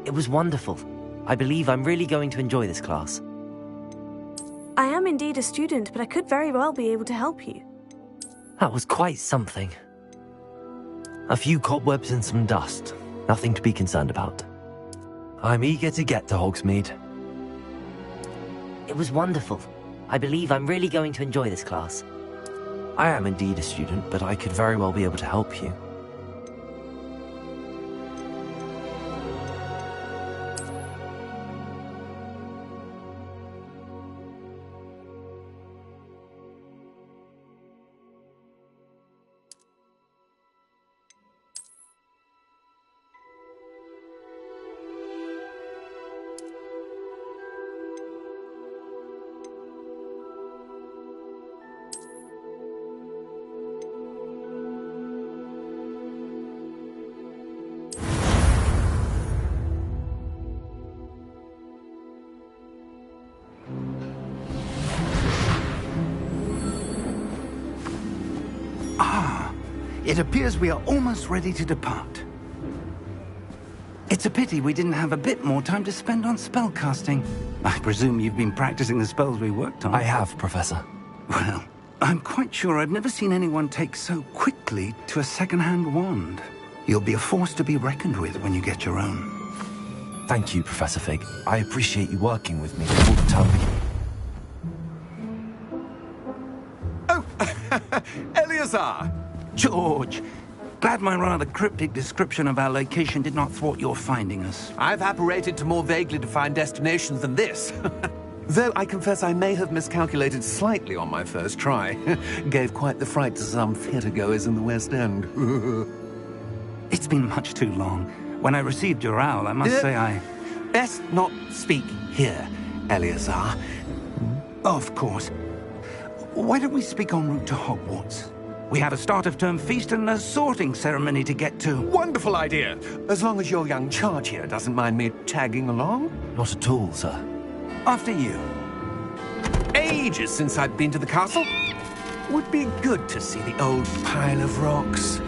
It was wonderful. I believe I'm really going to enjoy this class. I am indeed a student, but I could very well be able to help you. That was quite something. A few cobwebs and some dust. Nothing to be concerned about. I'm eager to get to Hogsmeade. It was wonderful. I believe I'm really going to enjoy this class. I am indeed a student, but I could very well be able to help you. It appears we are almost ready to depart. It's a pity we didn't have a bit more time to spend on spellcasting. I presume you've been practicing the spells we worked on. I have, Professor. Well, I'm quite sure I've never seen anyone take so quickly to a second-hand wand. You'll be a force to be reckoned with when you get your own. Thank you, Professor Fig. I appreciate you working with me before the term begins. Oh, Eleazar! George, glad my rather cryptic description of our location did not thwart your finding us. I've apparated to more vaguely defined destinations than this. Though I confess I may have miscalculated slightly on my first try. Gave quite the fright to some theatre-goers in the West End. It's been much too long. When I received your owl, I must say I... Best not speak here, Eleazar. Of course. Why don't we speak en route to Hogwarts? We have a start-of-term feast and a sorting ceremony to get to. Wonderful idea! As long as your young charge here doesn't mind me tagging along. Not at all, sir. After you. Ages since I've been to the castle. Would be good to see the old pile of rocks.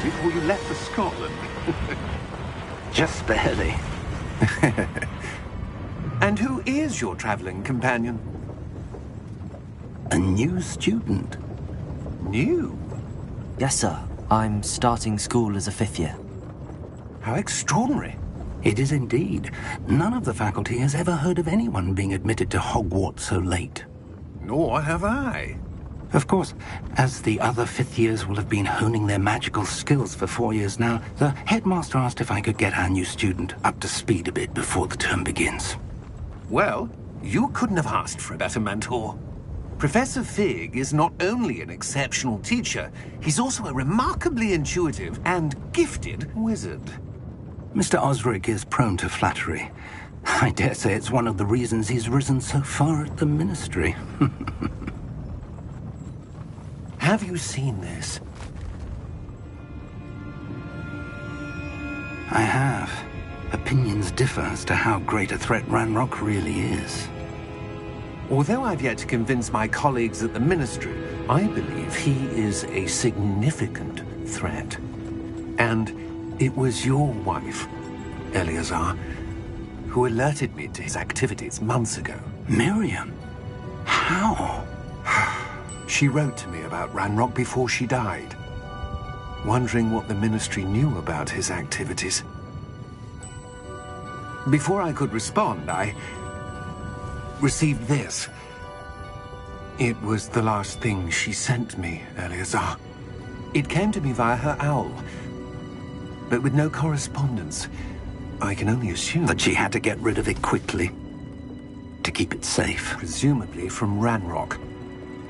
Before you left for Scotland. Just barely. And who is your traveling companion? A new student. New? Yes, sir. I'm starting school as a 5th year. How extraordinary. It is indeed. None of the faculty has ever heard of anyone being admitted to Hogwarts so late. Nor have I. Of course, as the other 5th years will have been honing their magical skills for 4 years now, the headmaster asked if I could get our new student up to speed a bit before the term begins. Well, you couldn't have asked for a better mentor. Professor Fig is not only an exceptional teacher, he's also a remarkably intuitive and gifted wizard. Mr. Osric is prone to flattery. I dare say it's one of the reasons he's risen so far at the ministry. Have you seen this? I have. Opinions differ as to how great a threat Ranrock really is. Although I've yet to convince my colleagues at the Ministry, I believe he is a significant threat. And it was your wife, Eleazar, who alerted me to his activities months ago. Miriam? How? She wrote to me about Ranrock before she died, wondering what the Ministry knew about his activities. Before I could respond, I received this. It was the last thing she sent me, Eleazar. It came to me via her owl, but with no correspondence. I can only assume That she had to get rid of it quickly to keep it safe. presumably from Ranrock.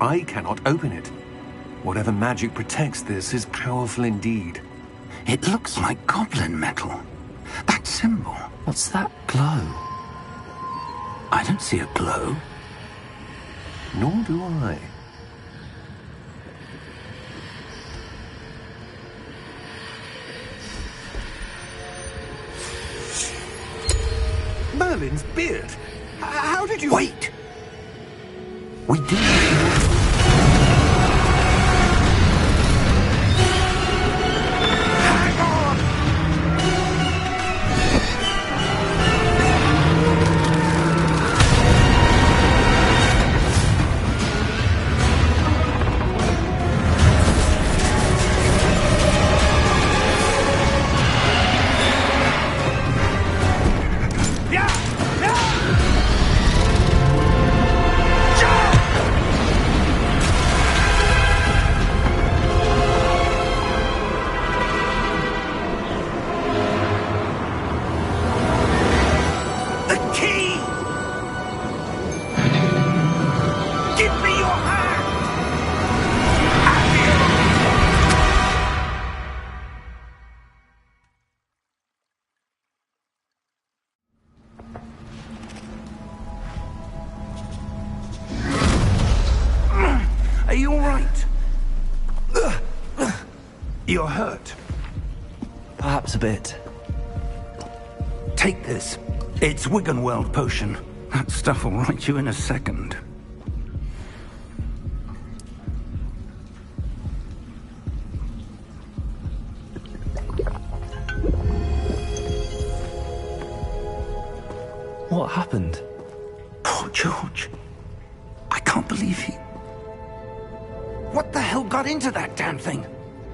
I cannot open it. Whatever magic protects this is powerful indeed. It looks like goblin metal. That symbol. What's that glow? I don't see a glow. Nor do I. Merlin's beard. How did you... Wait! We do. Hang on! Are you all right? You're hurt. Perhaps a bit. Take this. It's Wiggenweld potion. That stuff will right you in a second. What happened? Poor George. I can't believe he... What the hell got into that damn thing?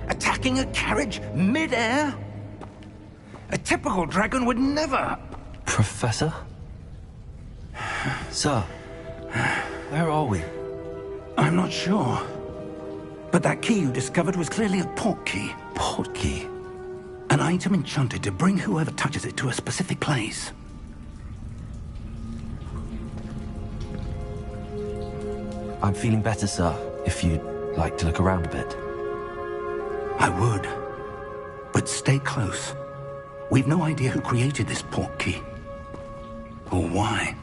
Attacking a carriage mid-air? A typical dragon would never... Professor? Sir, where are we? I'm not sure. But that key you discovered was clearly a port key. Port key? An item enchanted to bring whoever touches it to a specific place. I'm feeling better, sir, if you'd like to look around a bit. I would. But stay close. We've no idea who created this port key. Or why.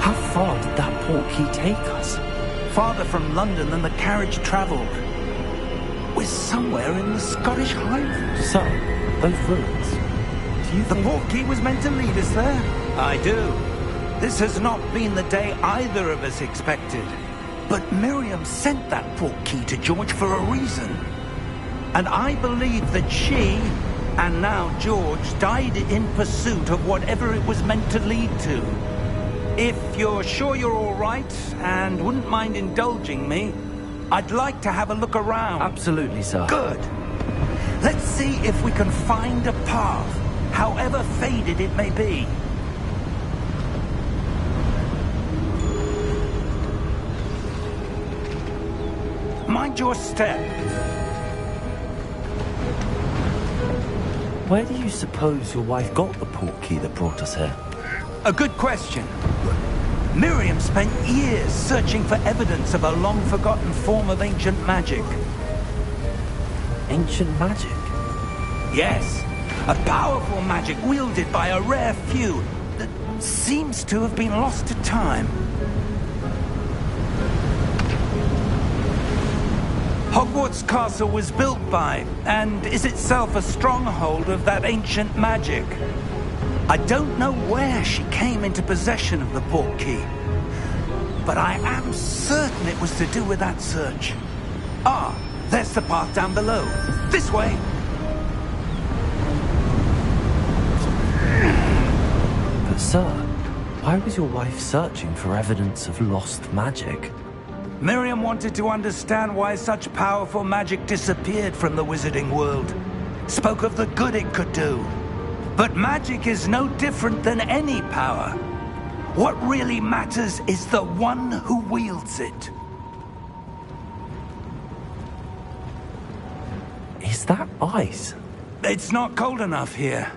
How far did that port key take us? Farther from London than the carriage travelled. We're somewhere in the Scottish Highlands. Sir, those ruins. Do you The think... port key was meant to lead us there. I do. This has not been the day either of us expected. But Miriam sent that port key to George for a reason. And I believe that she, and now George, died in pursuit of whatever it was meant to lead to. If you're sure you're all right and wouldn't mind indulging me, I'd like to have a look around. Absolutely, sir. Good. Let's see if we can find a path, however faded it may be. Mind your step. Where do you suppose your wife got the port key that brought us here? A good question. Miriam spent years searching for evidence of a long-forgotten form of ancient magic. Ancient magic? Yes, a powerful magic wielded by a rare few that seems to have been lost to time. Hogwarts Castle was built by, and is itself a stronghold of that ancient magic. I don't know where she came into possession of the portkey, but I am certain it was to do with that search. Ah, there's the path down below. This way! But sir, why was your wife searching for evidence of lost magic? Miriam wanted to understand why such powerful magic disappeared from the wizarding world. Spoke of the good it could do. But magic is no different than any power. What really matters is the one who wields it. Is that ice? It's not cold enough here.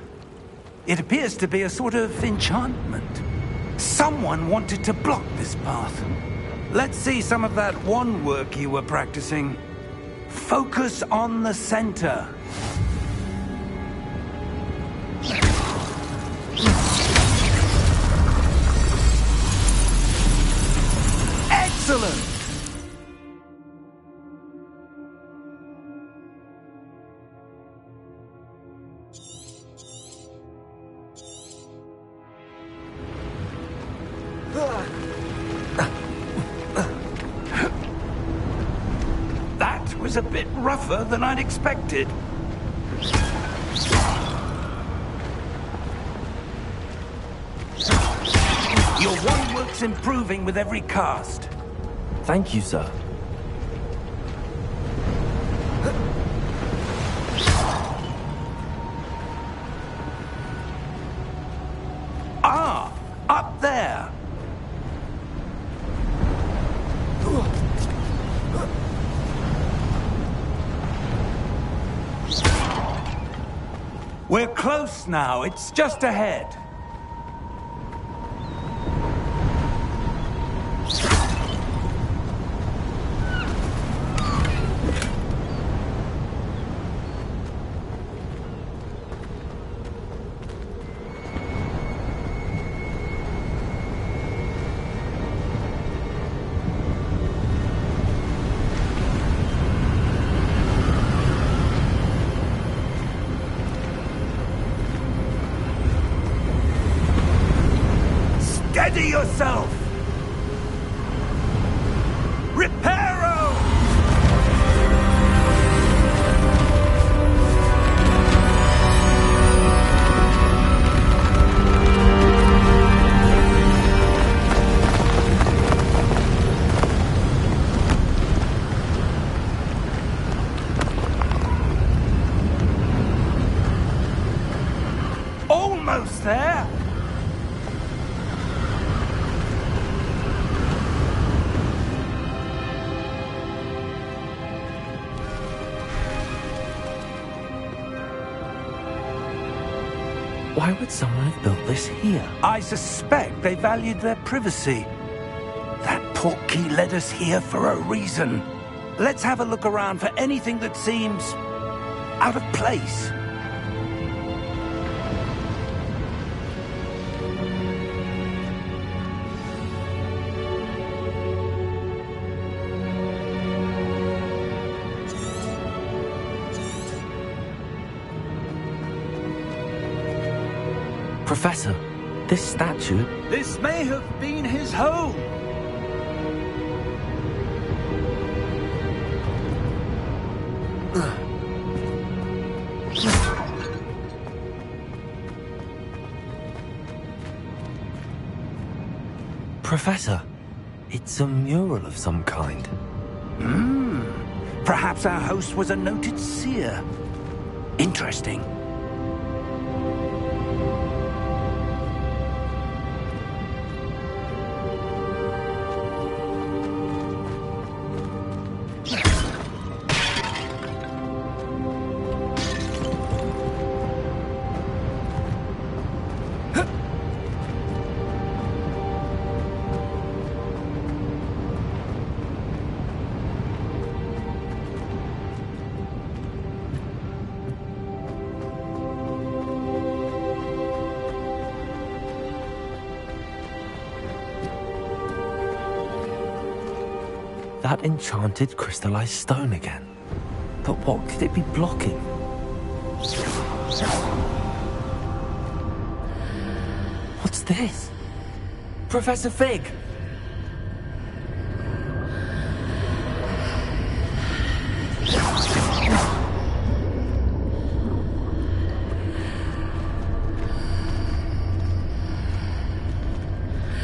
It appears to be a sort of enchantment. Someone wanted to block this path. Let's see some of that wand work you were practicing. Focus on the center. Excellent! That was a bit rougher than I'd expected. Your wand work's improving with every cast. Thank you, sir. Ah, up there. We're close now. It's just ahead. Steady yourself! Reparo! Almost there! Why would someone have built this here? I suspect they valued their privacy. That portkey led us here for a reason. Let's have a look around for anything that seems out of place. Professor, this statue... This may have been his home. Professor, it's a mural of some kind. Perhaps our host was a noted seer. Interesting. That enchanted crystallized stone again. But what could it be blocking? What's this? Professor Fig!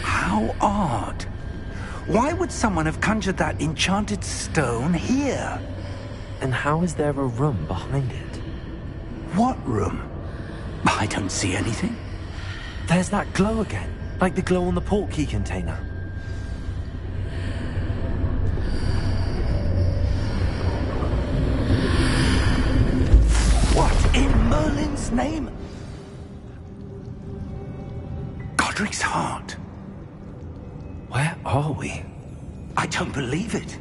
How odd. Why would someone have conjured that enchanted stone here? And how is there a room behind it? What room? I don't see anything. There's that glow again, like the glow on the portkey container. What in Merlin's name? Godric's heart. Where are we? I don't believe it.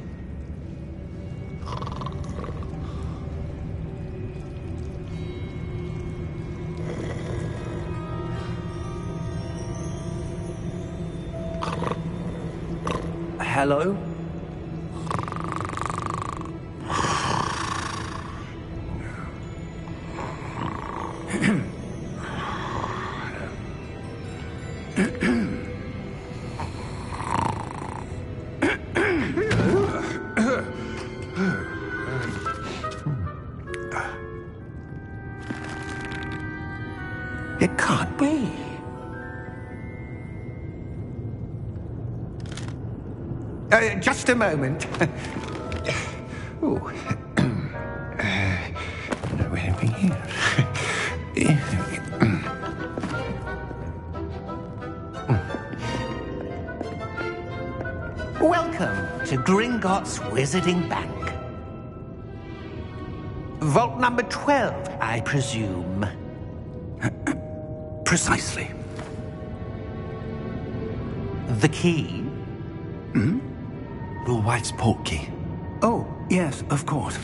Hello? It can't be. Just a moment. Ooh. Where are we here? Welcome to Gringotts Wizarding Bank. Vault number 12, I presume. Precisely. The key? Hmm? Your wife's portkey. Oh, yes, of course.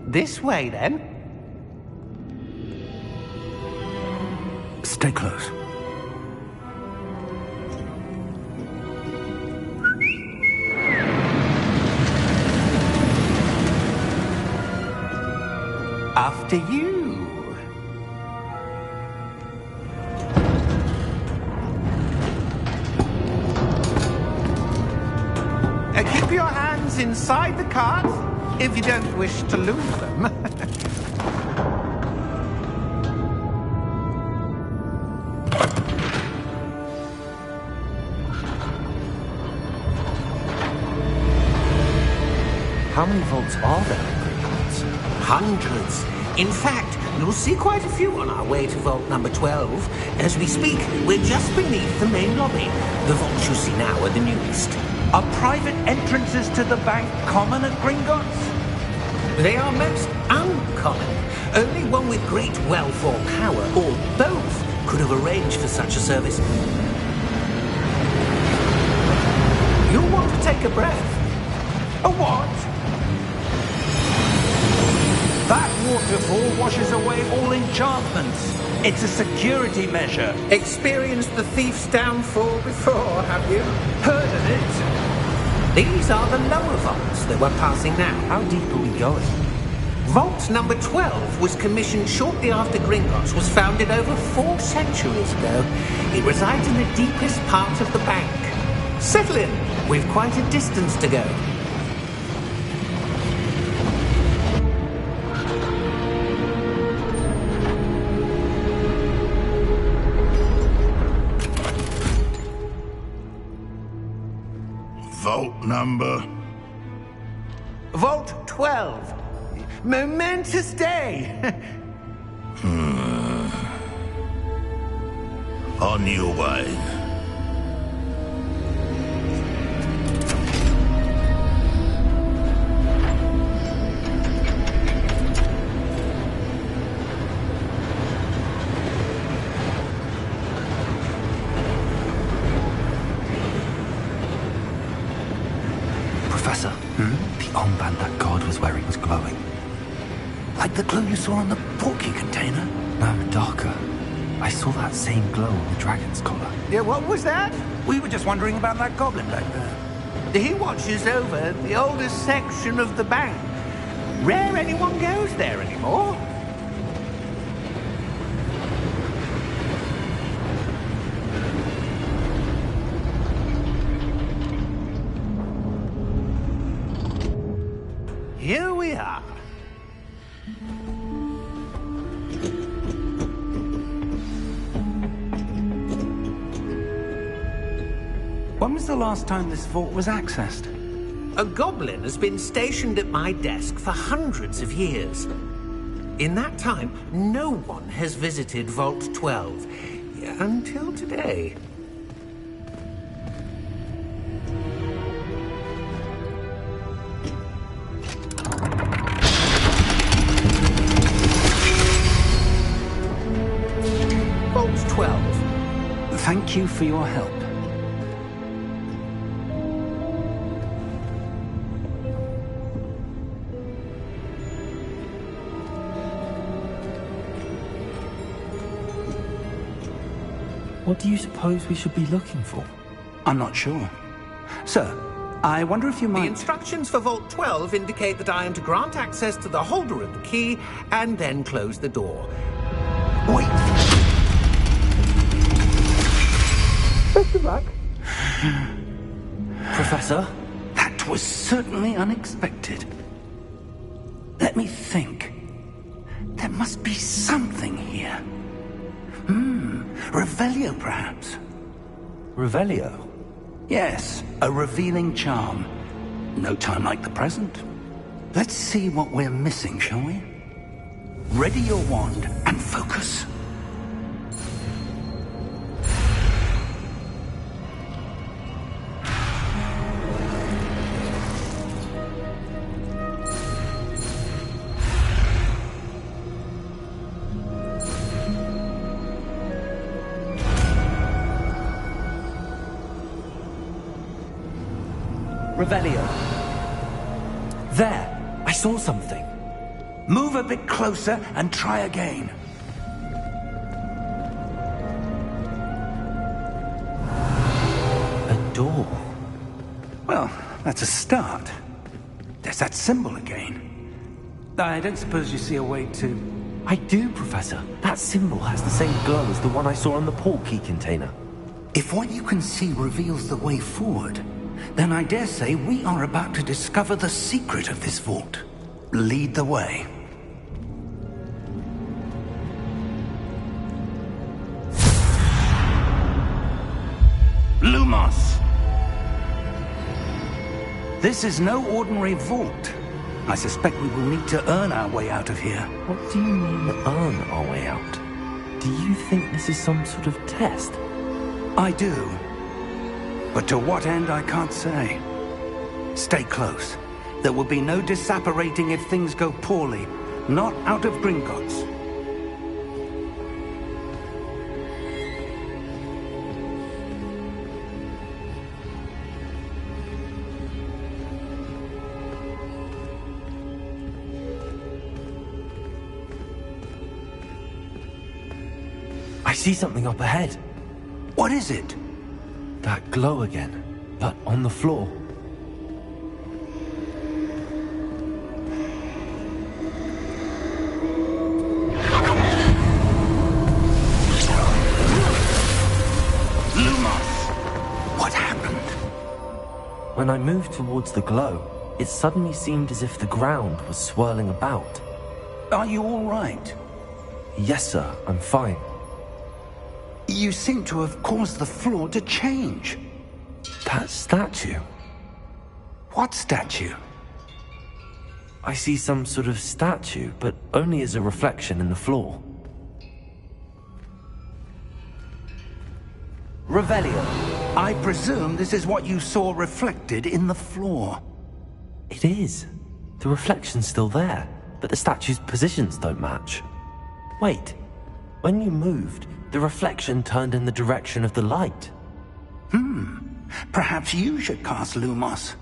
This way, then. Stay close. After you. Keep your hands inside the cart if you don't wish to lose them. How many vaults are there in Gringotts? Hundreds. In fact, you'll see quite a few on our way to vault number 12. As we speak, we're just beneath the main lobby. The vaults you see now are the newest. Are private entrances to the bank common at Gringotts? They are most uncommon. Only one with great wealth or power, or both, could have arranged for such a service. You'll want to take a breath. A what? That waterfall washes away all enchantments. It's a security measure. Experienced the thief's downfall before, have you? Heard of it? These are the lower vaults that we're passing now. How deep are we going? Vault number 12 was commissioned shortly after Gringotts was founded over 4 centuries ago. It resides in the deepest part of the bank. Settle in. We've quite a distance to go. Vault number? Vault 12. Momentous day. On your way. Professor, the armband that guard was wearing was glowing. Like the glow you saw on the portkey container? No, darker. I saw that same glow on the dragon's collar. Yeah, what was that? We were just wondering about that goblin back there. He watches over the oldest section of the bank. Rare anyone goes there anymore. here we are. When was the last time this vault was accessed? A goblin has been stationed at my desk for hundreds of years. In that time, no one has visited Vault 12. Until today. Vault 12. Thank you for your help. What do you suppose we should be looking for? I'm not sure. Sir, I wonder if you might... The instructions for Vault 12 indicate that I am to grant access to the holder of the key and then close the door. Wait! Best of luck. Professor? That was certainly unexpected. Let me think. There must be something here. Revelio, perhaps? Revelio? Yes, a revealing charm. No time like the present. Let's see what we're missing, shall we? Ready your wand and focus. Revelio. There! I saw something. Move a bit closer and try again. A door. Well, that's a start. There's that symbol again. I don't suppose you see a way to... I do, Professor. That symbol has the same glow as the one I saw on the portkey container. If what you can see reveals the way forward, then I dare say we are about to discover the secret of this vault. Lead the way. Lumos! This is no ordinary vault. I suspect we will need to earn our way out of here. What do you mean, earn our way out? Do you think this is some sort of test? I do. But to what end, I can't say. Stay close. There will be no disapparating if things go poorly. Not out of Gringotts. I see something up ahead. What is it? That glow again, but on the floor. Lumos! What happened? When I moved towards the glow, it suddenly seemed as if the ground was swirling about. Are you all right? Yes, sir, I'm fine. You seem to have caused the floor to change. That statue. What statue? I see some sort of statue, but only as a reflection in the floor. Revelio. I presume this is what you saw reflected in the floor. It is. The reflection's still there, but the statue's positions don't match. Wait. When you moved, the reflection turned in the direction of the light. Perhaps you should cast Lumos.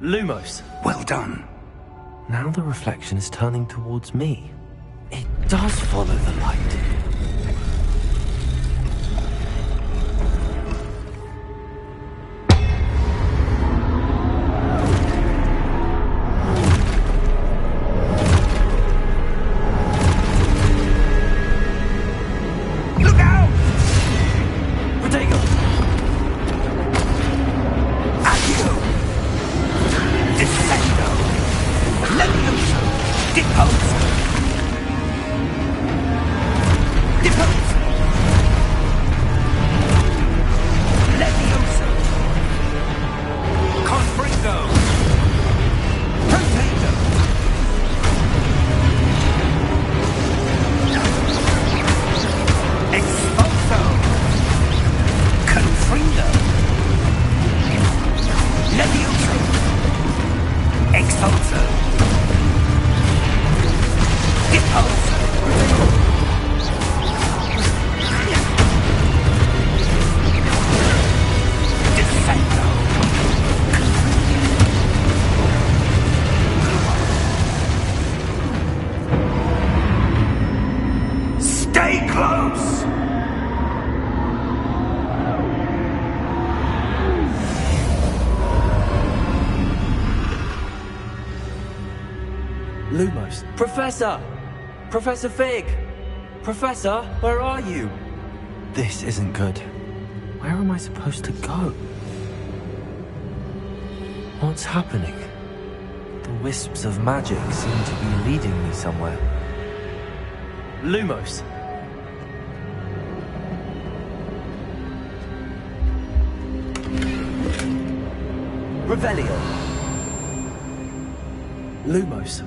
Lumos. Well done. Now the reflection is turning towards me. It does follow the light. Lumos. Professor! Professor Fig! Professor, where are you? This isn't good. Where am I supposed to go? What's happening? The wisps of magic seem to be leading me somewhere. Lumos. Revelio. Lumos.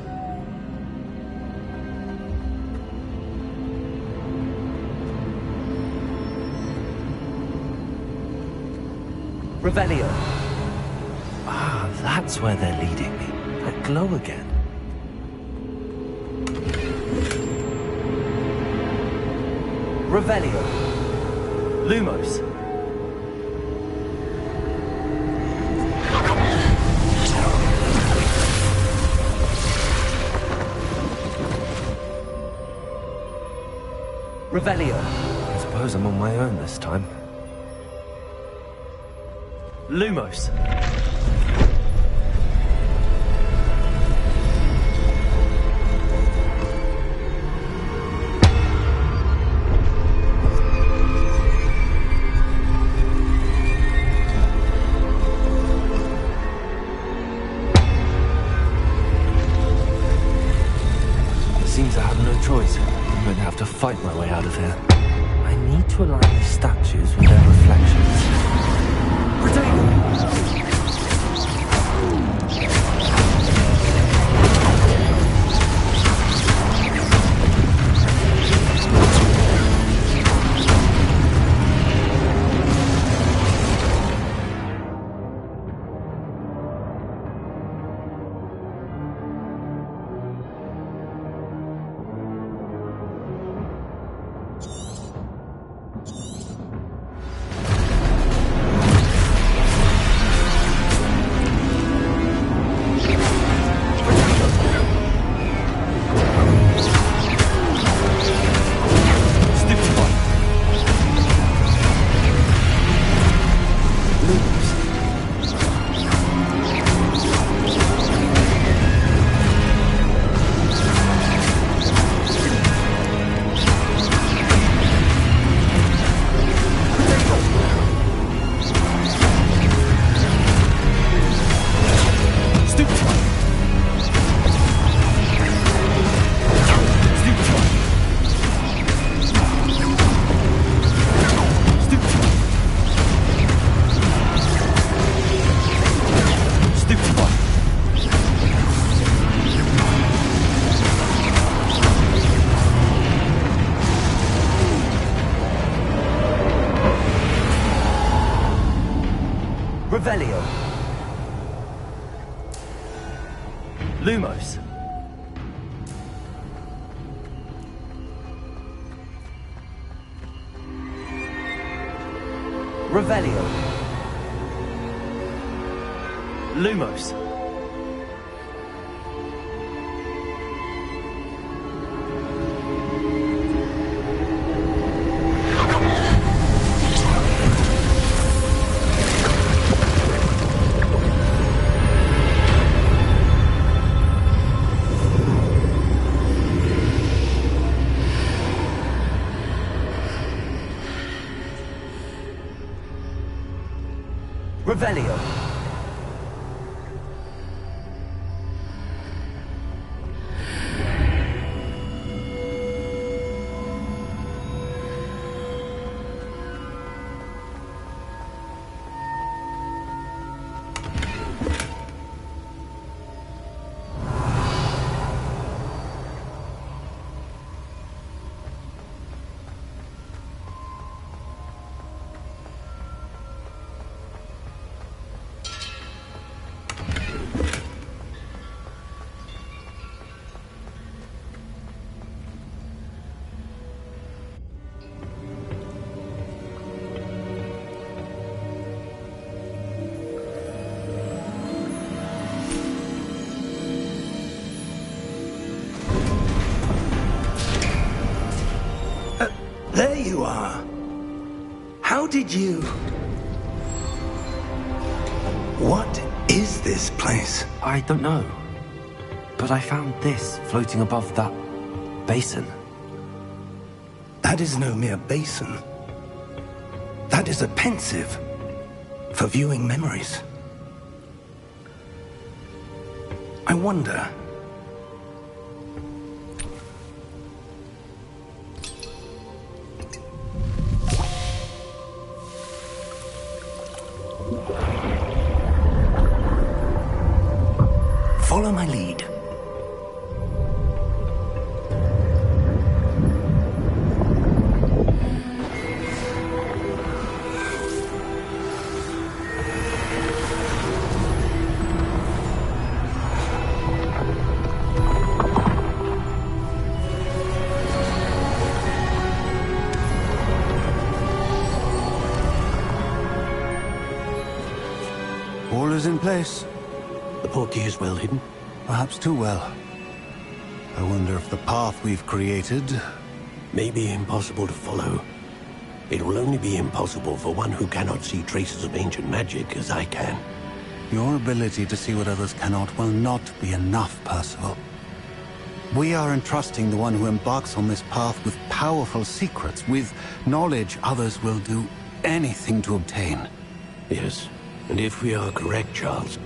Revelio. Ah, that's where they're leading me. That glow again. Revelio. Lumos. Revelio. I suppose I'm on my own this time. Lumos. Seems I have no choice. I'm going to have to fight my way out of here. I need to align the statues with their reflections. Revelio. Lumos. Revelio. Lumos. Revelio. There you are. How did you... What is this place? I don't know. But I found this floating above that basin. That is no mere basin. That is a pensive for viewing memories. I wonder... Follow my lead. All is in place. The portkey is well hidden. Perhaps too well. I wonder if the path we've created... May be impossible to follow. It will only be impossible for one who cannot see traces of ancient magic as I can. Your ability to see what others cannot will not be enough, Percival. We are entrusting the one who embarks on this path with powerful secrets, with knowledge others will do anything to obtain. Yes, and if we are correct, Charles,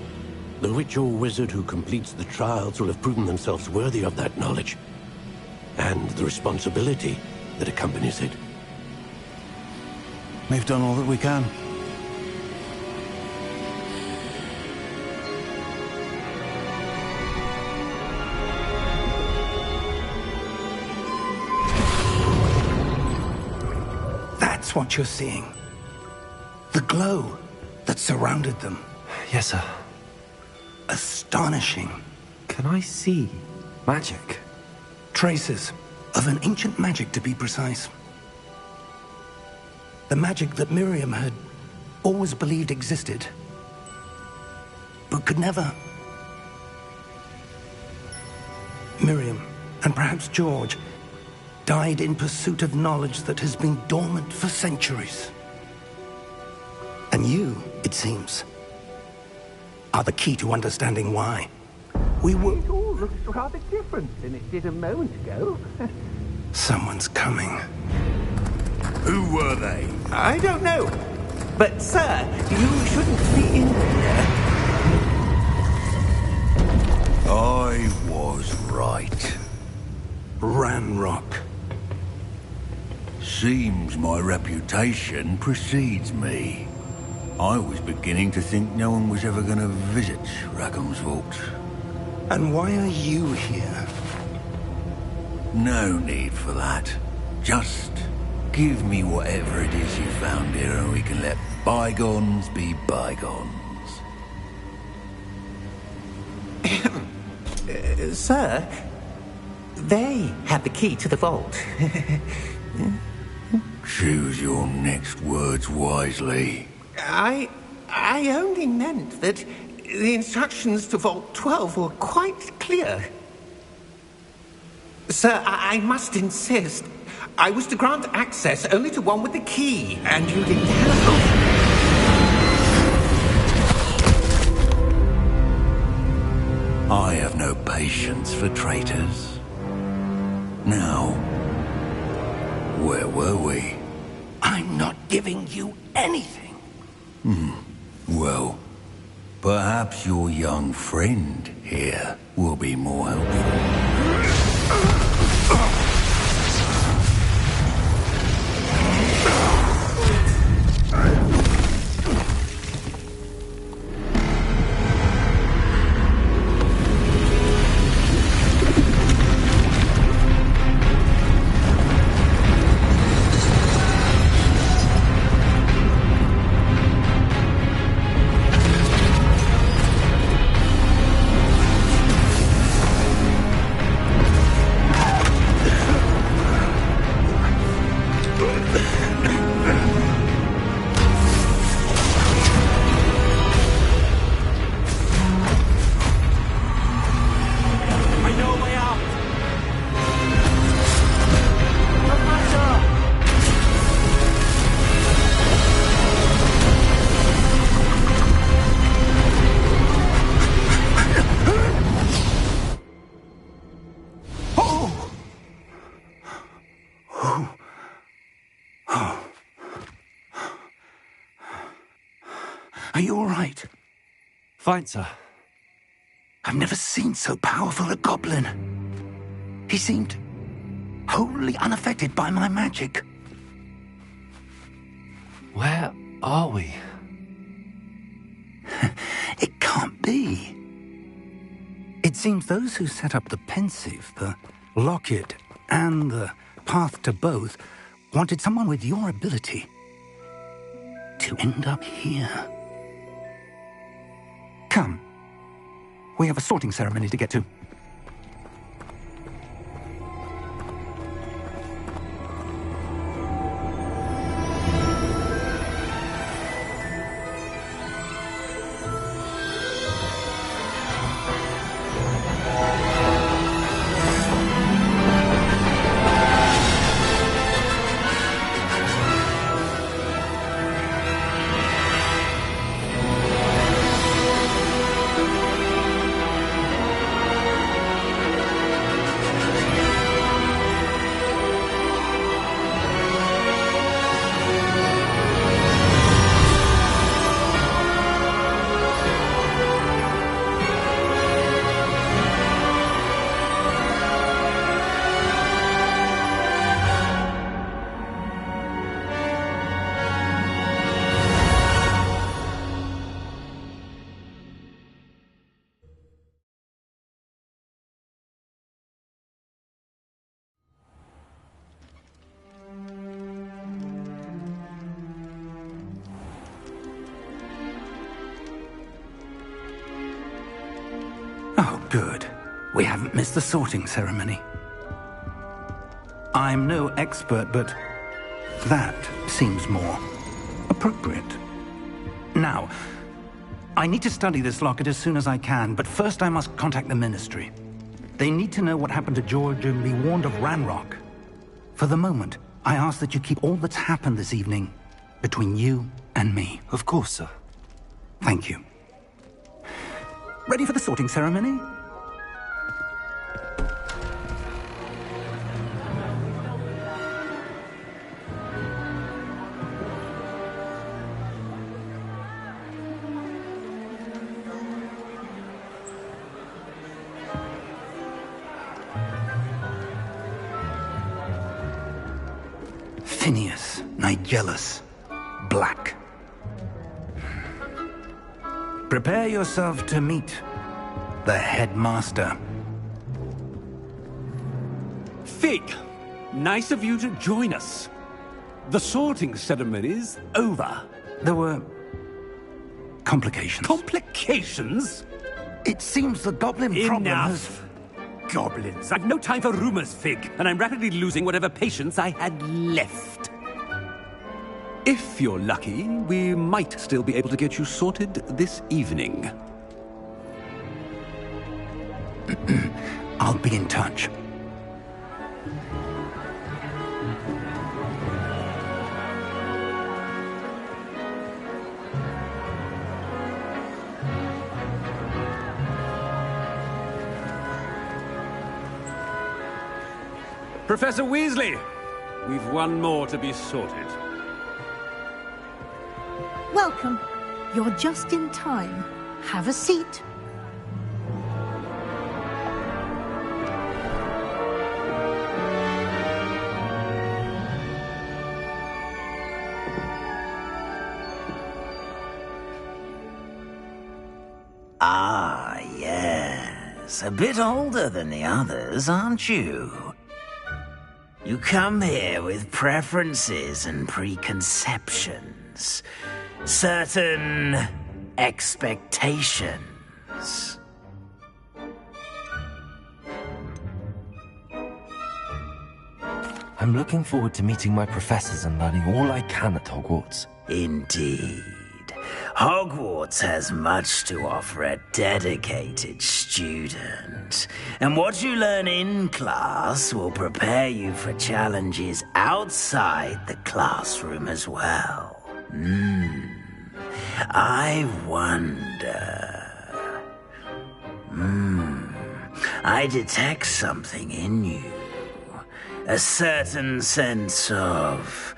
the witch or wizard who completes the trials will have proven themselves worthy of that knowledge, and the responsibility that accompanies it. We've done all that we can. That's what you're seeing. The glow that surrounded them. Yes, sir. Astonishing. Can I see magic? Traces of an ancient magic, to be precise. The magic that Miriam had always believed existed, but could never. Miriam, and perhaps George, died in pursuit of knowledge that has been dormant for centuries. And you, it seems, are the key to understanding why. We were... It all looks rather different than it did a moment ago. Someone's coming. Who were they? I don't know. But, sir, you shouldn't be in here. I was right. Ranrock. Seems my reputation precedes me. I was beginning to think no one was ever going to visit Rackham's Vault. And why are you here? No need for that. Just give me whatever it is you found here and we can let bygones be bygones. Sir, they have the key to the vault. Choose your next words wisely. I only meant that the instructions to Vault 12 were quite clear. Sir, I must insist. I was to grant access only to one with the key, and you didn't have. I have no patience for traitors. Now, where were we? I'm not giving you anything. Well, perhaps your young friend here will be more helpful. Are you all right? Fine, sir. I've never seen so powerful a goblin. He seemed wholly unaffected by my magic. Where are we? It can't be. It seems those who set up the pensive, the locket, and the path to both wanted someone with your ability to end up here. Come. We have a sorting ceremony to get to. Oh, good. We haven't missed the sorting ceremony. I'm no expert, but that seems more appropriate. Now, I need to study this locket as soon as I can, but first I must contact the Ministry. They need to know what happened to George and be warned of Ranrock. For the moment, I ask that you keep all that's happened this evening between you and me. Of course, sir. Thank you. Ready for the sorting ceremony? Phineas, Nigellus, Black. Prepare yourself to meet the headmaster. Fig, nice of you to join us. The sorting ceremony's over. There were complications. Complications? It seems the goblin problem has... Enough. Goblins. I've no time for rumors, Fig, and I'm rapidly losing whatever patience I had left. If you're lucky, we might still be able to get you sorted this evening. I'll be in touch. Professor Weasley, we've one more to be sorted. Welcome. You're just in time. Have a seat. Ah, yes. A bit older than the others, aren't you? You come here with preferences and preconceptions. Certain expectations. I'm looking forward to meeting my professors and learning all I can at Hogwarts. Indeed. Hogwarts has much to offer a dedicated student. And what you learn in class will prepare you for challenges outside the classroom as well. I wonder... I detect something in you. A certain sense of...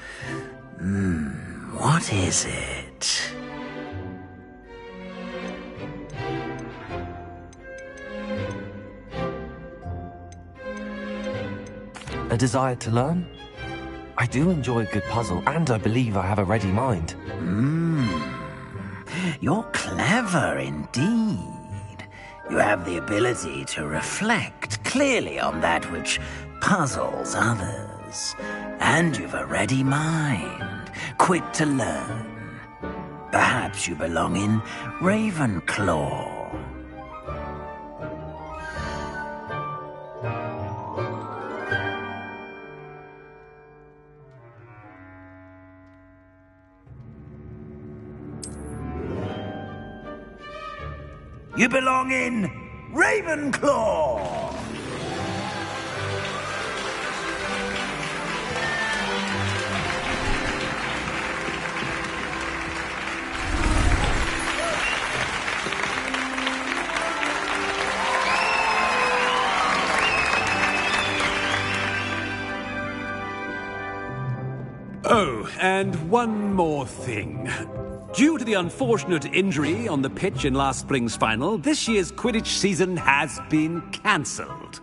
what is it? desire to learn. I do enjoy a good puzzle, and I believe I have a ready mind. You're clever indeed. You have the ability to reflect clearly on that which puzzles others. And you've a ready mind, quick to learn. Perhaps you belong in Ravenclaw. You belong in Ravenclaw! Oh, and one more thing. Due to the unfortunate injury on the pitch in last spring's final, this year's Quidditch season has been cancelled.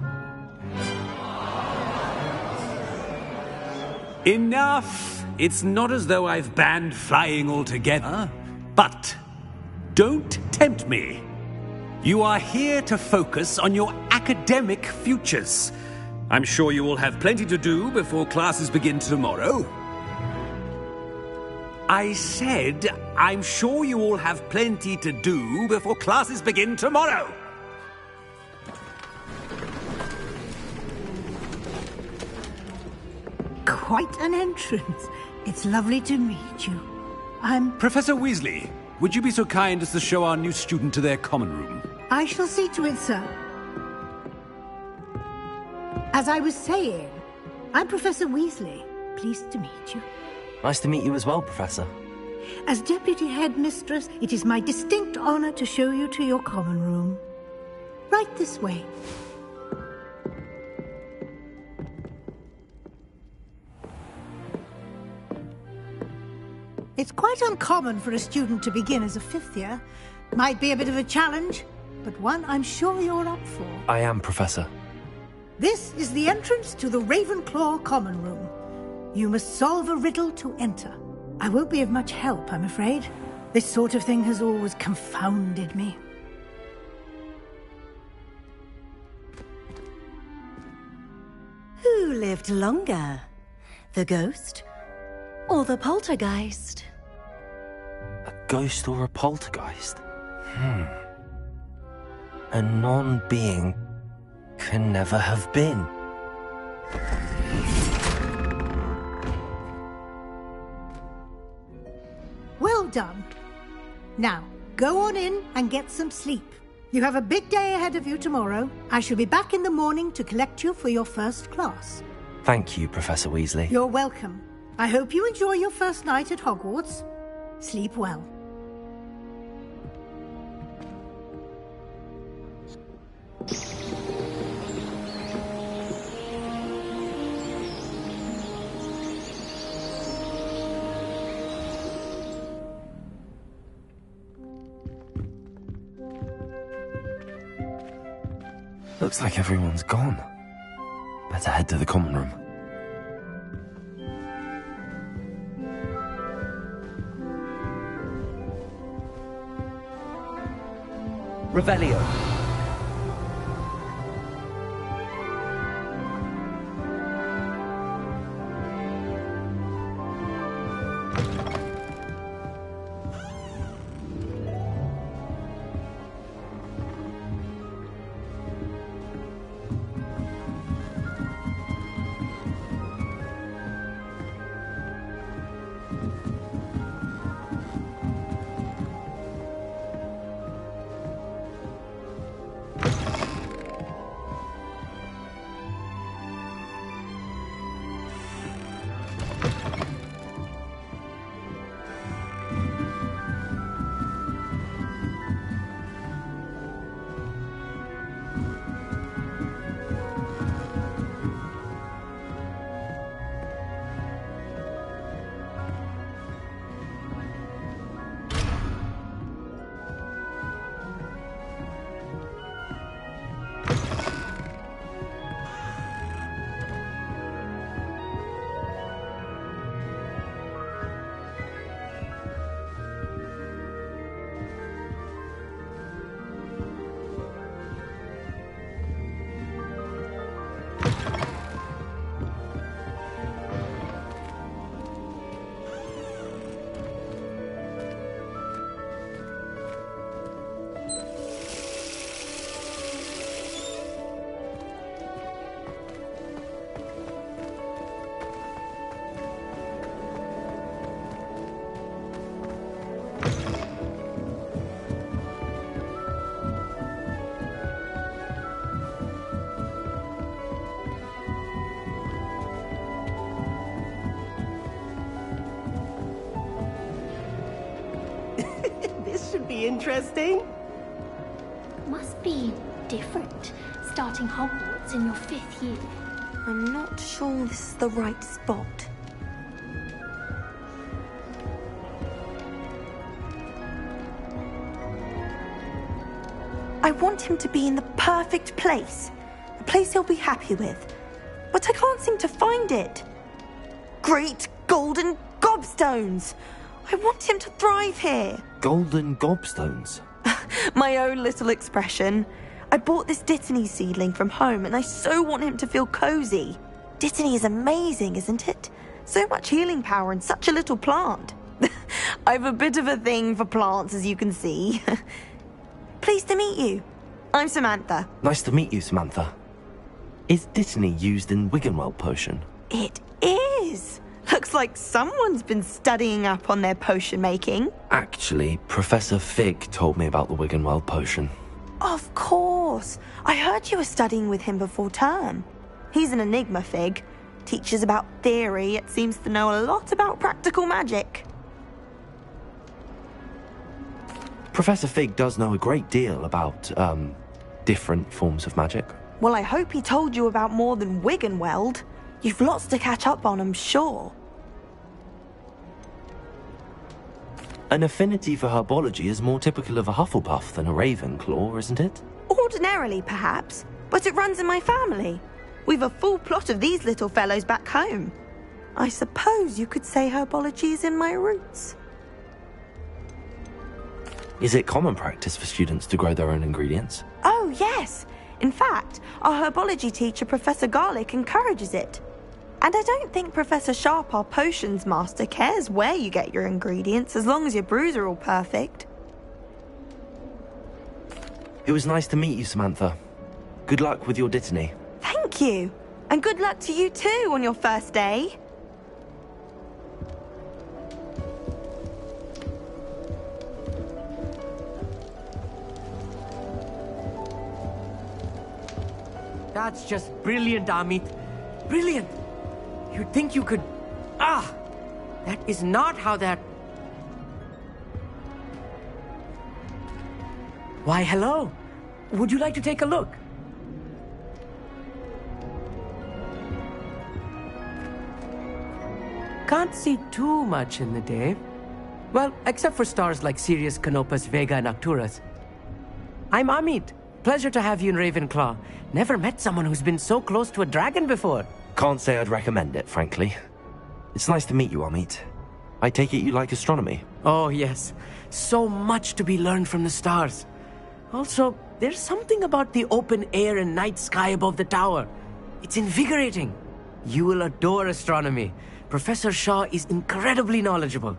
Enough! It's not as though I've banned flying altogether, but don't tempt me. You are here to focus on your academic futures. I'm sure you will have plenty to do before classes begin tomorrow. I said, I'm sure you all have plenty to do before classes begin tomorrow. Quite an entrance. It's lovely to meet you. I'm... Professor Weasley, would you be so kind as to show our new student to their common room? I shall see to it, sir. As I was saying, I'm Professor Weasley. Pleased to meet you. Nice to meet you as well, Professor. As Deputy Headmistress, it is my distinct honor to show you to your common room. Right this way. It's quite uncommon for a student to begin as a fifth year. Might be a bit of a challenge, but one I'm sure you're up for. I am, Professor. This is the entrance to the Ravenclaw common room. You must solve a riddle to enter. I won't be of much help, I'm afraid. This sort of thing has always confounded me. Who lived longer? The ghost or the poltergeist? A ghost or a poltergeist? A non-being can never have been. Well done. Now, go on in and get some sleep. You have a big day ahead of you tomorrow. I shall be back in the morning to collect you for your first class. Thank you, Professor Weasley. You're welcome. I hope you enjoy your first night at Hogwarts. Sleep well. Looks like everyone's gone. Better head to the common room. Revelio. be interesting. Must be different, starting Hogwarts in your 5th year. I'm not sure this is the right spot. I want him to be in the perfect place. A place he'll be happy with. But I can't seem to find it. Great golden gobstones! I want him to thrive here. Golden gobstones? My own little expression. I bought this Dittany seedling from home and I so want him to feel cozy. Dittany is amazing, isn't it? So much healing power in such a little plant. I've a bit of a thing for plants, as you can see. Pleased to meet you. I'm Samantha. Nice to meet you, Samantha. Is Dittany used in Wiggenweld potion? It is. Looks like someone's been studying up on their potion making. Actually, Professor Fig told me about the Wiggenweld potion. Of course. I heard you were studying with him before term. He's an enigma, Fig. Teaches about theory, yet seems to know a lot about practical magic. Professor Fig does know a great deal about, different forms of magic. Well, I hope he told you about more than Wiggenweld. You've lots to catch up on, I'm sure. An affinity for herbology is more typical of a Hufflepuff than a Ravenclaw, isn't it? Ordinarily, perhaps, but it runs in my family. We've a full plot of these little fellows back home. I suppose you could say herbology is in my roots. Is it common practice for students to grow their own ingredients? Oh, yes. In fact, our herbology teacher, Professor Garlick, encourages it. And I don't think Professor Sharp, our potions master, cares where you get your ingredients, as long as your brews are all perfect. It was nice to meet you, Samantha. Good luck with your Dittany. Thank you. And good luck to you too on your first day. That's just brilliant, Amit. Brilliant! You'd think you could... That is not how that... Why, hello. Would you like to take a look? Can't see too much in the day. Well, except for stars like Sirius, Canopus, Vega, and Arcturus. I'm Amit. Pleasure to have you in Ravenclaw. Never met someone who's been so close to a dragon before. Can't say I'd recommend it, frankly. It's nice to meet you, Amit. I take it you like astronomy? Oh, yes. So much to be learned from the stars. Also, there's something about the open air and night sky above the tower. It's invigorating. You will adore astronomy. Professor Shaw is incredibly knowledgeable.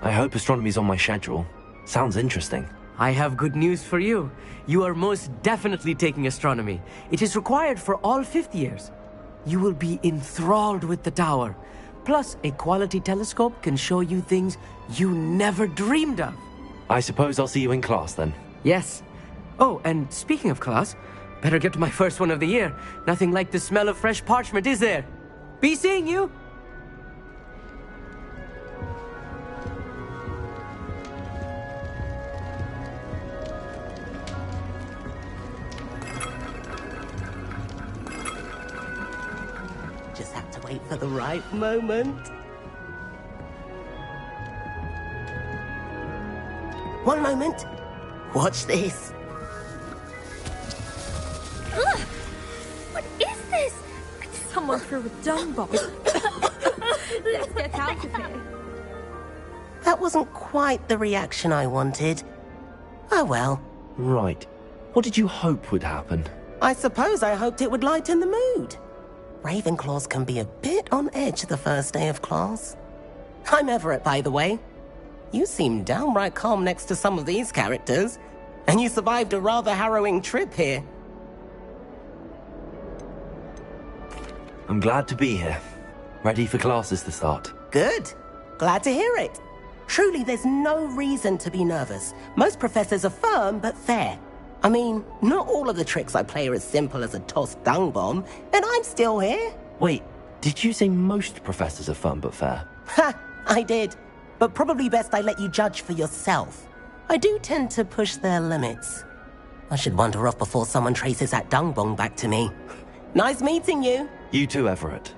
I hope astronomy's on my schedule. Sounds interesting. I have good news for you. You are most definitely taking astronomy. It is required for all 5th years. You will be enthralled with the tower. Plus, a quality telescope can show you things you never dreamed of. I suppose I'll see you in class then. Yes. Oh, and speaking of class, better get to my first one of the year. Nothing like the smell of fresh parchment, is there? Be seeing you! Just have to wait for the right moment. One moment. Watch this. Ugh! What is this? Someone threw a dung bomb. Let's get out of here. That wasn't quite the reaction I wanted. Oh well. Right. What did you hope would happen? I suppose I hoped it would lighten the mood. Ravenclaws can be a bit on edge the first day of class. I'm Everett, by the way. You seem downright calm next to some of these characters, and you survived a rather harrowing trip here. I'm glad to be here. Ready for classes to start. Good. Glad to hear it. Truly, there's no reason to be nervous. Most professors are firm but fair. I mean, not all of the tricks I play are as simple as a tossed dung bomb, and I'm still here. Wait, did you say most professors are fun but fair? Ha! I did, but probably best I let you judge for yourself. I do tend to push their limits. I should wander off before someone traces that dung bong back to me. Nice meeting you. You too, Everett.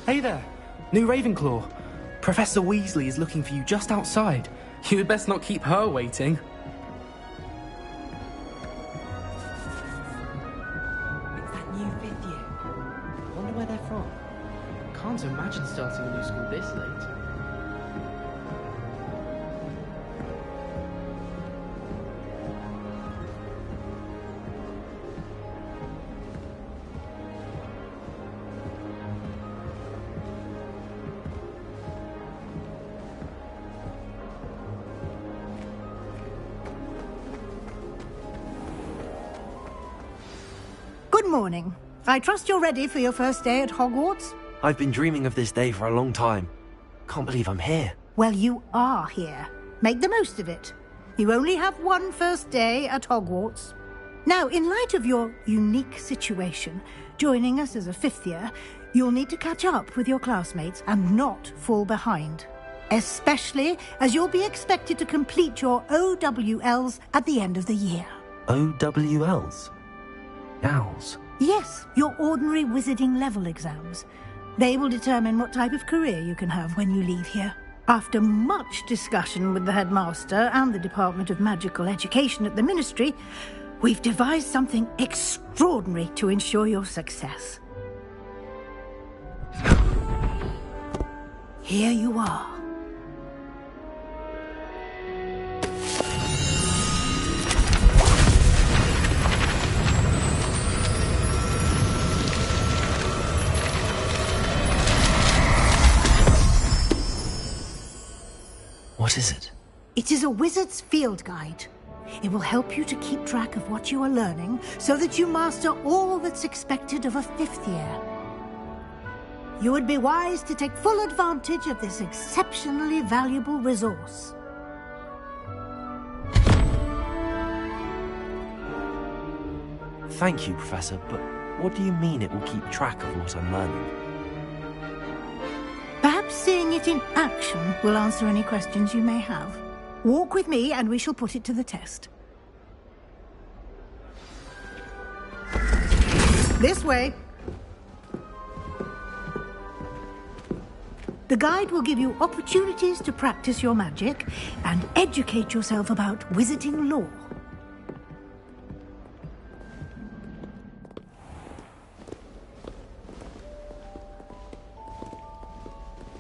Hey there, new Ravenclaw. Professor Weasley is looking for you just outside. You had best not keep her waiting. It's that new 5th year. Wonder where they're from. Can't imagine starting a new school this late. Good morning. I trust you're ready for your first day at Hogwarts? I've been dreaming of this day for a long time. Can't believe I'm here. Well, you are here. Make the most of it. You only have one first day at Hogwarts. Now, in light of your unique situation, joining us as a 5th year, you'll need to catch up with your classmates and not fall behind. Especially as you'll be expected to complete your OWLs at the end of the year. OWLs? Owls? Yes, your ordinary wizarding level exams. They will determine what type of career you can have when you leave here. After much discussion with the headmaster and the Department of Magical Education at the Ministry, we've devised something extraordinary to ensure your success. Here you are. What is it? It is a wizard's field guide. It will help you to keep track of what you are learning so that you master all that's expected of a 5th year. You would be wise to take full advantage of this exceptionally valuable resource. Thank you, Professor, but what do you mean it will keep track of what I'm learning? Perhaps seeing it in action will answer any questions you may have. Walk with me and we shall put it to the test. This way. The guide will give you opportunities to practice your magic and educate yourself about wizarding lore.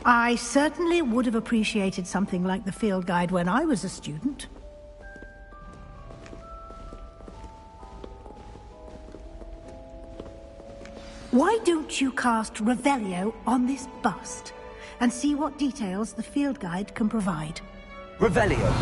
I certainly would have appreciated something like the field guide when I was a student. Why don't you cast Revelio on this bust and see what details the field guide can provide? Revelio!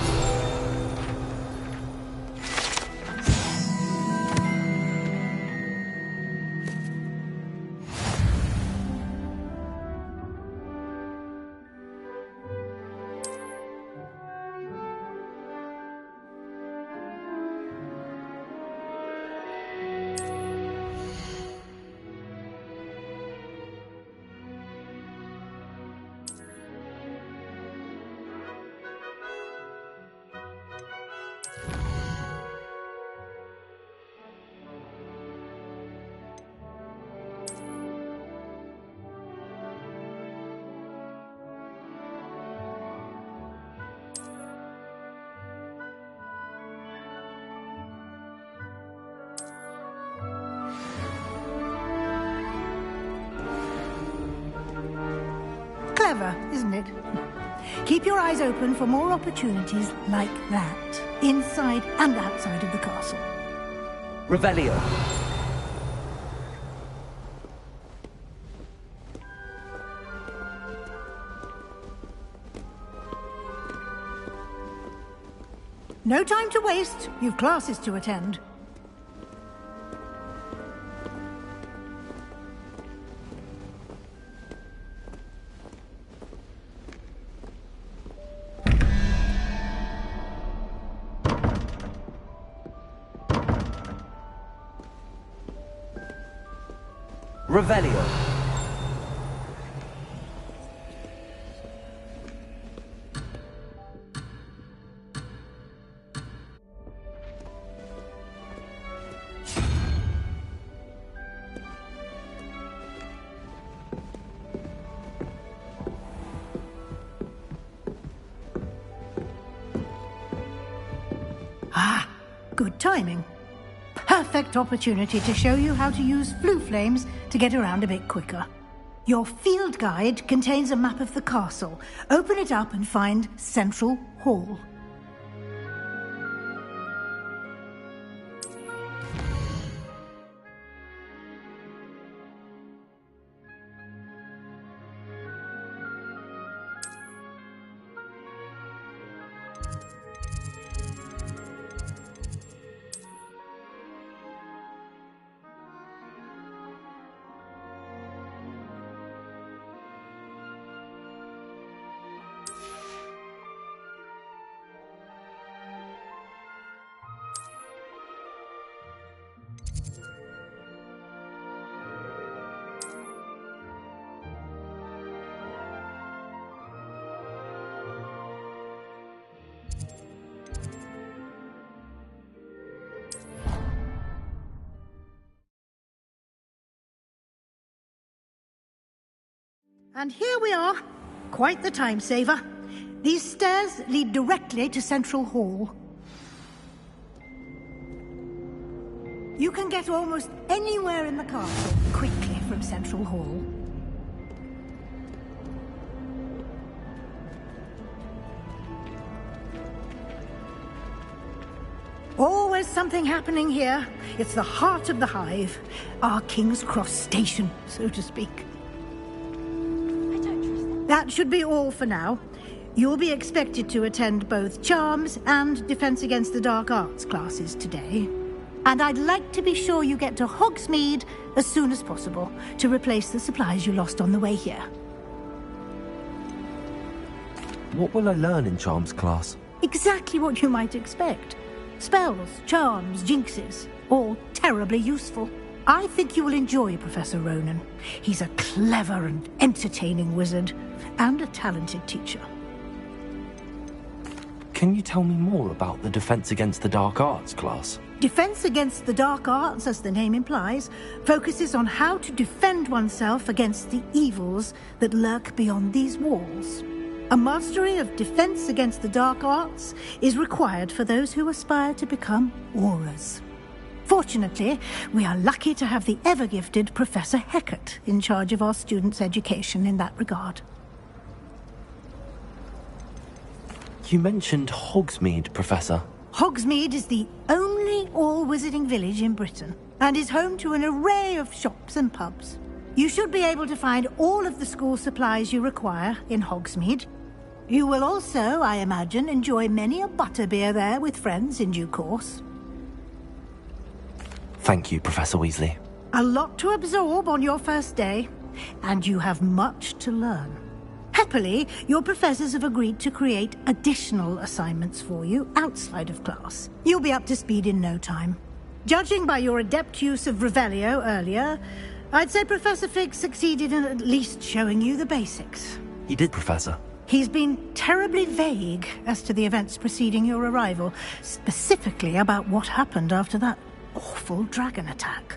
Clever, isn't it? Keep your eyes open for more opportunities like that, inside and outside of the castle. Revelio. No time to waste. You've classes to attend. Revelio. timing. Perfect opportunity to show you how to use flue flames to get around a bit quicker. Your field guide contains a map of the castle. Open it up and find Central Hall. And here we are. Quite the time saver. These stairs lead directly to Central Hall. You can get almost anywhere in the castle quickly from Central Hall. Always something happening here. It's the heart of the hive. Our King's Cross station, so to speak. That should be all for now. You'll be expected to attend both Charms and Defense Against the Dark Arts classes today. And I'd like to be sure you get to Hogsmeade as soon as possible to replace the supplies you lost on the way here. What will I learn in Charms class? Exactly what you might expect. Spells, charms, jinxes, all terribly useful. I think you will enjoy Professor Ronan. He's a clever and entertaining wizard, and a talented teacher. Can you tell me more about the Defense Against the Dark Arts class? Defense Against the Dark Arts, as the name implies, focuses on how to defend oneself against the evils that lurk beyond these walls. A mastery of Defense Against the Dark Arts is required for those who aspire to become Aurors. Fortunately, we are lucky to have the ever-gifted Professor Hecat in charge of our students' education in that regard. You mentioned Hogsmeade, Professor. Hogsmeade is the only all-wizarding village in Britain, and is home to an array of shops and pubs. You should be able to find all of the school supplies you require in Hogsmeade. You will also, I imagine, enjoy many a butterbeer there with friends in due course. Thank you, Professor Weasley. A lot to absorb on your first day, and you have much to learn. Happily, your professors have agreed to create additional assignments for you outside of class. You'll be up to speed in no time. Judging by your adept use of Revelio earlier, I'd say Professor Fig succeeded in at least showing you the basics. He did, Professor. He's been terribly vague as to the events preceding your arrival, specifically about what happened after that awful dragon attack.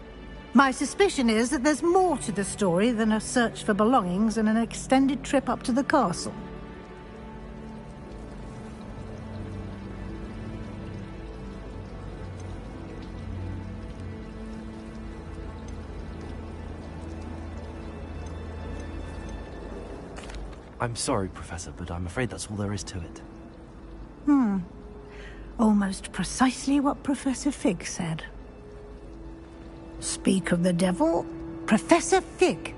My suspicion is that there's more to the story than a search for belongings and an extended trip up to the castle. I'm sorry, Professor, but I'm afraid that's all there is to it. Almost precisely what Professor Fig said. Speak of the devil, Professor Fig.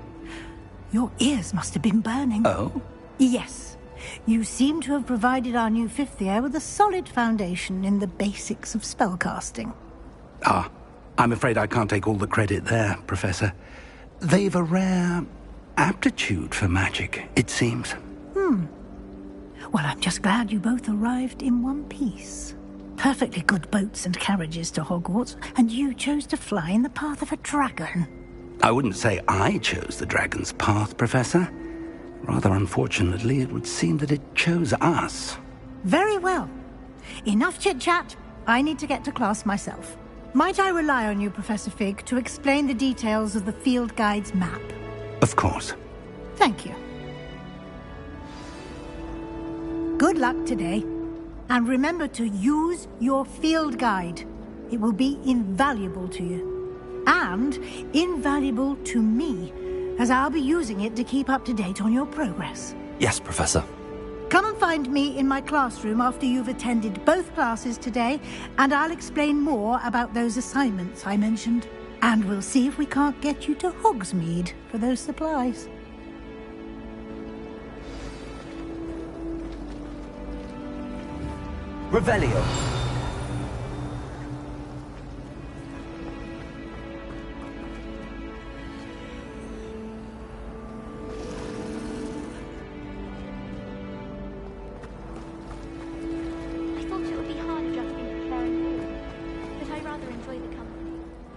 Your ears must have been burning. Oh? Yes. You seem to have provided our new fifth year with a solid foundation in the basics of spellcasting. Ah, I'm afraid I can't take all the credit there, Professor. They've a rare aptitude for magic, it seems. Well, I'm just glad you both arrived in one piece. Perfectly good boats and carriages to Hogwarts, and you chose to fly in the path of a dragon. I wouldn't say I chose the dragon's path, Professor. Rather unfortunately, it would seem that it chose us. Very well. Enough chit-chat. I need to get to class myself. Might I rely on you, Professor Fig, to explain the details of the field guide's map? Of course. Thank you. Good luck today. And remember to use your field guide. It will be invaluable to you. And invaluable to me, as I'll be using it to keep up to date on your progress. Yes, Professor. Come and find me in my classroom after you've attended both classes today, and I'll explain more about those assignments I mentioned. And we'll see if we can't get you to Hogsmeade for those supplies. Revelio.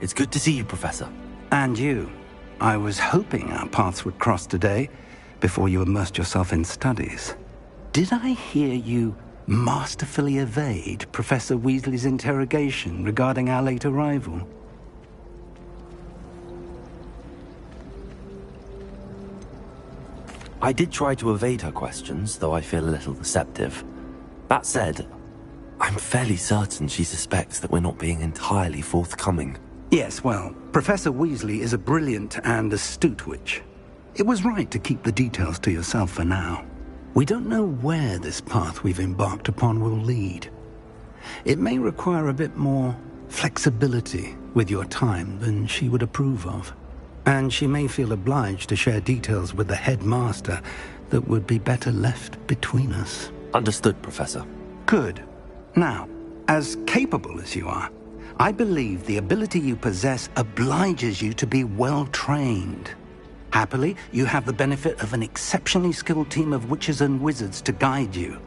It's good to see you, Professor. And you. I was hoping our paths would cross today, before you immersed yourself in studies. Did I hear you masterfully evade Professor Weasley's interrogation regarding our late arrival? I did try to evade her questions, though I feel a little deceptive. That said, I'm fairly certain she suspects that we're not being entirely forthcoming. Yes, well, Professor Weasley is a brilliant and astute witch. It was right to keep the details to yourself for now. We don't know where this path we've embarked upon will lead. It may require a bit more flexibility with your time than she would approve of. And she may feel obliged to share details with the headmaster that would be better left between us. Understood, Professor. Good. Now, as capable as you are, I believe the ability you possess obliges you to be well-trained. Happily, you have the benefit of an exceptionally skilled team of witches and wizards to guide you.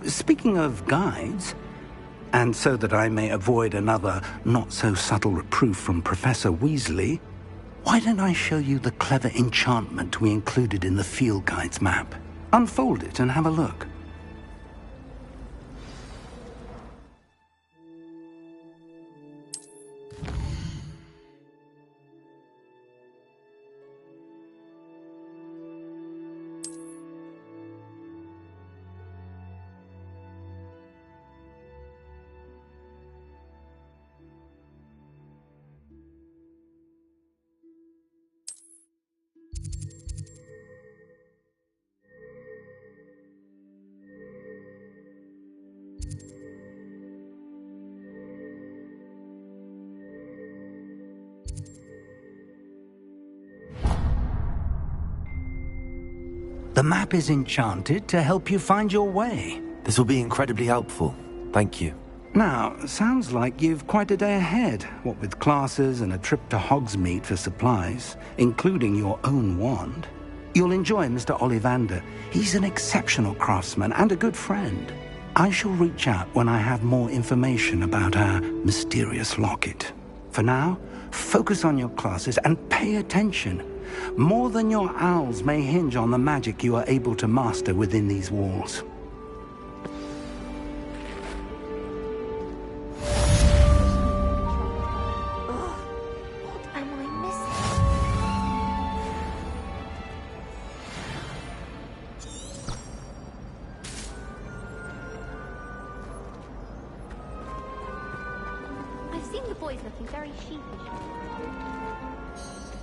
Speaking of guides, and so that I may avoid another not-so-subtle reproof from Professor Weasley, why don't I show you the clever enchantment we included in the field guide's map? Unfold it and have a look. The map is enchanted to help you find your way. This will be incredibly helpful. Thank you. Now, sounds like you've quite a day ahead, what with classes and a trip to Hogsmeade for supplies, including your own wand. You'll enjoy Mr. Ollivander. He's an exceptional craftsman and a good friend. I shall reach out when I have more information about our mysterious locket. For now, focus on your classes and pay attention. More than your owls may hinge on the magic you are able to master within these walls.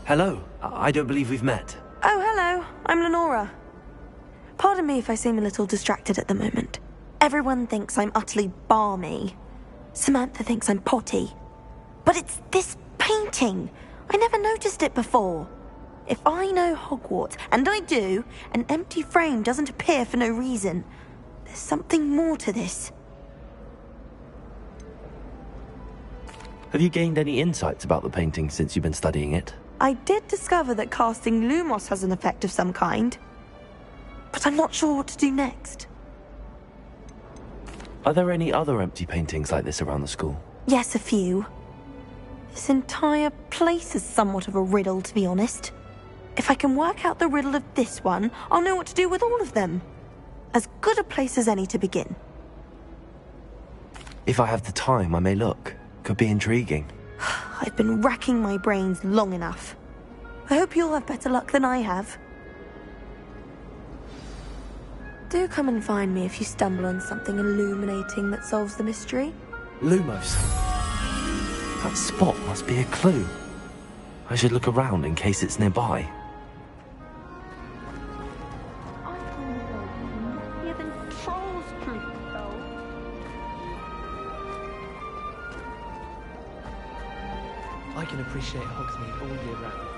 Hello. I don't believe we've met. Oh, hello. I'm Lenora. Pardon me if I seem a little distracted at the moment. Everyone thinks I'm utterly balmy. Samantha thinks I'm potty. But it's this painting. I never noticed it before. If I know Hogwarts, and I do, an empty frame doesn't appear for no reason. There's something more to this. Have you gained any insights about the painting since you've been studying it? I did discover that casting Lumos has an effect of some kind, but I'm not sure what to do next. Are there any other empty paintings like this around the school? Yes, a few. This entire place is somewhat of a riddle, to be honest. If I can work out the riddle of this one, I'll know what to do with all of them. As good a place as any to begin. If I have the time, I may look. Could be intriguing. I've been racking my brains long enough. I hope you'll have better luck than I have. Do come and find me if you stumble on something illuminating that solves the mystery. Lumos. That spot must be a clue. I should look around in case it's nearby. I can appreciate Hogsmeade all year round.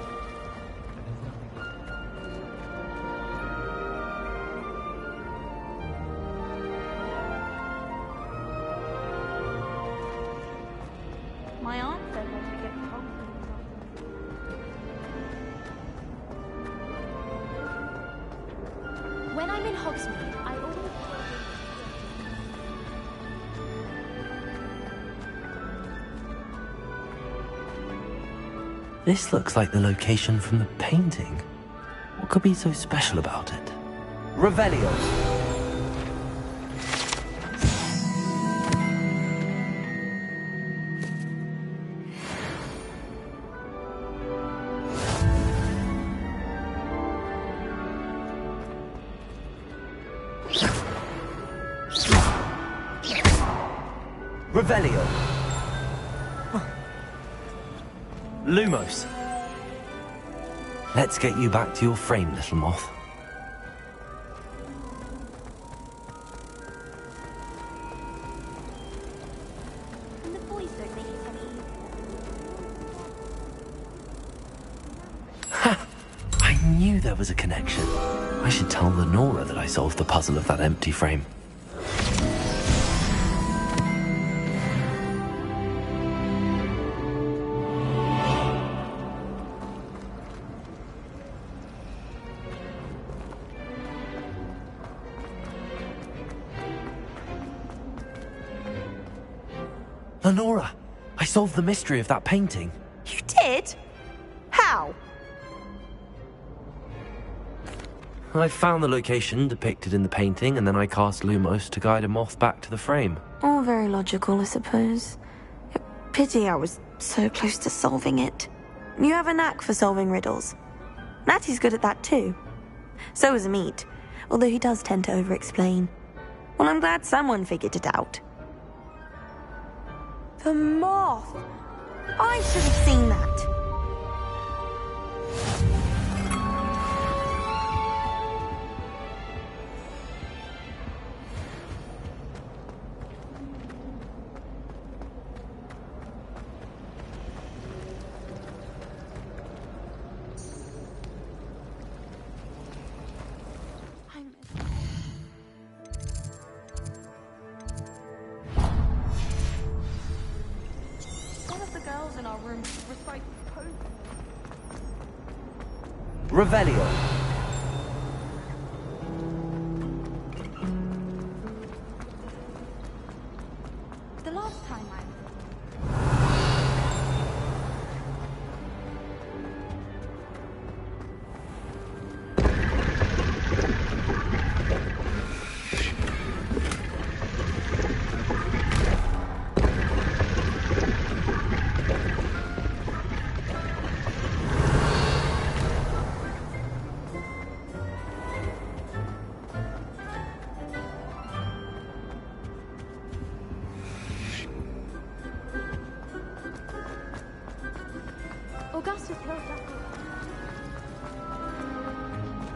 My aunt said I should get to Hogsmeade. When I'm in Hogsmeade, I always... This looks like the location from the painting. What could be so special about it? Revelio! Revelio! Lumos! Let's get you back to your frame, little moth. And the boys don't make it any Ha! I knew there was a connection. I should tell Lenora that I solved the puzzle of that empty frame. Lenora, I solved the mystery of that painting. You did? How? I found the location depicted in the painting, and then I cast Lumos to guide a moth back to the frame. All very logical, I suppose. Pity I was so close to solving it. You have a knack for solving riddles. Natty's good at that too. So is Amit, although he does tend to over-explain. Well, I'm glad someone figured it out. The moth! I should have seen that. girls in our room recite poetry. Revelio. The last time I... Augustus killed Dracula.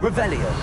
Revelio.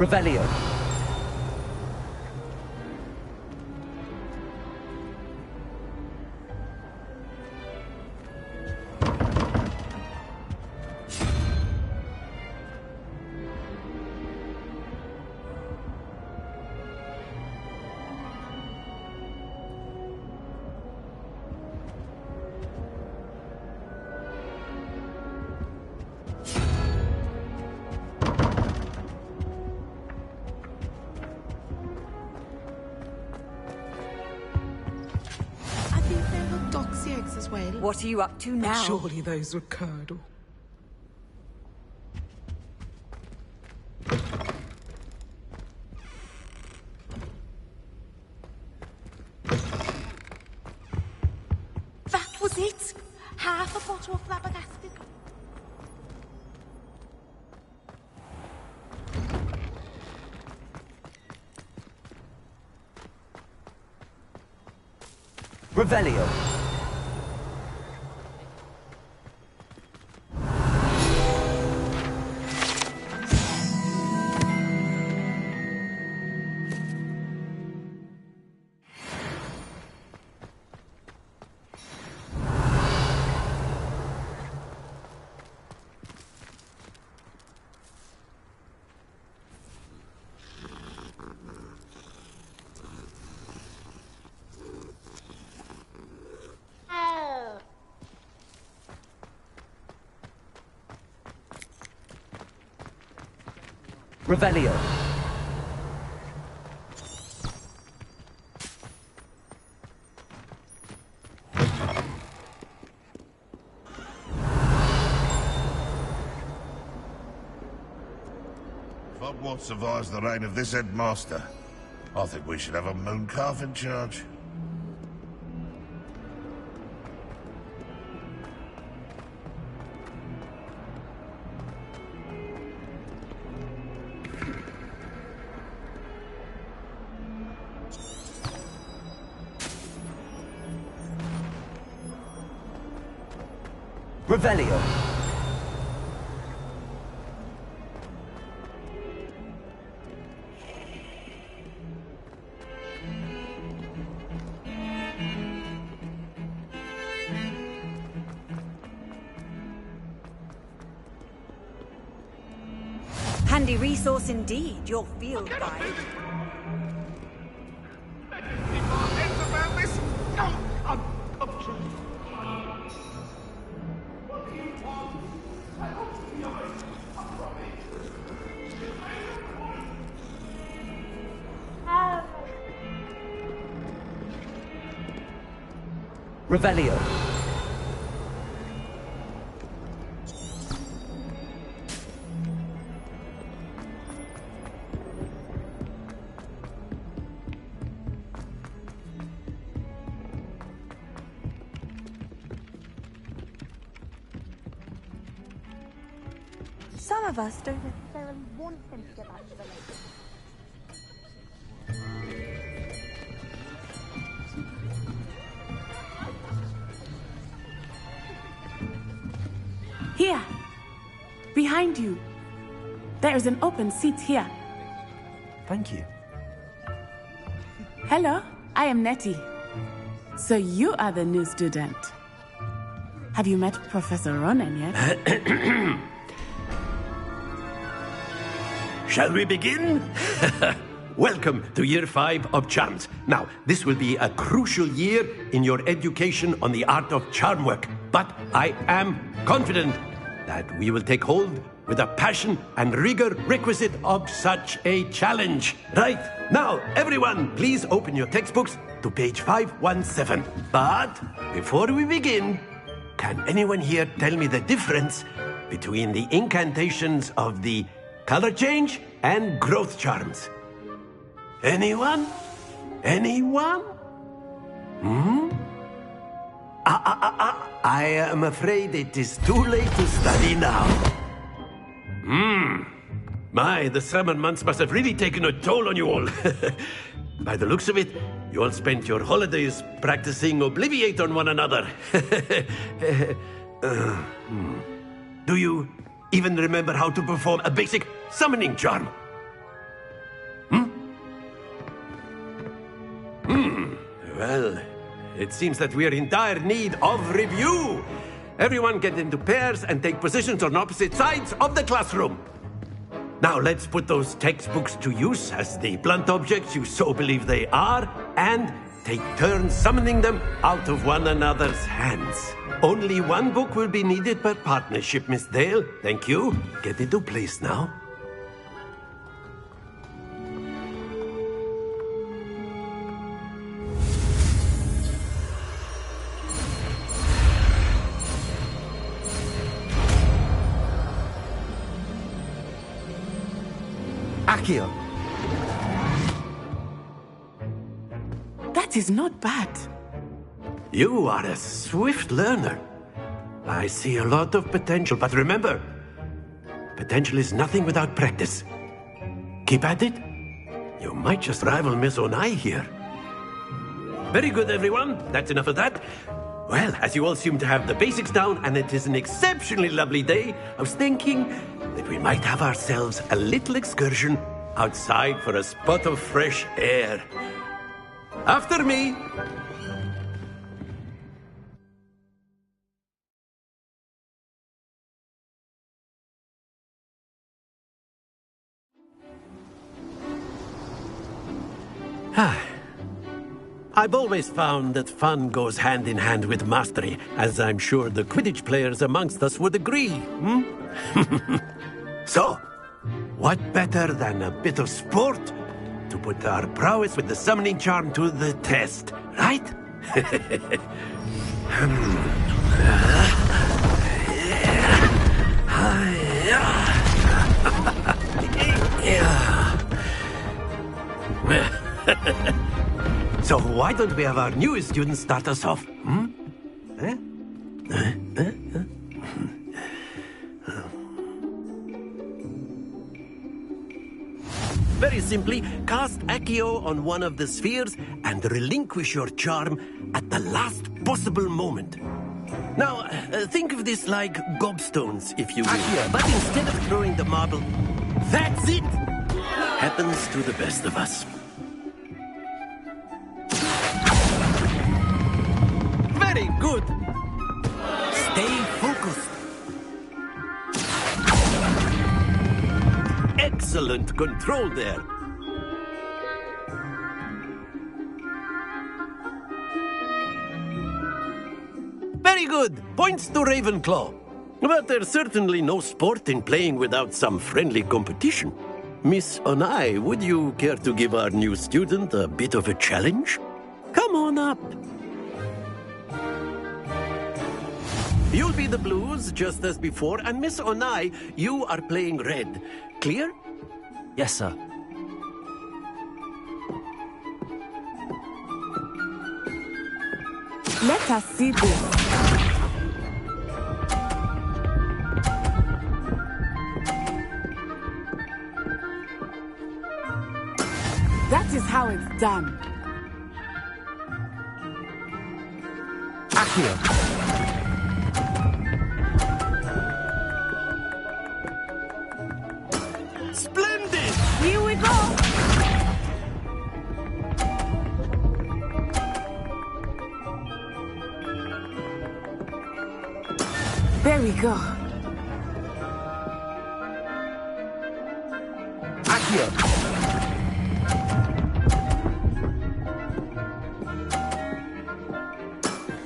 Revelio. What are you up to now? Surely those were curdle. That was it? Half a bottle of flabbergasted? Revelio. Revelio. Hogwarts survives the reign of this headmaster. I think we should have a moon calf in charge. Revelio. Handy resource indeed, your field guide. Revelio. Some of us don't necessarily want him to get back to the lake. Here! Behind you! There is an open seat here. Thank you. Hello, I am Nettie. So you are the new student. Have you met Professor Ronan yet? Shall we begin? Welcome to Year 5 of Charms. Now, this will be a crucial year in your education on the art of charm work. But I am confident that we will take hold with the passion and rigor requisite of such a challenge. Right, now, everyone, please open your textbooks to page 517. But before we begin, can anyone here tell me the difference between the incantations of the color change and growth charms? Anyone? Anyone? I am afraid it is too late to study now. My, the summer months must have really taken a toll on you all. By the looks of it, you all spent your holidays practicing Obliviate on one another. Do you even remember how to perform a basic summoning charm? Well, it seems that we're in dire need of review. Everyone get into pairs and take positions on opposite sides of the classroom. Now let's put those textbooks to use as the blunt objects you so believe they are, and take turns summoning them out of one another's hands. Only one book will be needed per partnership, Miss Dale. Thank you. Get into place now. Accio. That is not bad. You are a swift learner. I see a lot of potential, but remember, potential is nothing without practice. Keep at it. You might just rival Miss Onai here. Very good, everyone. That's enough of that. Well, as you all seem to have the basics down, and it is an exceptionally lovely day, I was thinking that we might have ourselves a little excursion outside for a spot of fresh air. After me. I've always found that fun goes hand in hand with mastery, as I'm sure the Quidditch players amongst us would agree. So, what better than a bit of sport to put our prowess with the summoning charm to the test, right? So why don't we have our newest student start us off? Very simply, cast Accio on one of the spheres and relinquish your charm at the last possible moment. Now, think of this like gobstones, if you will. Accio. But instead of throwing the marble, that's it! Happens to the best of us. Very good. Stay focused. Excellent control there. Very good. Points to Ravenclaw. But there's certainly no sport in playing without some friendly competition. Miss Onai, would you care to give our new student a bit of a challenge? Come on up. You'll be the blues, just as before, and Miss Onai, you are playing red. Clear? Yes, sir. Let us see this. That is how it's done. Accio. Splendid! Here we go! There we go. Accio.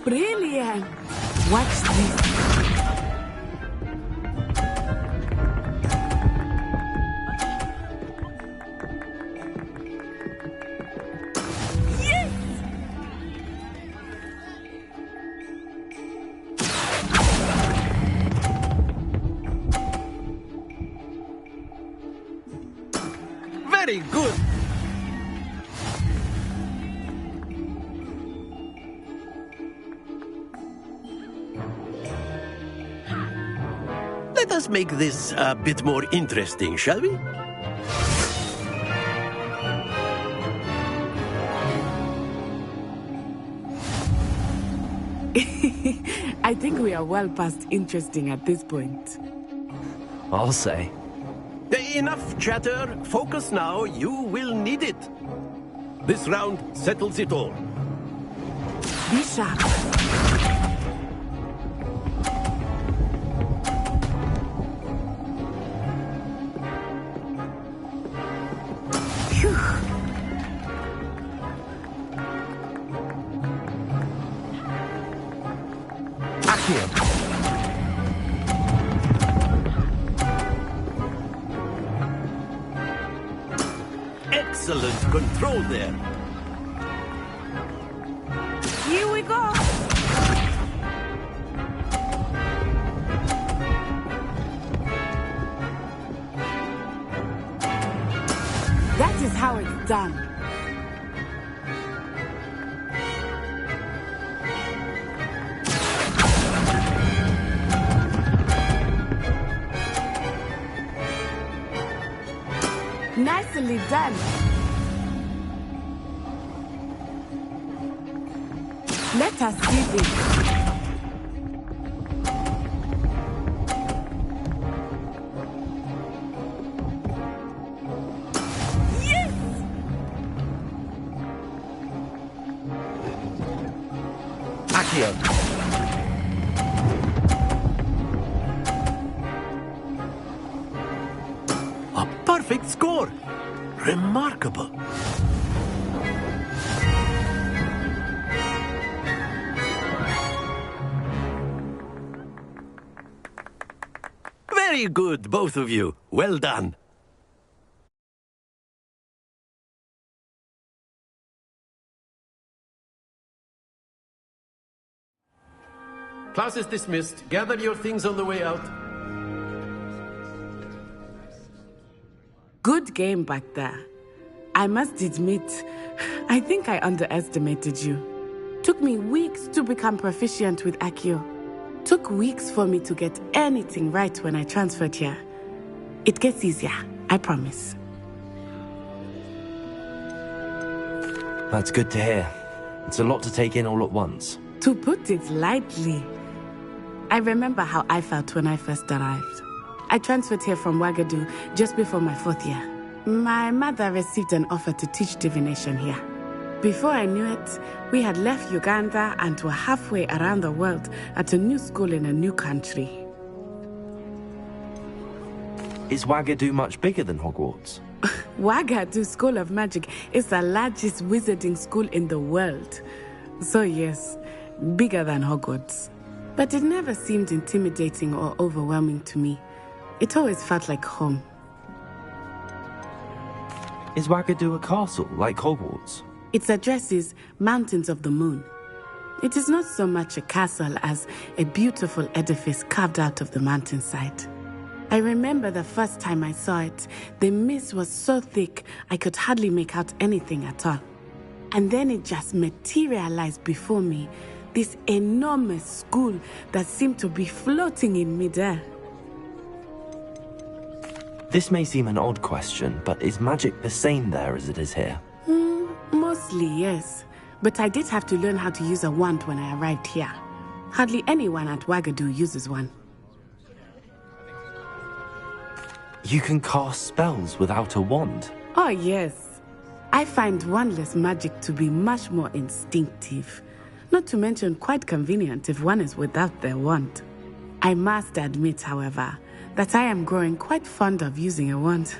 Brilliant! Watch this. Very good. Let us make this a bit more interesting, shall we? I think we are well past interesting at this point. I'll say. Enough chatter. Focus now. You will need it. This round settles it all. Be sharp. Excellent control there. Here we go. That is how it's done. Nicely done. Let us see this. Yes! Accio. A perfect score. Remarkable. Very good, both of you. Well done. Class is dismissed. Gather your things on the way out. Good game back there. I must admit, I think I underestimated you. Took me weeks to become proficient with Accio. Took weeks for me to get anything right when I transferred here. It gets easier, I promise. That's good to hear. It's a lot to take in all at once. To put it lightly, I remember how I felt when I first arrived. I transferred here from Ouagadougou just before my 4th year. My mother received an offer to teach divination here. Before I knew it, we had left Uganda and were halfway around the world at a new school in a new country. Is Ouagadougou much bigger than Hogwarts? Ouagadougou School of Magic is the largest wizarding school in the world. So yes, bigger than Hogwarts. But it never seemed intimidating or overwhelming to me. It always felt like home. Is Ouagadougou a castle, like Hogwarts? Its address is Mountains of the Moon. It is not so much a castle as a beautiful edifice carved out of the mountainside. I remember the first time I saw it, the mist was so thick I could hardly make out anything at all. And then it just materialized before me, this enormous school that seemed to be floating in midair. This may seem an odd question, but is magic the same there as it is here? Mostly, yes. But I did have to learn how to use a wand when I arrived here. Hardly anyone at Ouagadougou uses one. You can cast spells without a wand? Oh, yes. I find wandless magic to be much more instinctive. Not to mention quite convenient if one is without their wand. I must admit, however, that I am growing quite fond of using a wand.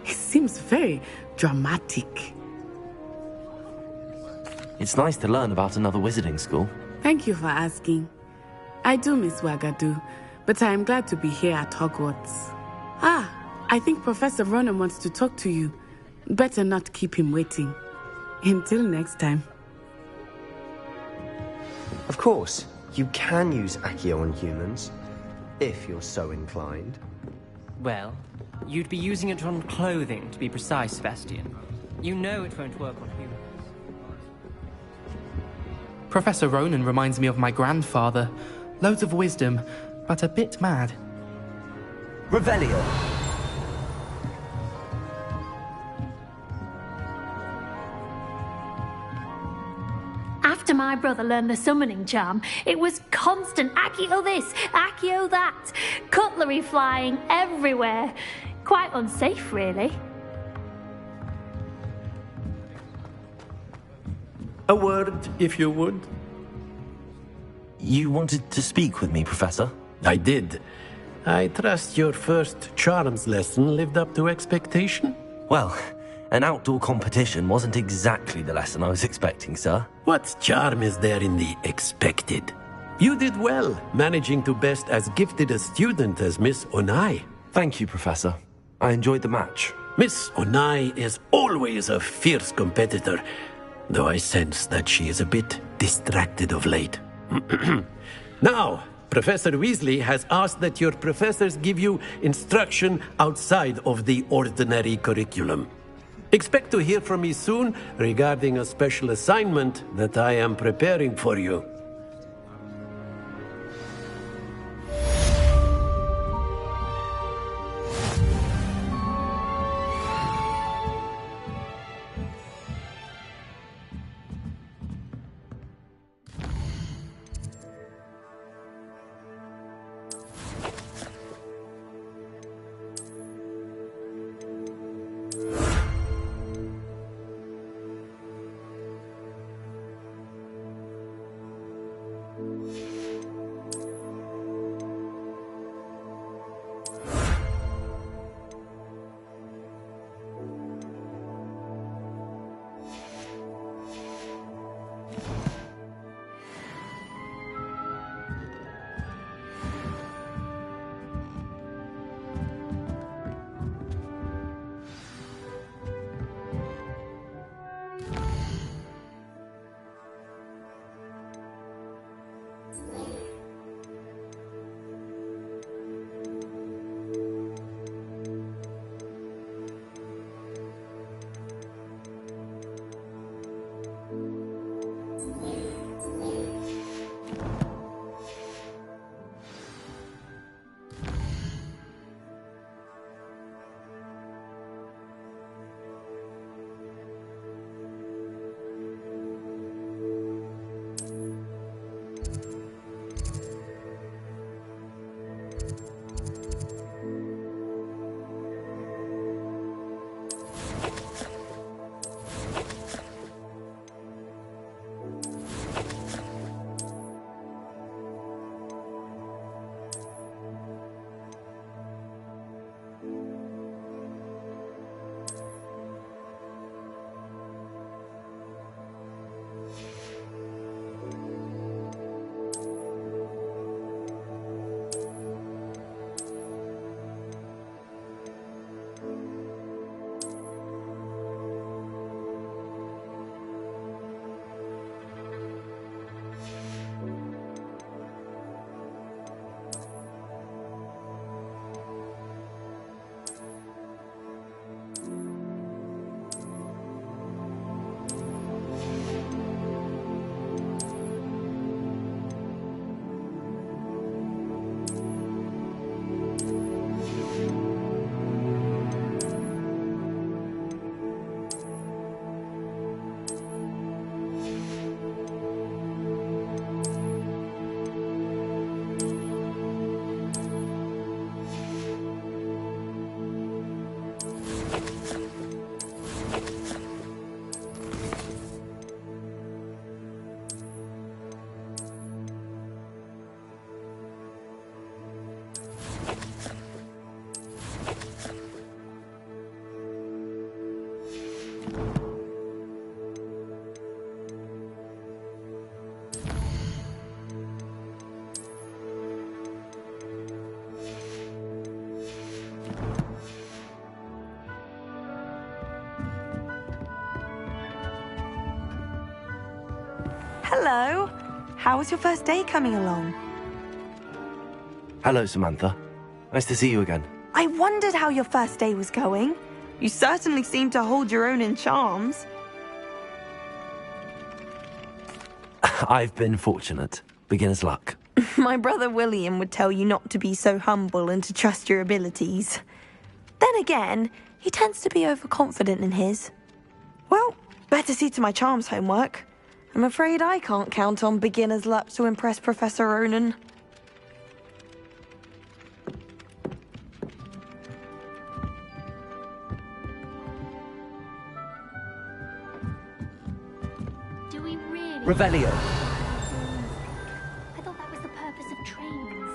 It seems very dramatic. It's nice to learn about another wizarding school. Thank you for asking. I do miss Ouagadougou, but I am glad to be here at Hogwarts. I think Professor Ronan wants to talk to you. Better not keep him waiting. Until next time. Of course, you can use Accio on humans, if you're so inclined. Well, you'd be using it on clothing, to be precise, Sebastian. You know it won't work on humans. Professor Ronan reminds me of my grandfather. Loads of wisdom, but a bit mad. Revelio. After my brother learned the summoning charm, it was constant Accio this, Accio that. Cutlery flying everywhere. Quite unsafe, really. A word, if you would. You wanted to speak with me, Professor? I did. I trust your first charms lesson lived up to expectation? Well, an outdoor competition wasn't exactly the lesson I was expecting, sir. What charm is there in the expected? You did well, managing to best as gifted a student as Miss Onai. Thank you, Professor. I enjoyed the match. Miss Onai is always a fierce competitor, though I sense that she is a bit distracted of late. Now, Professor Weasley has asked that your professors give you instruction outside of the ordinary curriculum. Expect to hear from me soon regarding a special assignment that I am preparing for you. Hello. How was your first day coming along? Hello, Samantha. Nice to see you again. I wondered how your first day was going. You certainly seem to hold your own in charms. I've been fortunate. Beginner's luck. My brother William would tell you not to be so humble and to trust your abilities. Then again, he tends to be overconfident in his. Well, better see to my charms homework. I'm afraid I can't count on beginner's luck to impress Professor Ronan. Do we Revelio. I thought that was the purpose of trains.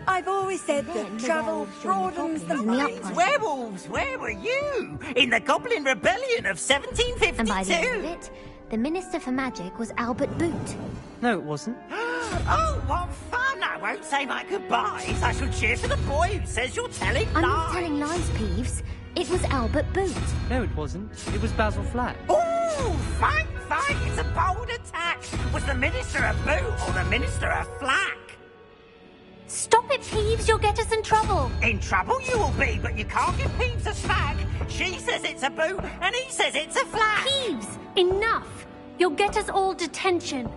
I've always said that travel broadens the minds. Werewolves, where were you? In the Goblin Rebellion of 1752? And by the end of it, the Minister for Magic was Albert Boot. No, it wasn't. Oh, what fun! I won't say my goodbyes. I shall cheer for the boy who says you're telling lies. I'm not telling lies, Peeves. It was Albert Boot. No, it wasn't. It was Basil Flack. Ooh, fight! It's a bold attack. Was the Minister a Boot or the Minister a Flack? Stop it, Peeves. You'll get us in trouble. In trouble you will be, but you can't give Peeves a smack. She says it's a Boot, and he says it's a Flack. Peeves, enough. You'll get us all detention.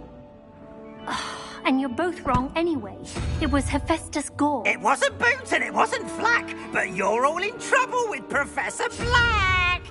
And you're both wrong anyway. It was Hephaestus Gore. It wasn't Boot and it wasn't Flack, but you're all in trouble with Professor Black.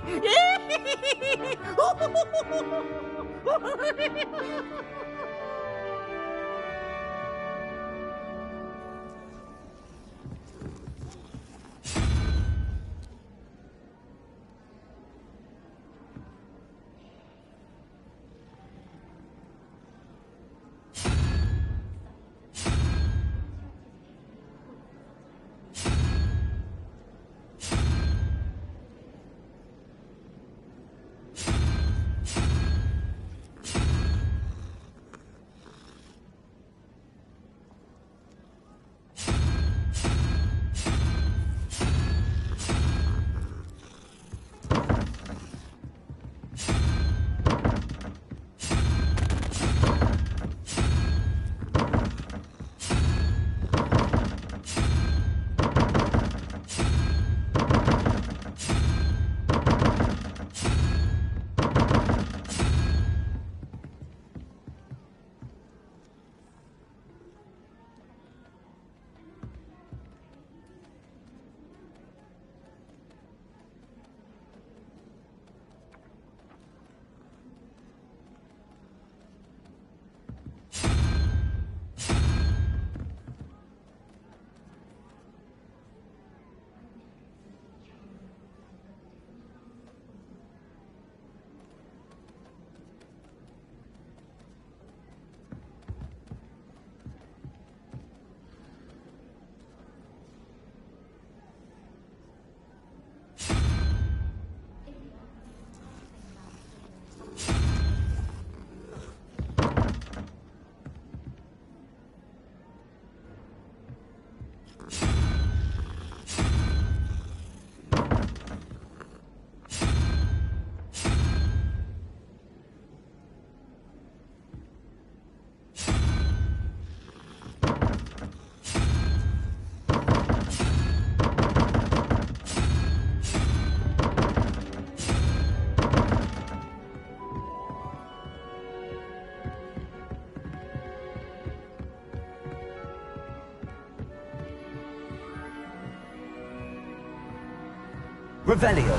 Revelio.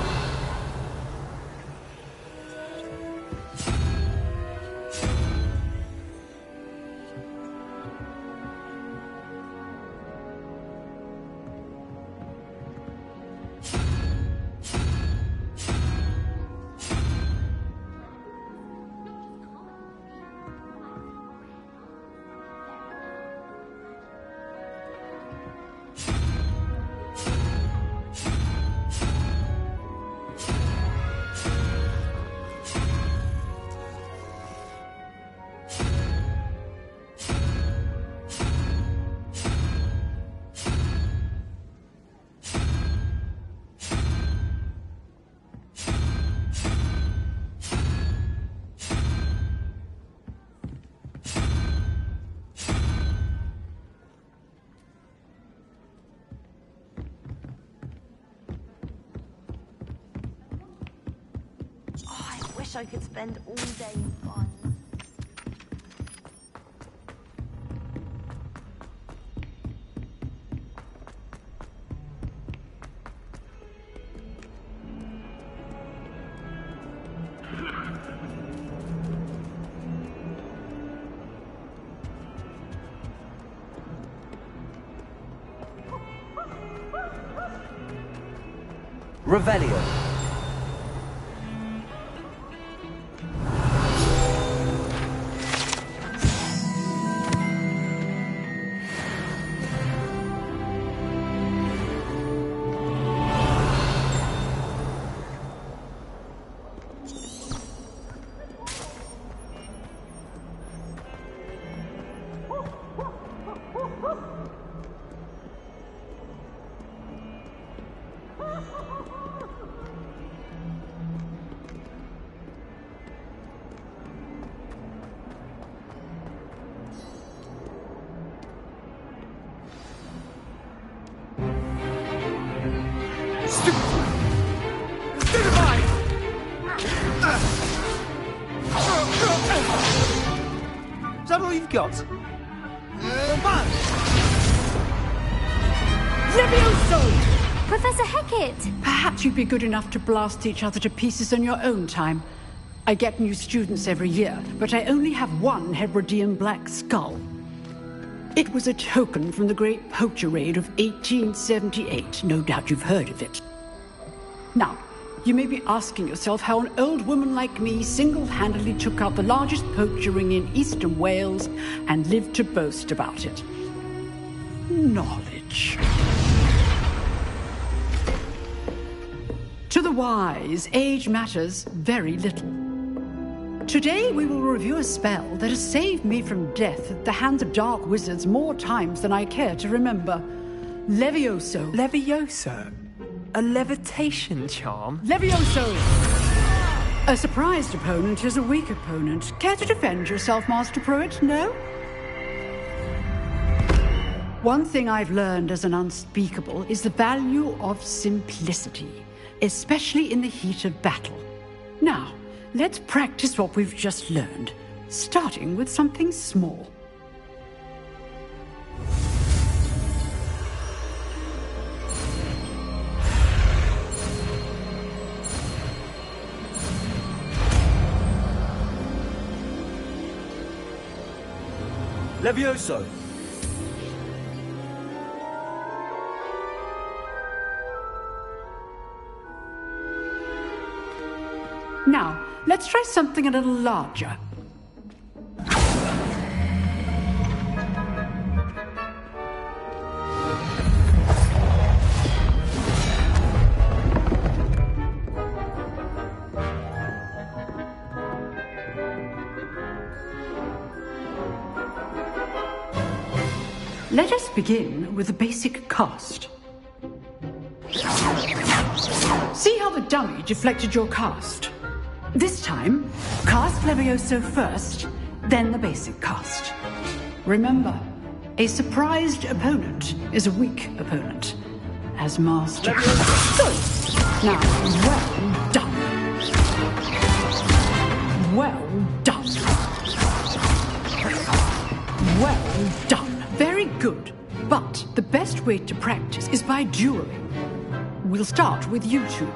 I could spend all day in fun. Revelio. that all you've got? Levioso! Professor Hecat! Perhaps you'd be good enough to blast each other to pieces in your own time. I get new students every year, but I only have one Hebridean black skull. It was a token from the Great Poacher Raid of 1878. No doubt you've heard of it. Now, you may be asking yourself how an old woman like me single-handedly took out the largest poacher ring in eastern Wales and lived to boast about it. Knowledge. To the wise, age matters very little. Today we will review a spell that has saved me from death at the hands of dark wizards more times than I care to remember. Levioso. Levioso? A levitation charm? Levioso! A surprised opponent is a weak opponent. Care to defend yourself, Master Pruitt? No? One thing I've learned as an unspeakable is the value of simplicity, especially in the heat of battle. Now, let's practice what we've just learned, starting with something small. Levioso! Now, let's try something a little larger. Let us begin with the basic cast. See how the dummy deflected your cast? This time, cast Levioso first, then the basic cast. Remember, a surprised opponent is a weak opponent. As Master... Good! Now, well done. Well done. Well done. Very good. But the best way to practice is by dueling. We'll start with you two.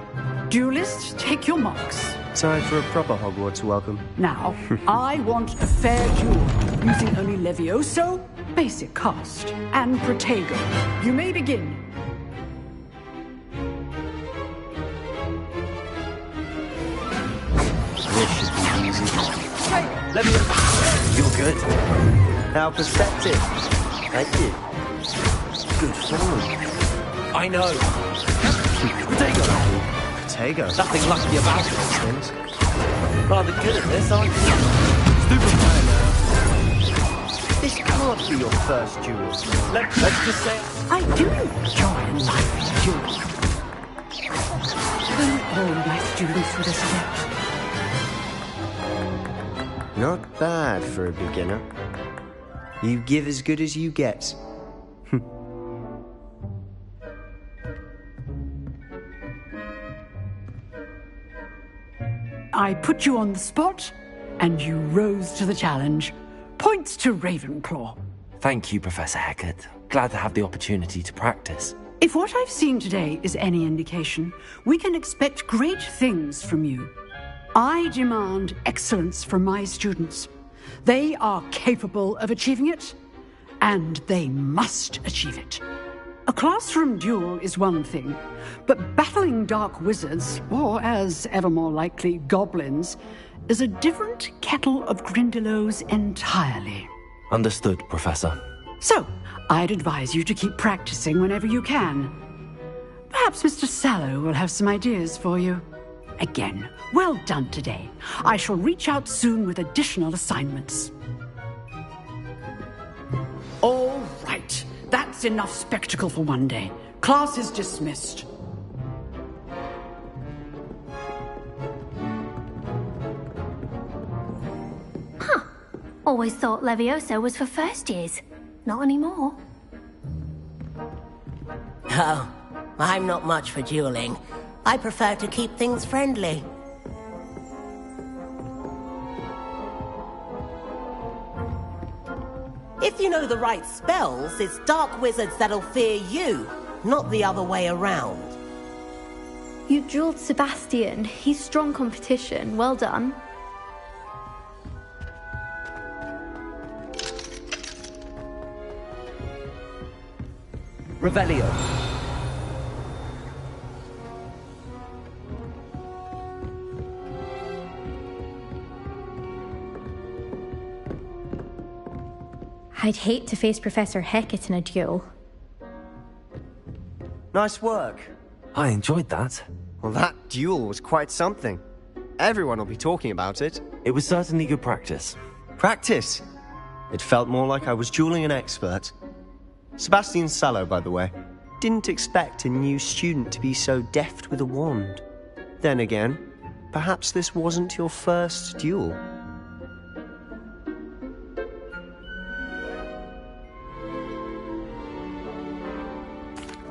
Duelists, take your marks. Time for a proper Hogwarts welcome. Now, I want a fair duel, using only Levioso, basic cast, and Protego. You may begin. This should be easy. Levioso! You're good. How perceptive. Thank you. Good form. I know. Protego! Protego? Nothing lucky about those things. Rather good at this, aren't you? Stupid. This can't be your first duel. Let's just say... I do enjoy life duels. Will all my students with us today? Not bad for a beginner. You give as good as you get. I put you on the spot, and you rose to the challenge. Points to Ravenclaw. Thank you, Professor Hecat. Glad to have the opportunity to practice. If what I've seen today is any indication, we can expect great things from you. I demand excellence from my students. They are capable of achieving it, and they must achieve it. A classroom duel is one thing, but battling dark wizards, or as ever more likely, goblins, is a different kettle of Grindylows entirely. Understood, Professor. So, I'd advise you to keep practicing whenever you can. Perhaps Mr. Sallow will have some ideas for you. Again, well done today. I shall reach out soon with additional assignments. All right. That's enough spectacle for one day. Class is dismissed. Huh. Always thought Levioso was for first years. Not anymore. Oh, I'm not much for dueling. I prefer to keep things friendly. If you know the right spells, it's dark wizards that'll fear you, not the other way around. You dueled Sebastian. He's strong competition. Well done. Revelio. I'd hate to face Professor Hecat in a duel. Nice work. I enjoyed that. Well, that duel was quite something. Everyone will be talking about it. It was certainly good practice. Practice? It felt more like I was dueling an expert. Sebastian Sallow, by the way. Didn't expect a new student to be so deft with a wand. Then again, perhaps this wasn't your first duel.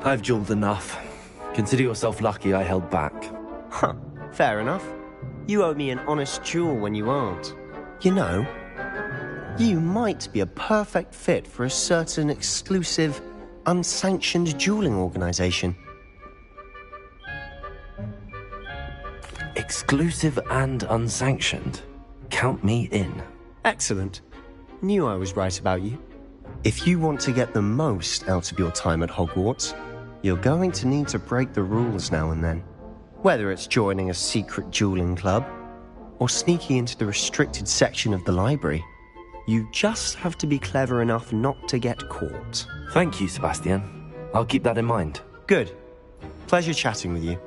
I've dueled enough. Consider yourself lucky I held back. Huh, fair enough. You owe me an honest duel when you aren't. You know, you might be a perfect fit for a certain exclusive, unsanctioned dueling organization. Exclusive and unsanctioned? Count me in. Excellent. Knew I was right about you. If you want to get the most out of your time at Hogwarts, you're going to need to break the rules now and then. Whether it's joining a secret dueling club, or sneaking into the restricted section of the library, you just have to be clever enough not to get caught. Thank you, Sebastian. I'll keep that in mind. Good. Pleasure chatting with you.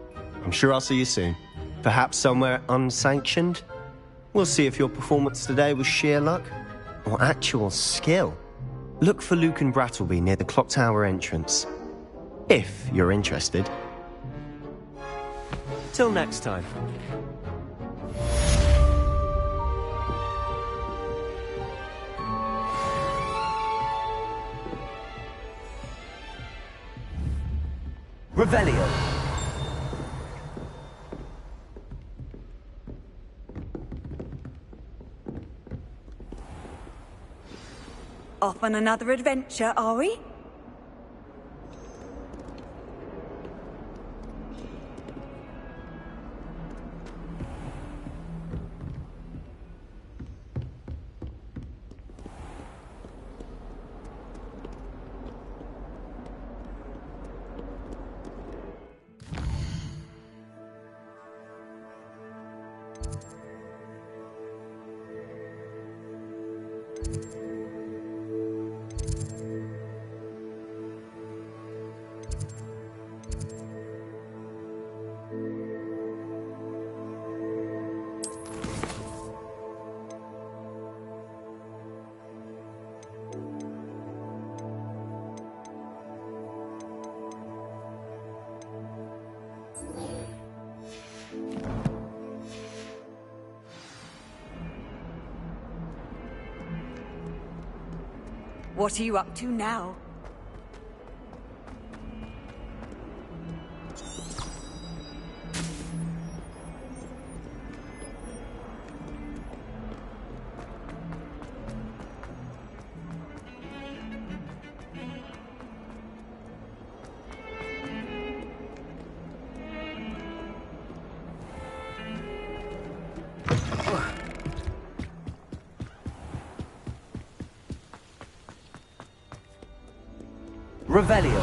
I'm sure I'll see you soon. Perhaps somewhere unsanctioned? We'll see if your performance today was sheer luck, or actual skill. Look for Luke and Brattleby near the clock tower entrance. If you're interested. Till next time. Revelio. Off on another adventure, are we? What are you up to now? Revelio.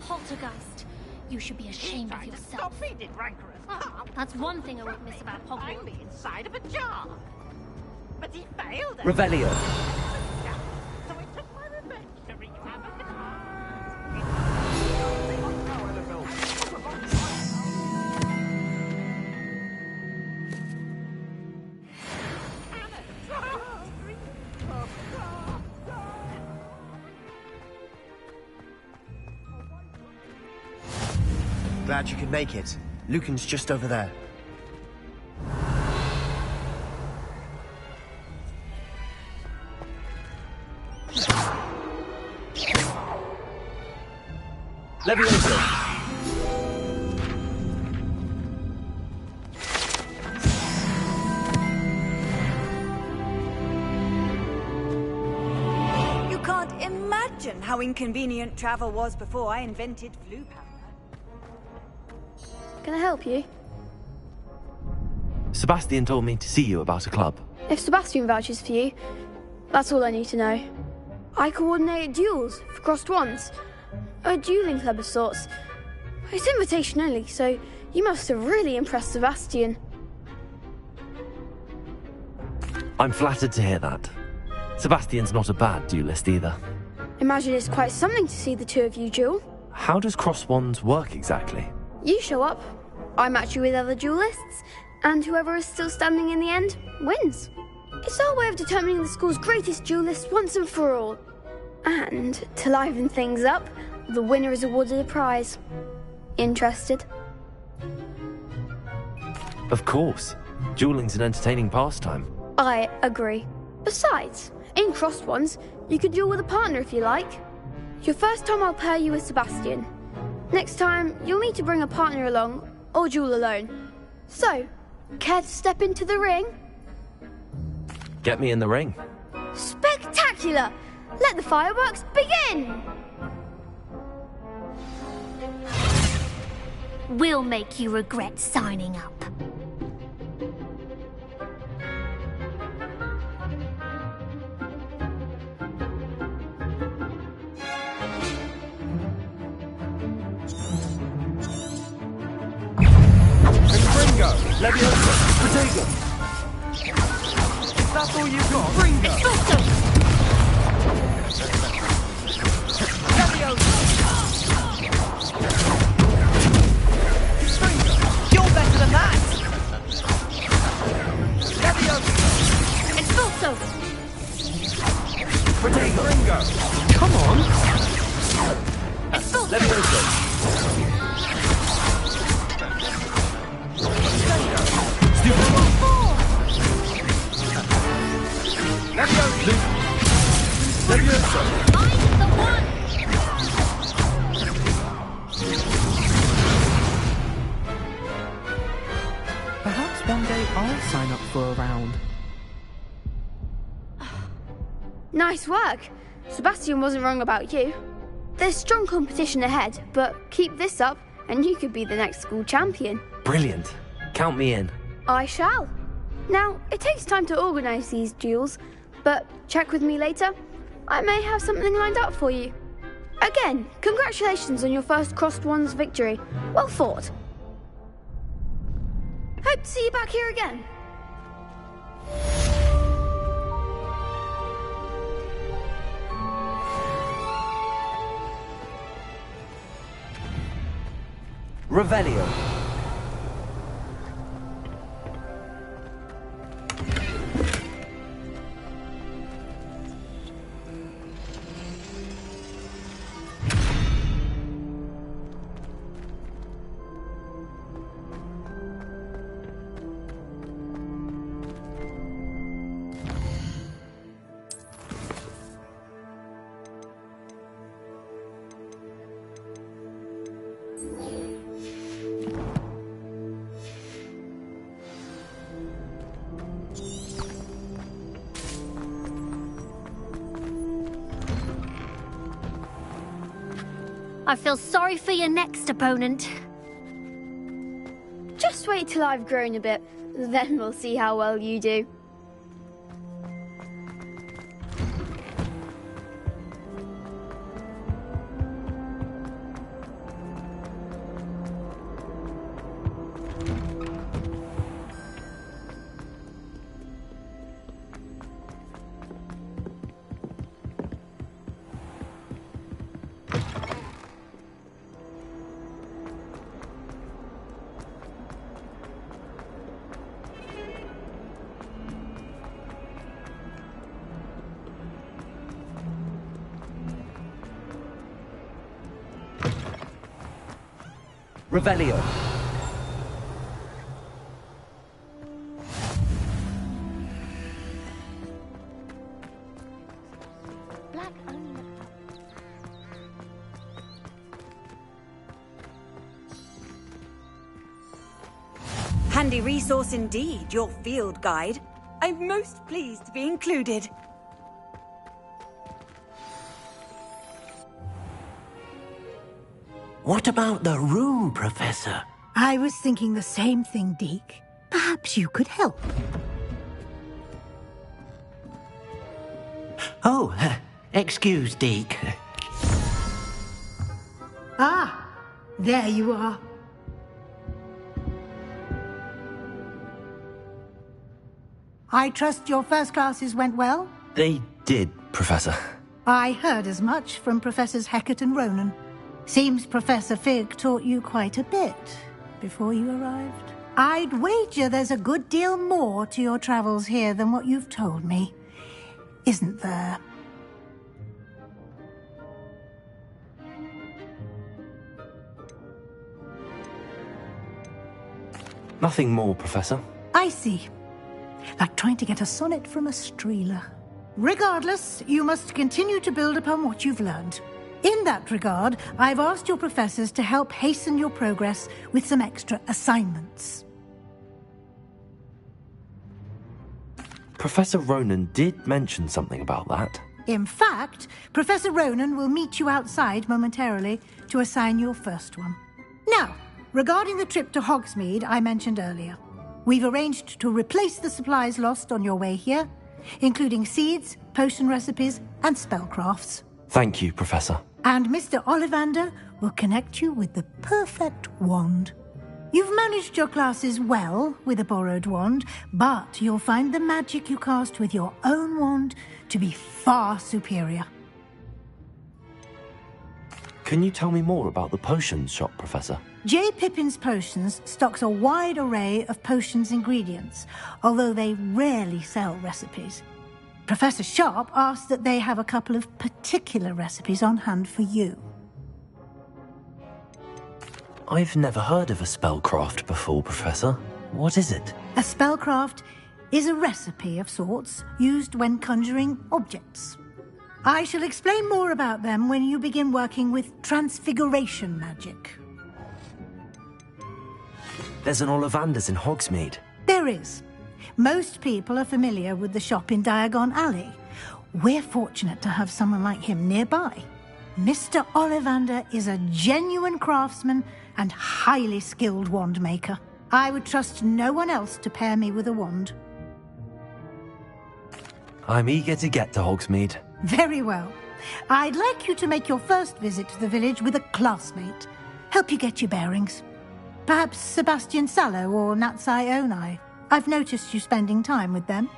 Poltergeist. You should be ashamed of yourself. That's one thing I won't miss about Hogwarts. I'm the inside of a jar. But he failed it. Revelio. So I took my revenge to wreak havoc in glad you could make it. Lucan's just over there. Levioso! You can't imagine how inconvenient travel was before I invented flu powder. Can I help you? Sebastian told me to see you about a club. If Sebastian vouches for you, that's all I need to know. I coordinate duels for crossed wands. A dueling club of sorts. It's invitation only, so you must have really impressed Sebastian. I'm flattered to hear that. Sebastian's not a bad duelist either. Imagine it's quite something to see the two of you duel. How does cross wands work exactly? You show up, I match you with other duelists, and whoever is still standing in the end wins. It's our way of determining the school's greatest duelist once and for all. And to liven things up, the winner is awarded a prize. Interested? Of course. Dueling's an entertaining pastime. I agree. Besides, in crossed ones, you could duel with a partner if you like. Your first time I'll pair you with Sebastian. Next time, you'll need to bring a partner along, or duel alone. So, care to step into the ring? Get me in the ring. Spectacular! Let the fireworks begin! We'll make you regret signing up. Levioso! Protego! That's all you got? Bringo! Levioso! Bringo! You're better than that! Levioso! Expulso! Protego! Bringo! Come on! Expulso! Levioso! Levioso! I'm the one! Perhaps one day I'll sign up for a round. Nice work. Sebastian wasn't wrong about you. There's strong competition ahead, but keep this up and you could be the next school champion. Brilliant. Count me in. I shall. Now, it takes time to organise these duels, but check with me later. I may have something lined up for you. Again, congratulations on your first crossed wands victory. Well fought. Hope to see you back here again. Revelio. I feel sorry for your next opponent. Just wait till I've grown a bit, then we'll see how well you do. Revelio. Handy resource indeed, your field guide. I'm most pleased to be included. What about the room, Professor? I was thinking the same thing, Deke. Perhaps you could help. Oh, excuse, Deke. Ah, there you are. I trust your first classes went well? They did, Professor. I heard as much from Professors Hecat and Ronan. Seems Professor Fig taught you quite a bit before you arrived. I'd wager there's a good deal more to your travels here than what you've told me. Isn't there? Nothing more, Professor. I see. Like trying to get a sonnet from a streeler. Regardless, you must continue to build upon what you've learned. In that regard, I've asked your professors to help hasten your progress with some extra assignments. Professor Ronan did mention something about that. In fact, Professor Ronan will meet you outside momentarily to assign your first one. Now, regarding the trip to Hogsmeade I mentioned earlier, we've arranged to replace the supplies lost on your way here, including seeds, potion recipes, and spellcrafts. Thank you, Professor. And Mr. Ollivander will connect you with the perfect wand. You've managed your classes well with a borrowed wand, but you'll find the magic you cast with your own wand to be far superior. Can you tell me more about the potions shop, Professor? J. Pippin's Potions stocks a wide array of potions ingredients, although they rarely sell recipes. Professor Sharp asked that they have a couple of particular recipes on hand for you. I've never heard of a spellcraft before, Professor. What is it? A spellcraft is a recipe of sorts used when conjuring objects. I shall explain more about them when you begin working with transfiguration magic. There's an Ollivander's in Hogsmeade. There is. Most people are familiar with the shop in Diagon Alley. We're fortunate to have someone like him nearby. Mr. Ollivander is a genuine craftsman and highly skilled wand maker. I would trust no one else to pair me with a wand. I'm eager to get to Hogsmeade. Very well. I'd like you to make your first visit to the village with a classmate. Help you get your bearings. Perhaps Sebastian Sallow or Natsai Onai. I've noticed you spending time with them.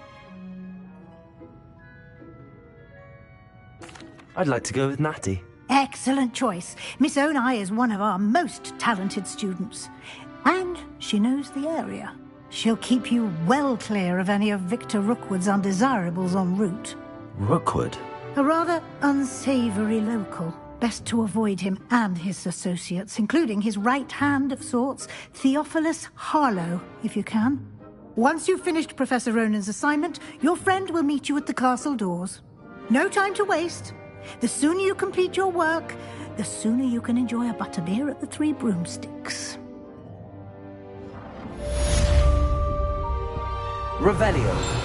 I'd like to go with Natty. Excellent choice. Miss Onai is one of our most talented students. And she knows the area. She'll keep you well clear of any of Victor Rookwood's undesirables en route. Rookwood? A rather unsavoury local. Best to avoid him and his associates, including his right hand of sorts, Theophilus Harlow, if you can. Once you've finished Professor Ronan's assignment, your friend will meet you at the castle doors. No time to waste. The sooner you complete your work, the sooner you can enjoy a butterbeer at the Three Broomsticks. Revelio.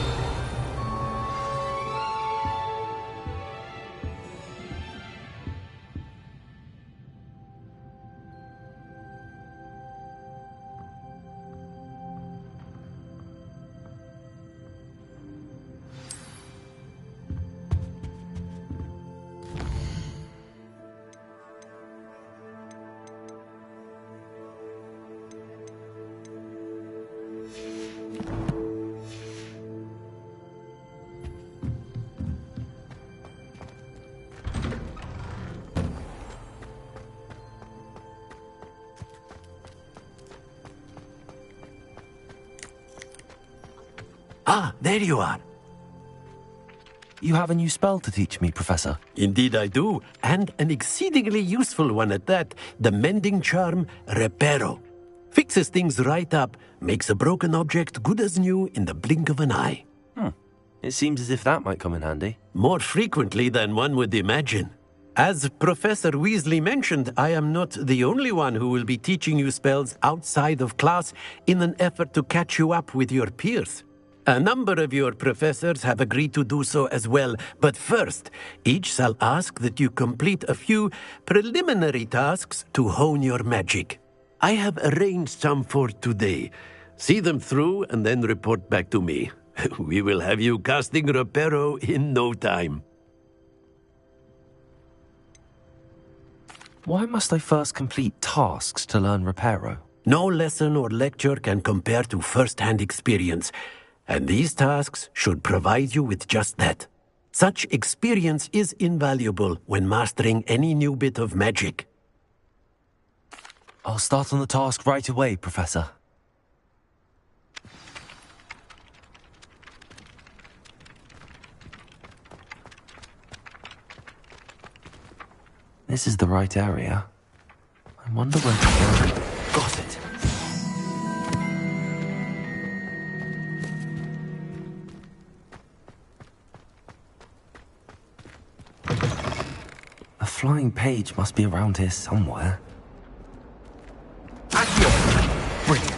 Ah, there you are. You have a new spell to teach me, Professor. Indeed I do, and an exceedingly useful one at that. The mending charm, Reparo. Fixes things right up, makes a broken object good as new in the blink of an eye. It seems as if that might come in handy. More frequently than one would imagine. As Professor Weasley mentioned, I am not the only one who will be teaching you spells outside of class in an effort to catch you up with your peers. A number of your professors have agreed to do so as well, but first, each shall ask that you complete a few preliminary tasks to hone your magic. I have arranged some for today. See them through and then report back to me. We will have you casting Reparo in no time. Why must I first complete tasks to learn Reparo? No lesson or lecture can compare to first-hand experience, and these tasks should provide you with just that. Such experience is invaluable when mastering any new bit of magic. I'll start on the task right away, Professor. This is the right area. I wonder where to go. Got it. A flying page must be around here somewhere. Accio! Brilliant.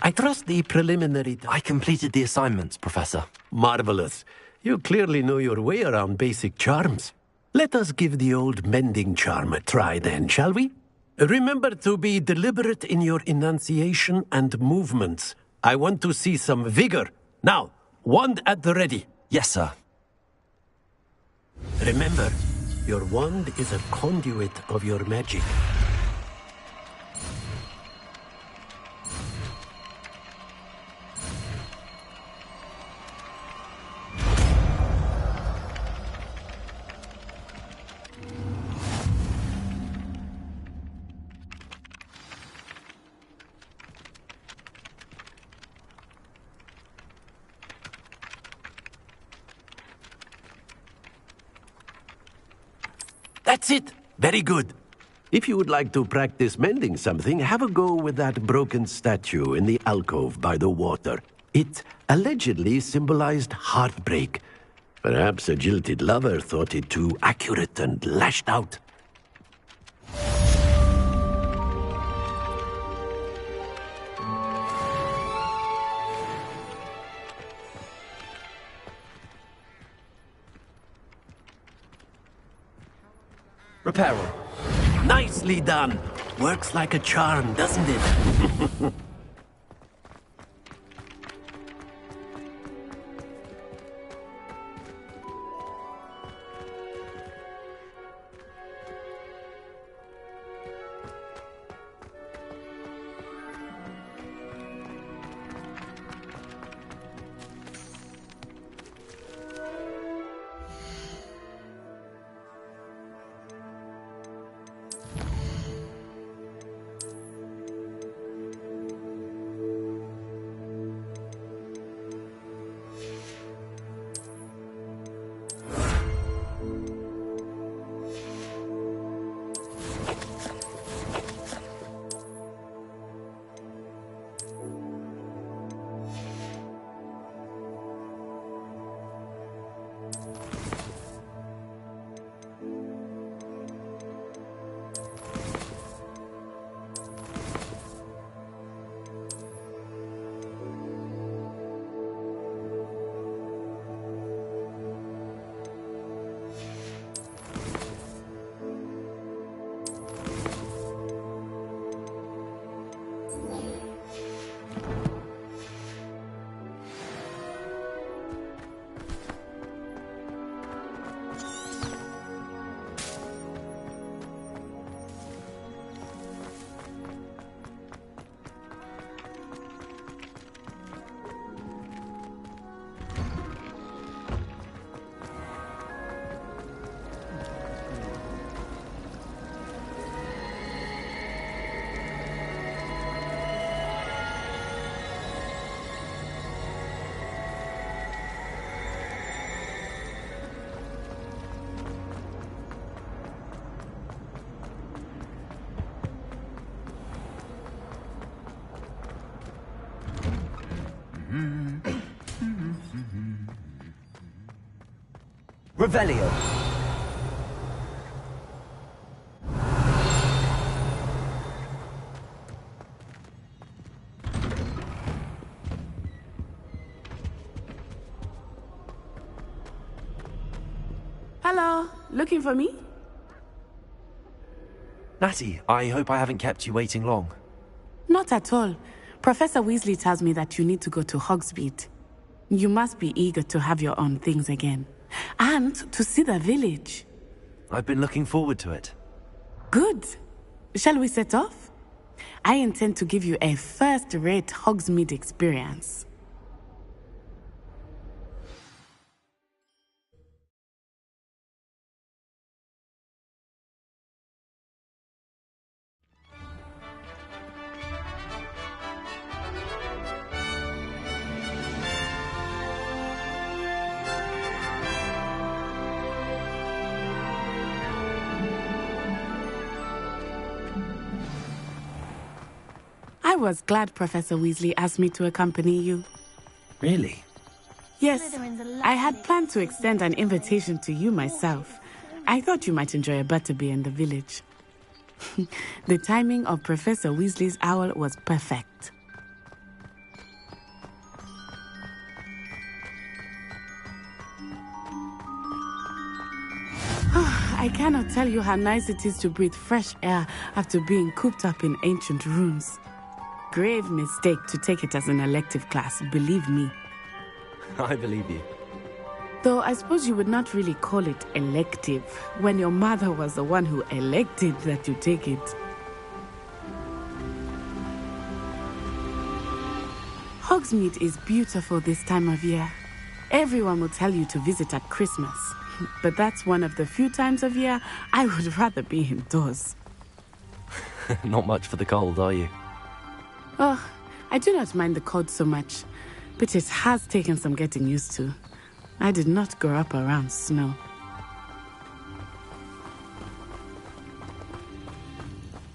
I trust the preliminary... I completed the assignments, Professor. Marvelous. You clearly know your way around basic charms. Let us give the old mending charm a try then, shall we? Remember to be deliberate in your enunciation and movements. I want to see some vigor. Now, wand at the ready. Yes, sir. Remember, your wand is a conduit of your magic. That's it! Very good. If you would like to practice mending something, have a go with that broken statue in the alcove by the water. It allegedly symbolized heartbreak. Perhaps a jilted lover thought it too accurate and lashed out. Reparo. Nicely done. Works like a charm, doesn't it? Revelio. Hello, looking for me? Natty, I hope I haven't kept you waiting long. Not at all. Professor Weasley tells me that you need to go to Hogsmeade. You must be eager to have your own things again. And to see the village. I've been looking forward to it. Good. Shall we set off? I intend to give you a first-rate Hogsmeade experience. I was glad Professor Weasley asked me to accompany you. Really? Yes, I had planned to extend an invitation to you myself. I thought you might enjoy a butterbeer in the village. The timing of Professor Weasley's owl was perfect. I cannot tell you how nice it is to breathe fresh air after being cooped up in ancient rooms. Grave mistake to take it as an elective class, believe me. I believe you. Though I suppose you would not really call it elective when your mother was the one who elected that you take it. Hogsmeade is beautiful this time of year. Everyone will tell you to visit at Christmas, but that's one of the few times of year I would rather be indoors. Not much for the cold, are you? Oh, I do not mind the cold so much, but it has taken some getting used to. I did not grow up around snow.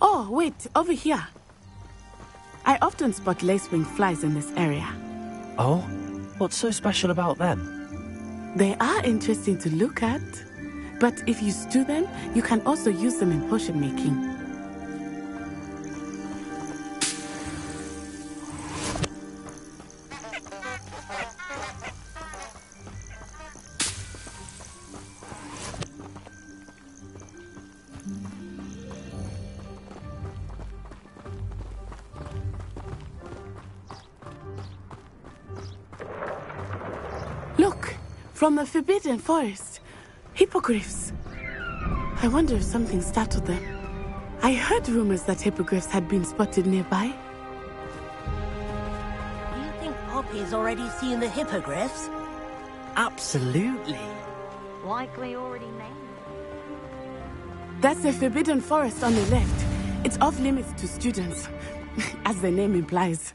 Oh, wait, over here. I often spot lacewing flies in this area. Oh? What's so special about them? They are interesting to look at, but if you stew them, you can also use them in potion making. Look, from the Forbidden Forest. Hippogriffs. I wonder if something startled them. I heard rumors that hippogriffs had been spotted nearby. Do you think Poppy's already seen the hippogriffs? Absolutely. Likely already named. That's the Forbidden Forest on the left. It's off limits to students, as the name implies.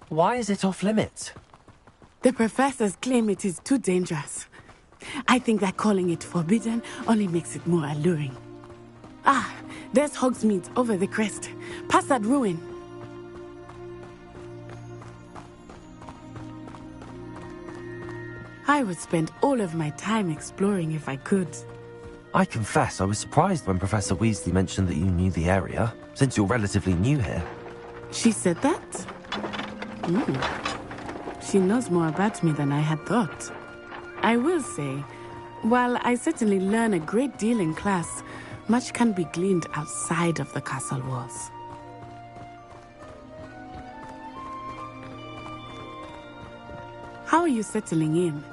Why is it off limits? The professors claim it is too dangerous. I think that calling it forbidden only makes it more alluring. Ah, there's Hogsmeade over the crest, past that ruin. I would spend all of my time exploring if I could. I confess I was surprised when Professor Weasley mentioned that you knew the area, since you're relatively new here. She said that? She knows more about me than I had thought. I will say, while I certainly learn a great deal in class, much can be gleaned outside of the castle walls. How are you settling in?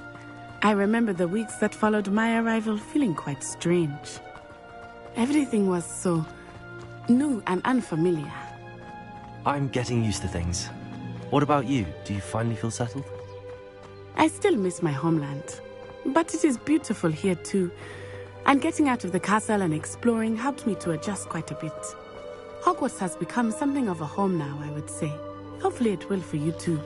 I remember the weeks that followed my arrival feeling quite strange. Everything was so new and unfamiliar. I'm getting used to things. What about you? Do you finally feel settled? I still miss my homeland, but it is beautiful here too. And getting out of the castle and exploring helped me to adjust quite a bit. Hogwarts has become something of a home now, I would say. Hopefully it will for you too.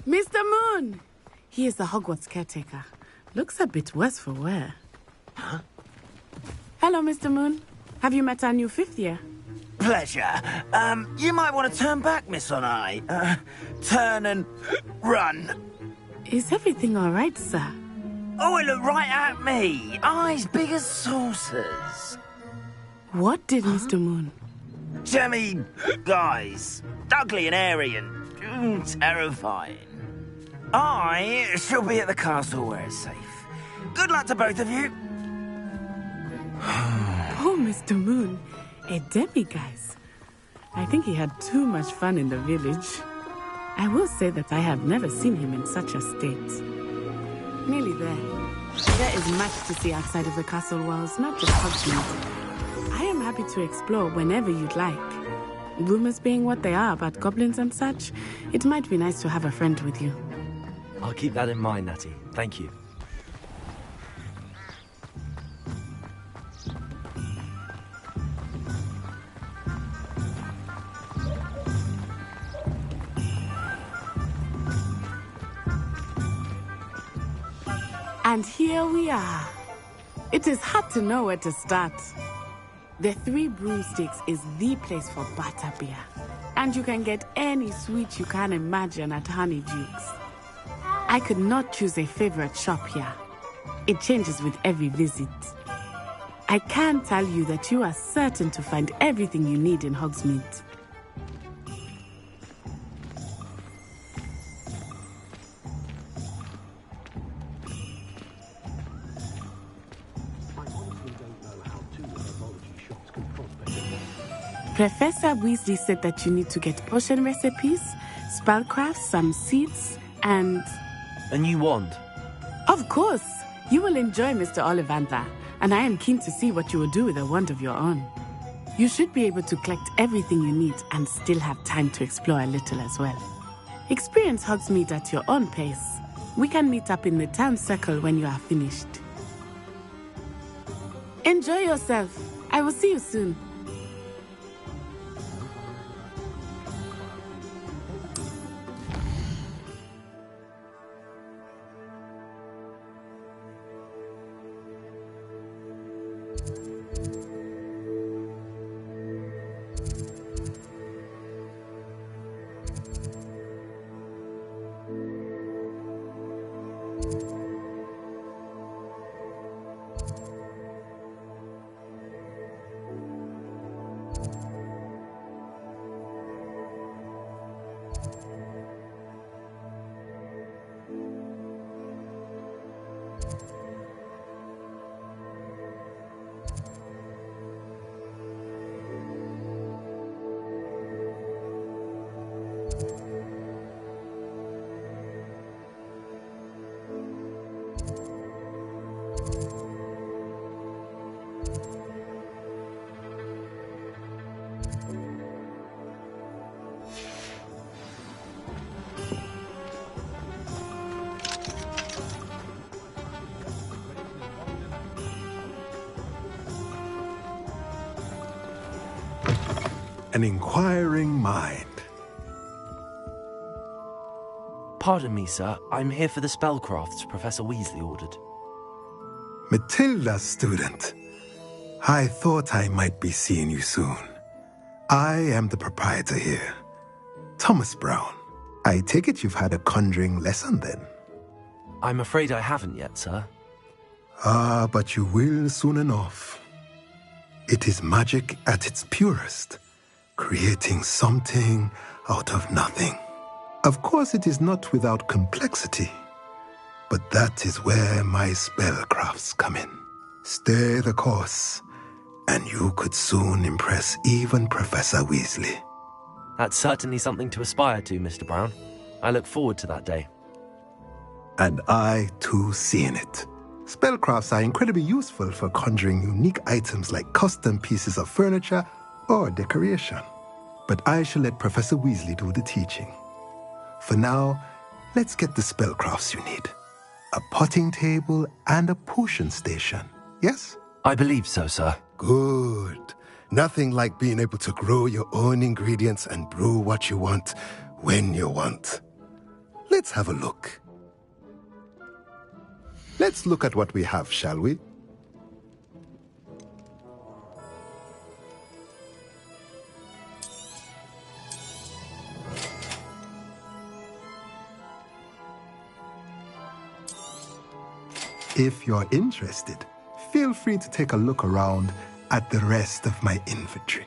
Mr. Moon! He is the Hogwarts caretaker. Looks a bit worse for wear. Hello, Mr. Moon. Have you met our new fifth year? Pleasure. You might want to turn back, Miss Onai. Turn and run. Is everything all right, sir? Oh, it looked right at me. Eyes big as saucers. What did Mr. Moon? Jemmy, guys. Ugly and airy and terrifying. I shall be at the castle where it's safe. Good luck to both of you. Oh, Mr. Moon. A demiguise. I think he had too much fun in the village. I will say that I have never seen him in such a state. Nearly there. There is much to see outside of the castle walls, not just Hogsmeade. I am happy to explore whenever you'd like. Rumors being what they are about goblins and such, it might be nice to have a friend with you. I'll keep that in mind, Natty. Thank you. And here we are. It is hard to know where to start. The Three Broomsticks is the place for butterbeer. And you can get any sweet you can imagine at Honeydukes. I could not choose a favorite shop here. It changes with every visit. I can tell you that you are certain to find everything you need in Hogsmeade. Professor Weasley said that you need to get potion recipes, spellcrafts, some seeds, and... A new wand? Of course! You will enjoy Mr. Ollivander, and I am keen to see what you will do with a wand of your own. You should be able to collect everything you need and still have time to explore a little as well. Experience Hogsmeade at your own pace. We can meet up in the town circle when you are finished. Enjoy yourself. I will see you soon. An inquiring mind. Pardon me, sir. I'm here for the spellcrafts Professor Weasley ordered. Matilda's student. I thought I might be seeing you soon. I am the proprietor here, Thomas Brown. I take it you've had a conjuring lesson then? I'm afraid I haven't yet, sir. Ah, but you will soon enough. It is magic at its purest, creating something out of nothing. Of course, it is not without complexity, but that is where my spellcrafts come in. Stay the course, and you could soon impress even Professor Weasley. That's certainly something to aspire to, Mr. Brown. I look forward to that day. And I, too, seeing it. Spellcrafts are incredibly useful for conjuring unique items like custom pieces of furniture or decoration. But I shall let Professor Weasley do the teaching. For now, let's get the spellcrafts you need. A potting table and a potion station, yes? I believe so, sir. Good. Nothing like being able to grow your own ingredients and brew what you want when you want. Let's have a look. Let's look at what we have, shall we? If you're interested, feel free to take a look around at the rest of my inventory.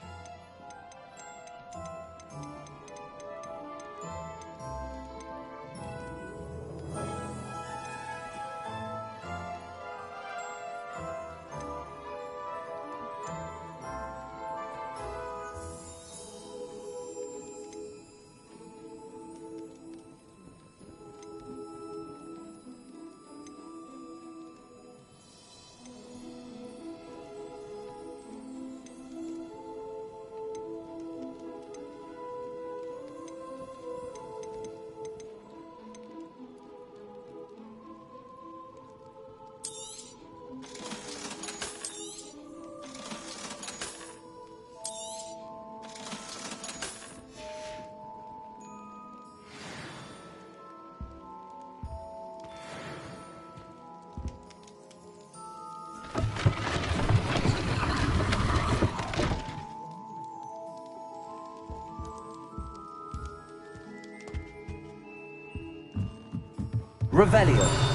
Revelio.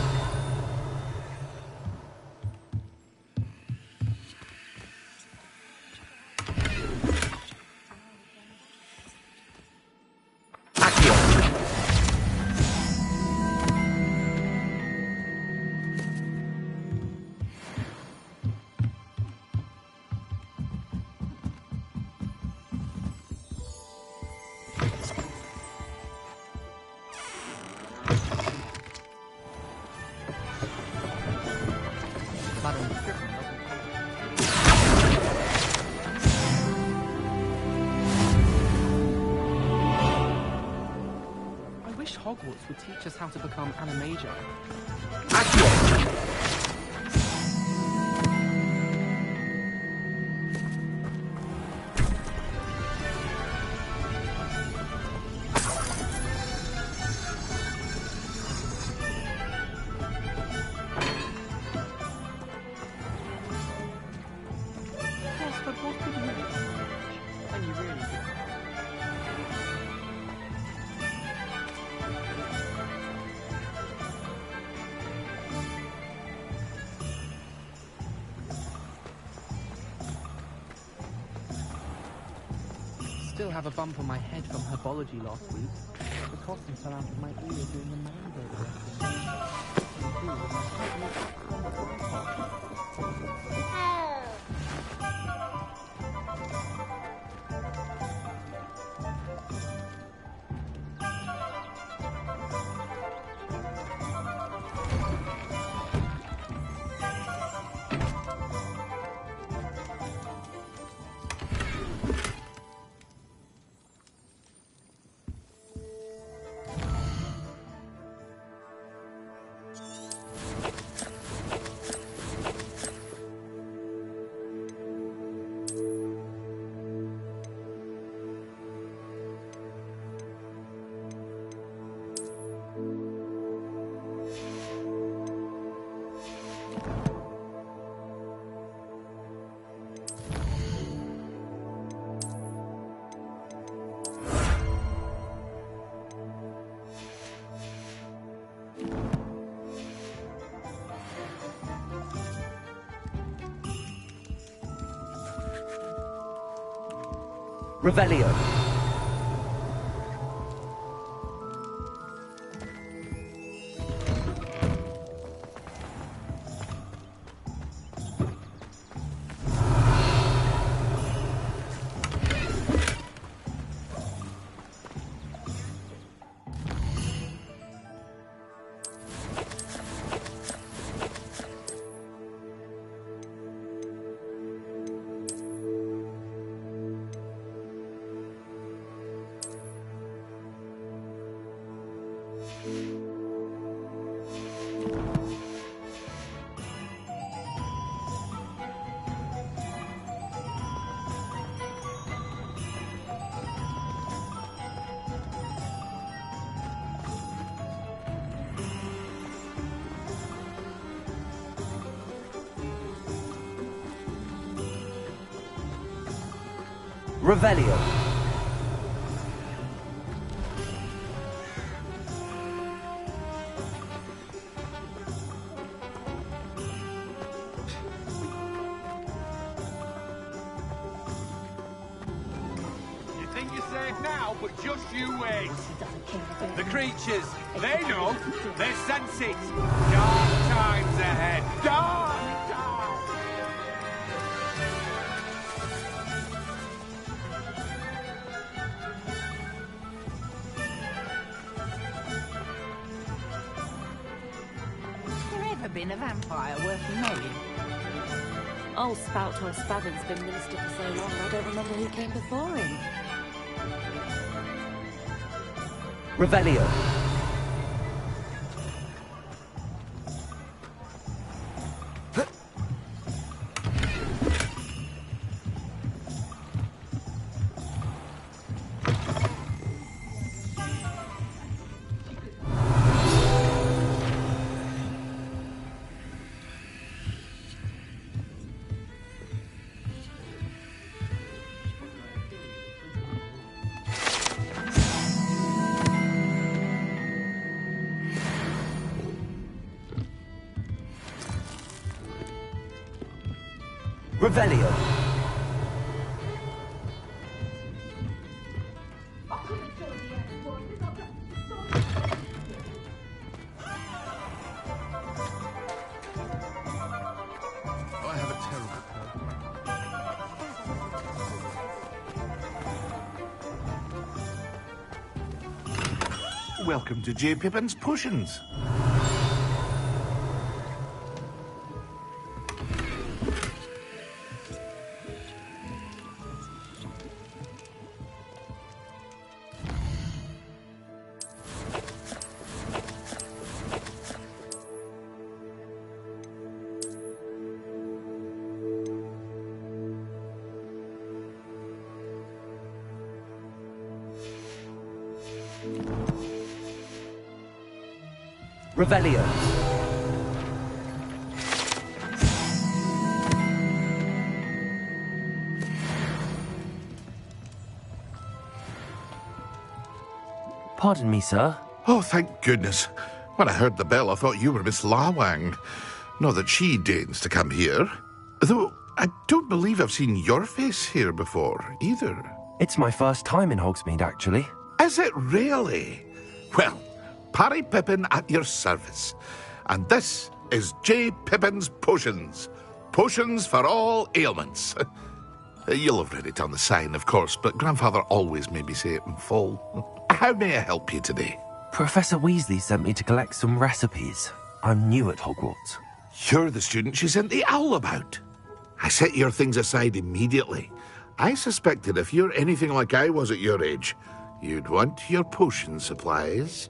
Hogwarts would teach us how to become Animagia. Yes, but what could you do when you really do? Still have a bump on my head from herbology last week. The costume fell out of my ear during the mango Revelio. Revelio. you're safe now, but just you wait. The creatures, they know. They sense it. Dark times ahead. Dark times! Been a vampire worth knowing? Old Spout Toy Spavin's been minister for so long, I don't remember who came before him. Revelio. Revelio. I have a terrible cold. Welcome to J. Pippin's Potions. Revelio. Pardon me, sir. Oh, thank goodness. When I heard the bell, I thought you were Miss Lawang. Not that she deigns to come here. Though, I don't believe I've seen your face here before, either. It's my first time in Hogsmeade, actually. Is it really? Well, Parry Pippin at your service. And this is J. Pippin's Potions. Potions for all ailments. You'll have read it on the sign, of course, but Grandfather always made me say it in full. How may I help you today? Professor Weasley sent me to collect some recipes. I'm new at Hogwarts. You're the student she sent the owl about. I set your things aside immediately. I suspected if you're anything like I was at your age, you'd want your potion supplies.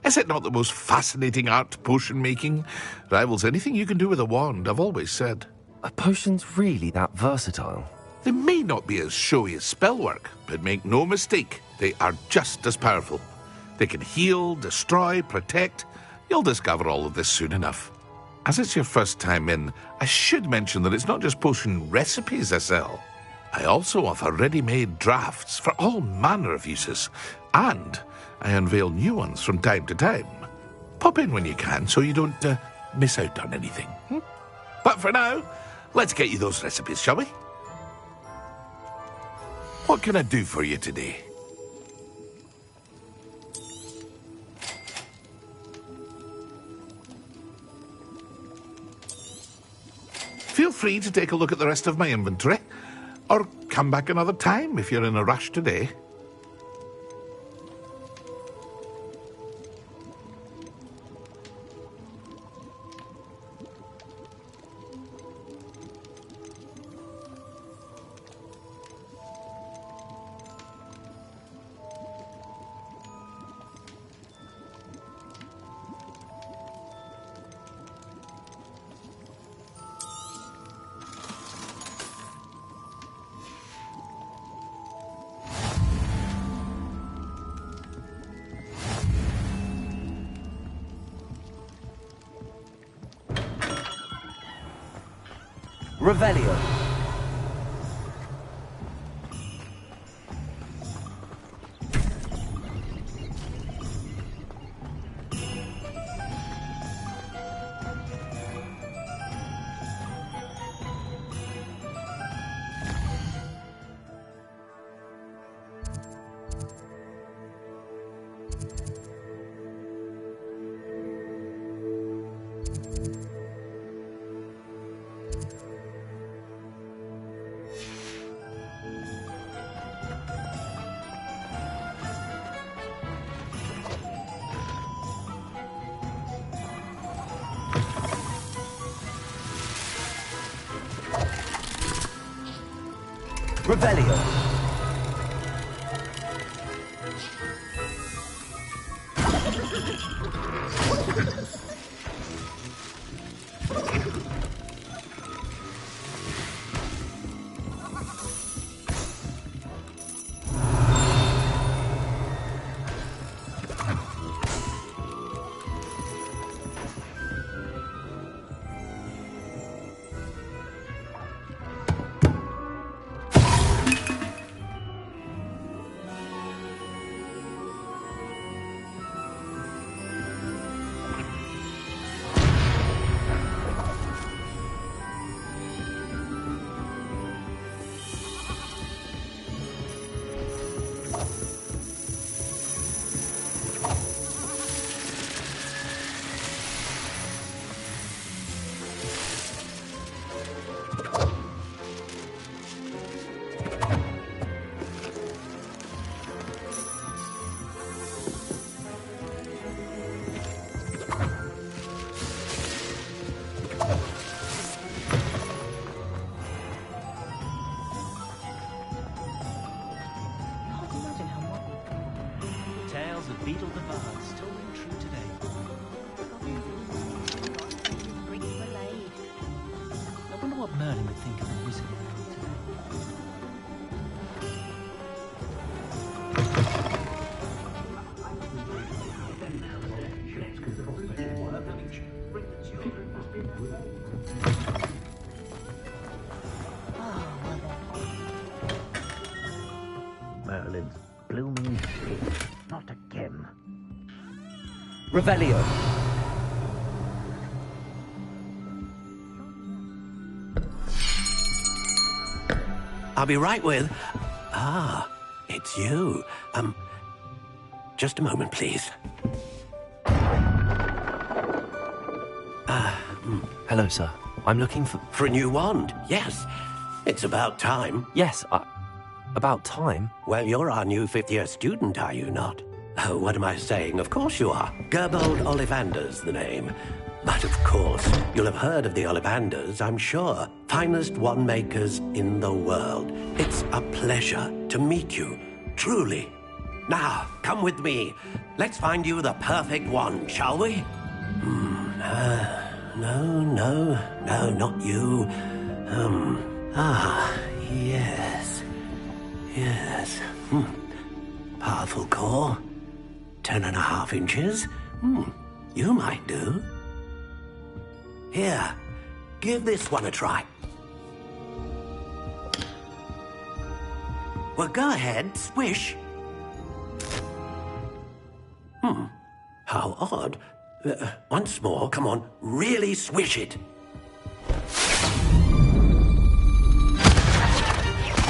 Is it not the most fascinating art, potion making? Rivals anything you can do with a wand, I've always said. Are potions really that versatile? They may not be as showy as spellwork, but make no mistake, they are just as powerful. They can heal, destroy, protect. You'll discover all of this soon enough. As it's your first time in, I should mention that it's not just potion recipes I sell. I also offer ready-made drafts for all manner of uses, and I unveil new ones from time to time. Pop in when you can so you don't miss out on anything. But for now, let's get you those recipes, shall we? What can I do for you today? Feel free to take a look at the rest of my inventory, or come back another time if you're in a rush today. Revelio. Revelio. Merlin's blooming shit. Not again. Revelio. I'll be right with... Ah, it's you. Just a moment, please. Hello, sir. I'm looking for... For a new wand, yes. It's about time. Yes, about time? Well, you're our new fifth-year student, are you not? Oh, what am I saying? Of course you are. Gerbold Ollivander's the name. But of course, you'll have heard of the Ollivanders, I'm sure. Finest wand makers in the world. It's a pleasure to meet you, truly. Now, come with me. Let's find you the perfect wand, shall we? No, not you. Yes. Powerful core. 10.5 inches. You might do. Here, give this one a try. Well, go ahead, swish. How odd. Once more, come on, really swish it.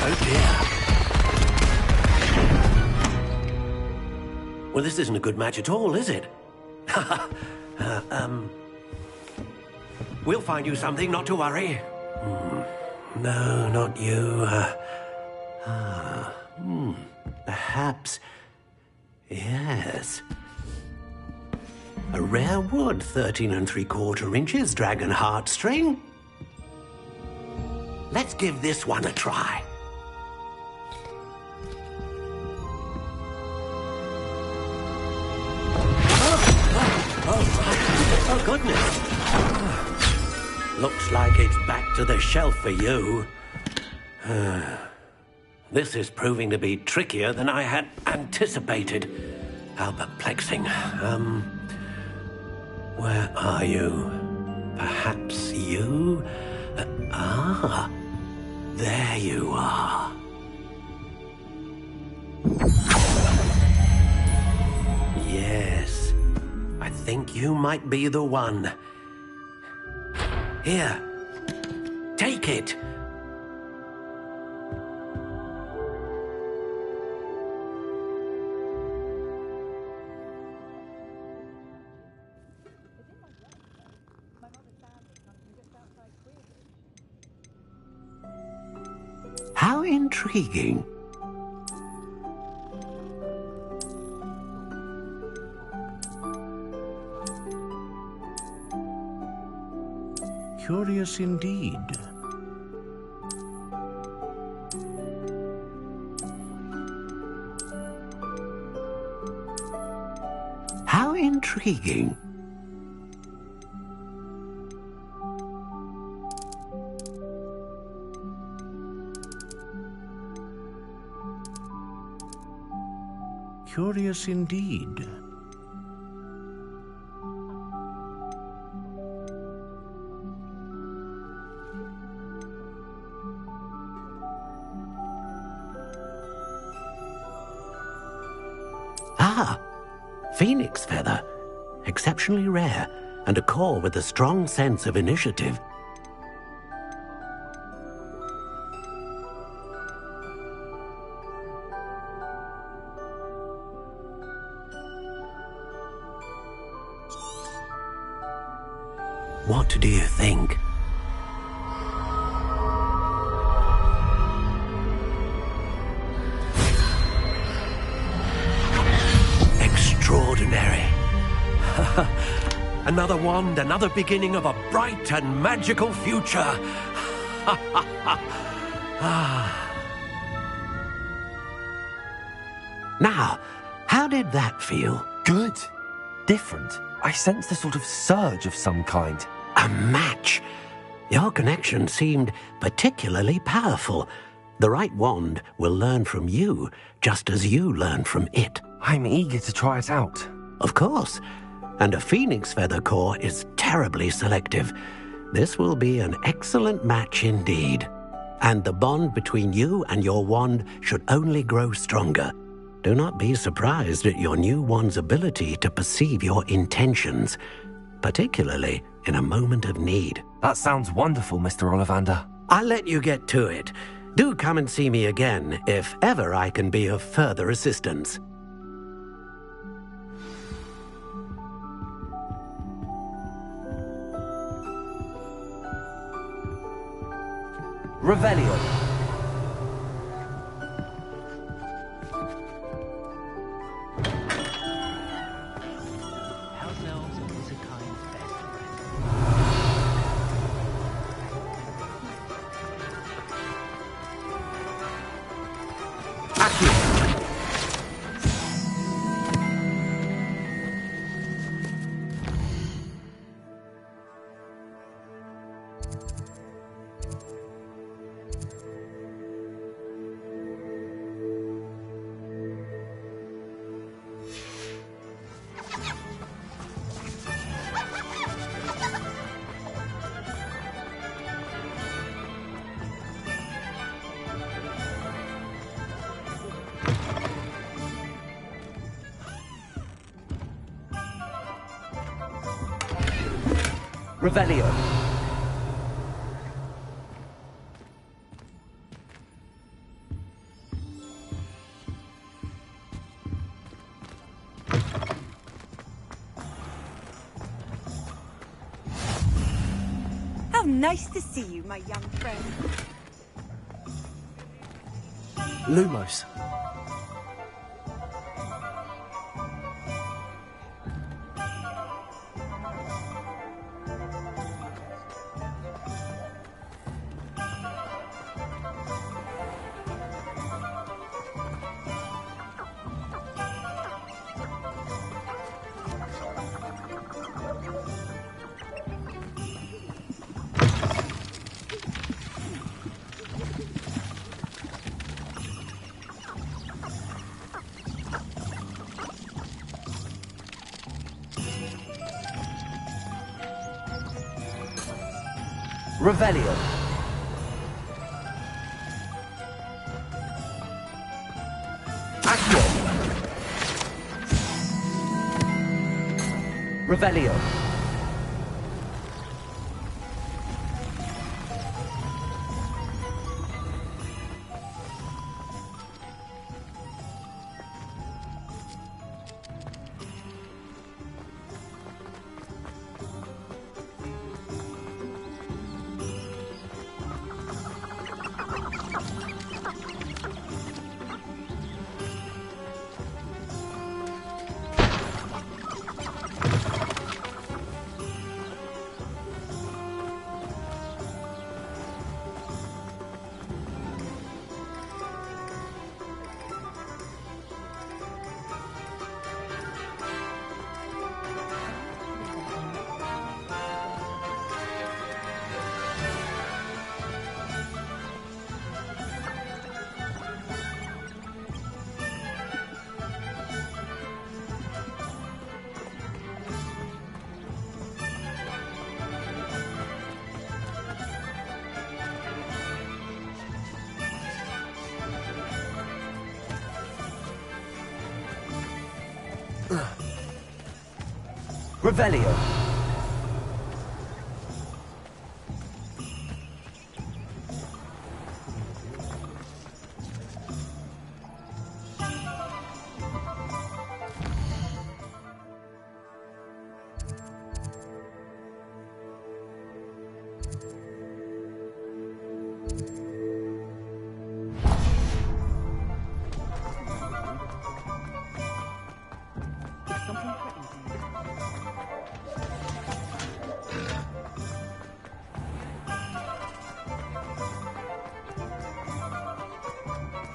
Oh dear. Well, this isn't a good match at all, is it? We'll find you something, not to worry. No, not you. Perhaps... Yes. A rare wood, 13 3/4 inches, dragon heartstring. Let's give this one a try. Oh, goodness. Looks like it's back to the shelf for you. This is proving to be trickier than I had anticipated. How perplexing. Where are you? Perhaps you? There you are. Yes, I think you might be the one. Here, take it. How intriguing. Curious indeed. How intriguing. Curious indeed. Ah, phoenix feather. Exceptionally rare, and a core with a strong sense of initiative. What do you think? Extraordinary. Another wand, another beginning of a bright and magical future. Now, how did that feel? Good. Different. I sensed a sort of surge of some kind. A match. Your connection seemed particularly powerful. The right wand will learn from you, just as you learn from it. I'm eager to try it out. Of course. And a phoenix feather core is terribly selective. This will be an excellent match indeed. And the bond between you and your wand should only grow stronger. Do not be surprised at your new wand's ability to perceive your intentions, particularly in a moment of need. That sounds wonderful, Mr. Ollivander. I'll let you get to it. Do come and see me again if ever I can be of further assistance. Revelio. Revelio. How nice to see you, my young friend. Lumos. Revelio. Accio. Revelio. Revelio.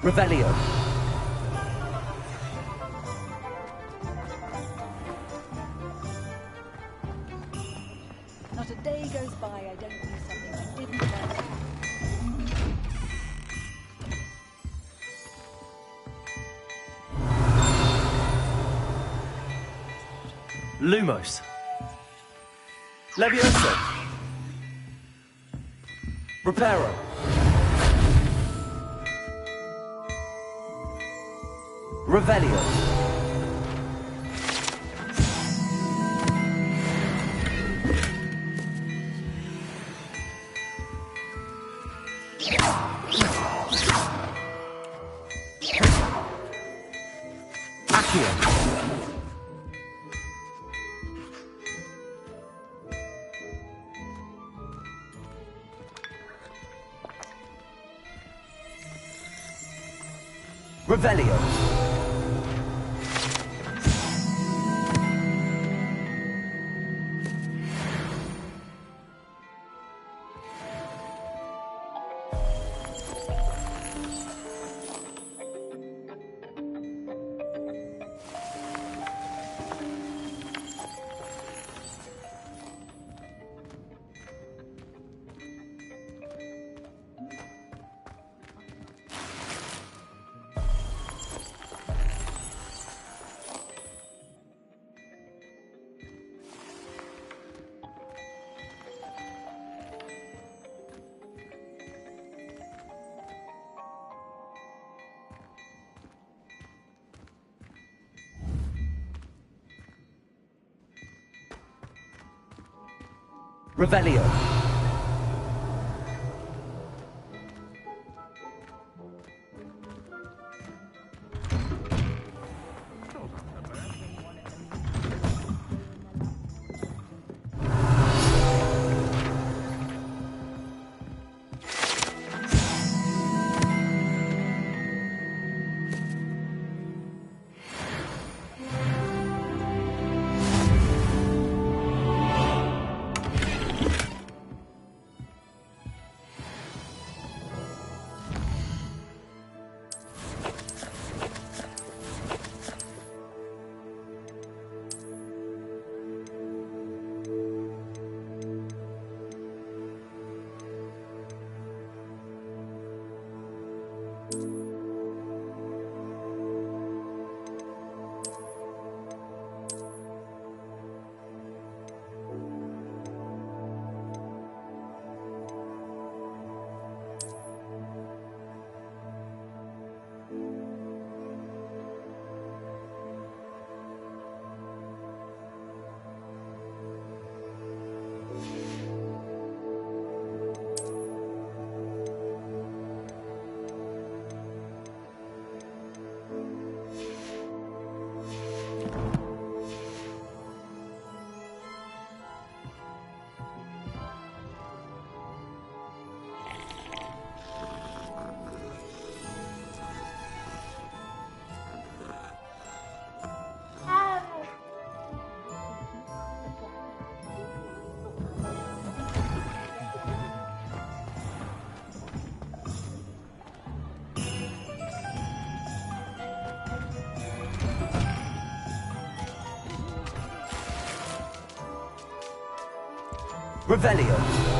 Revelio. Not a day goes by I don't do something I didn't know. Lumos. Levioso. Reparo. Revelio. Accio. Revelio. Revelio. Revelio.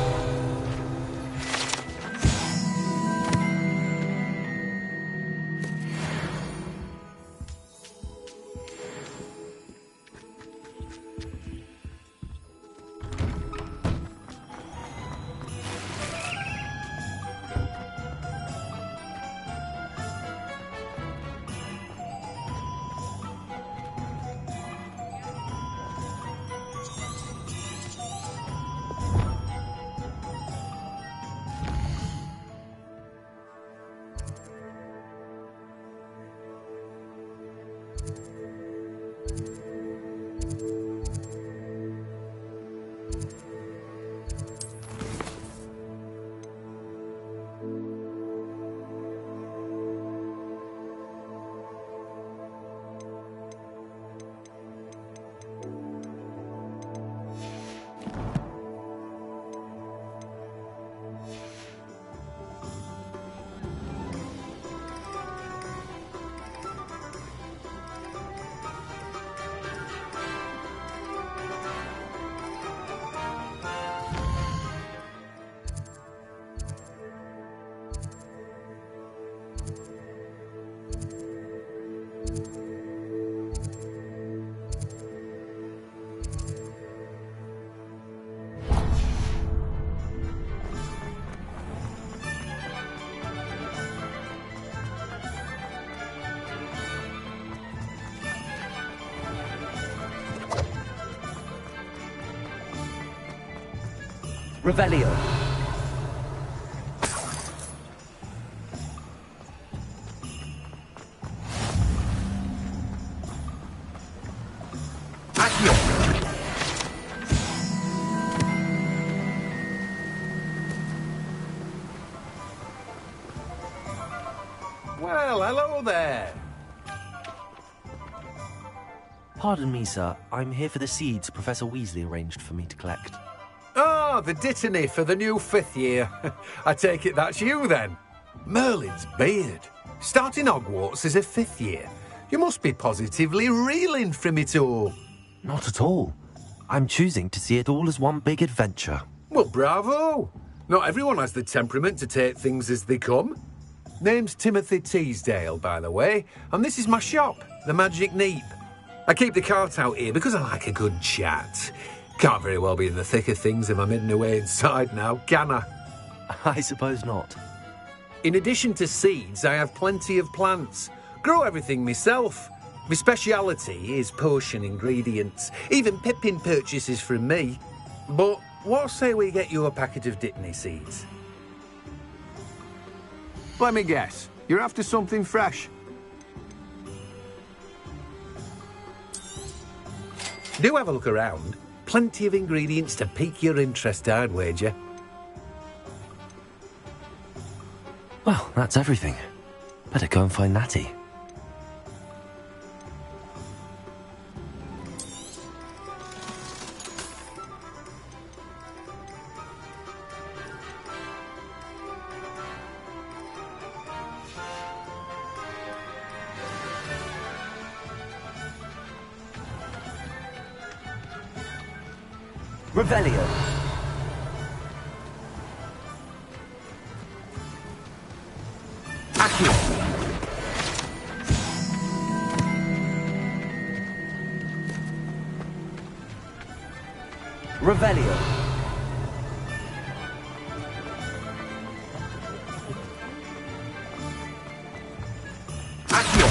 Revelio. Well, hello there. Pardon me, sir. I'm here for the seeds Professor Weasley arranged for me to collect. Ah, the dittany for the new 5th year. I take it that's you, then. Merlin's beard. Starting Hogwarts as a 5th year. You must be positively reeling from it all. Not at all. I'm choosing to see it all as one big adventure. Well, bravo. Not everyone has the temperament to take things as they come. Name's Timothy Teasdale, by the way, and this is my shop, the Magic Neep. I keep the cart out here because I like a good chat. Can't very well be in the thick of things if I'm hidden away inside now, can I? I suppose not. In addition to seeds, I have plenty of plants. Grow everything myself. My speciality is potion ingredients. Even Pippin purchases from me. But what say we get you a packet of Dittany seeds? Let me guess. You're after something fresh. Do have a look around. Plenty of ingredients to pique your interest, I'd wager. Well, that's everything. Better go and find Natty. Revelio. Accio. Revelio. Accio.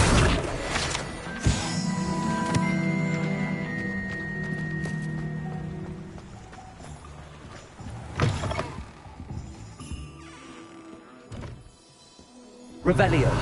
Revelio.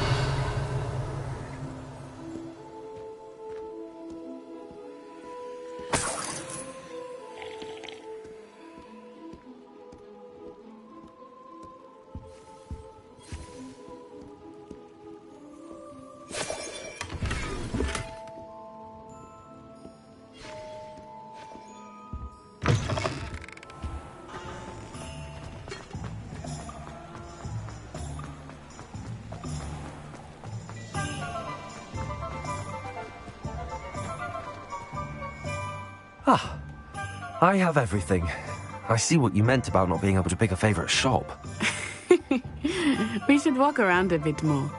Ah, I have everything. I see what you meant about not being able to pick a favourite shop. We should walk around a bit more.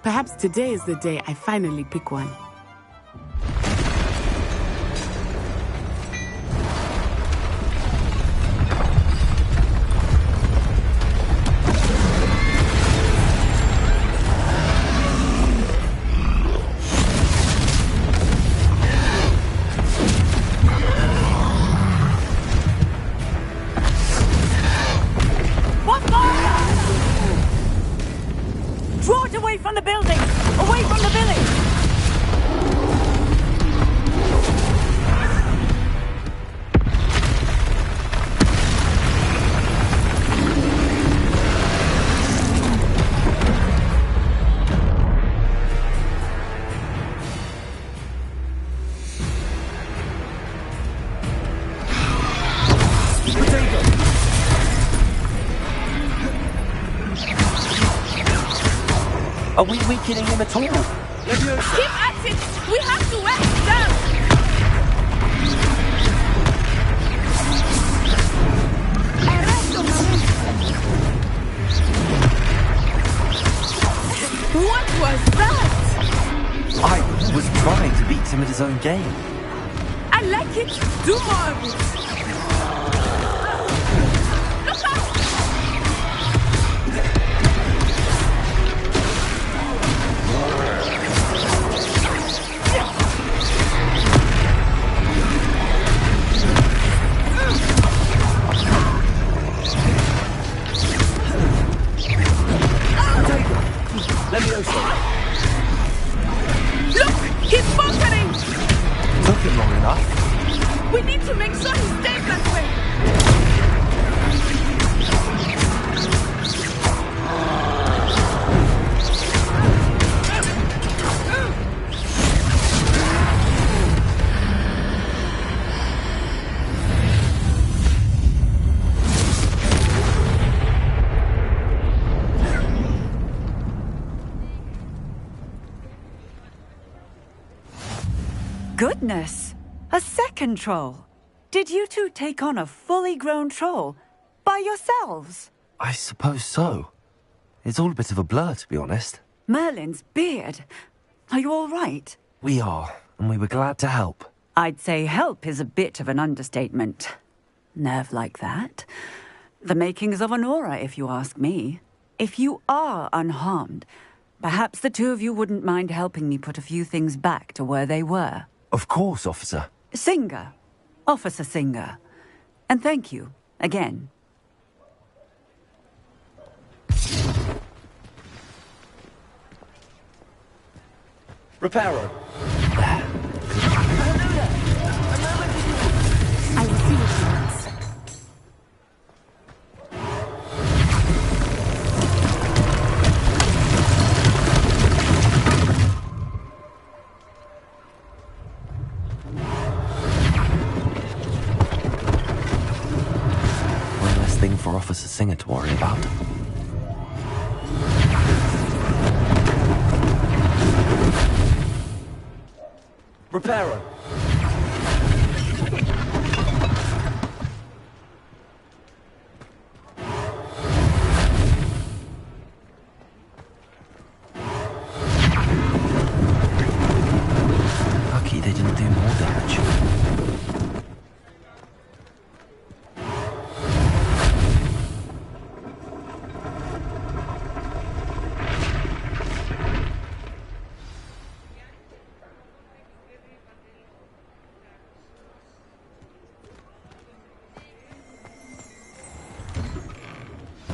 Perhaps today is the day I finally pick one. Are we weakening him at all? Keep at it! We have to wear it down! What was that? I was trying to beat him at his own game. I like it. Do more of it. Look out! enough. We need to make sure he stays that way. Goodness! A second troll! Did you two take on a fully grown troll by yourselves? I suppose so. It's all a bit of a blur, to be honest. Merlin's beard. Are you all right? We are, and we were glad to help. I'd say help is a bit of an understatement. Nerve like that. The makings of an aura, if you ask me. If you are unharmed, perhaps the two of you wouldn't mind helping me put a few things back to where they were. Of course, officer. Singer. Officer Singer. And thank you, again. Reparo. I will see what he wants. One less thing for Officer Singer to worry about. Reparo. Lucky they didn't do more damage.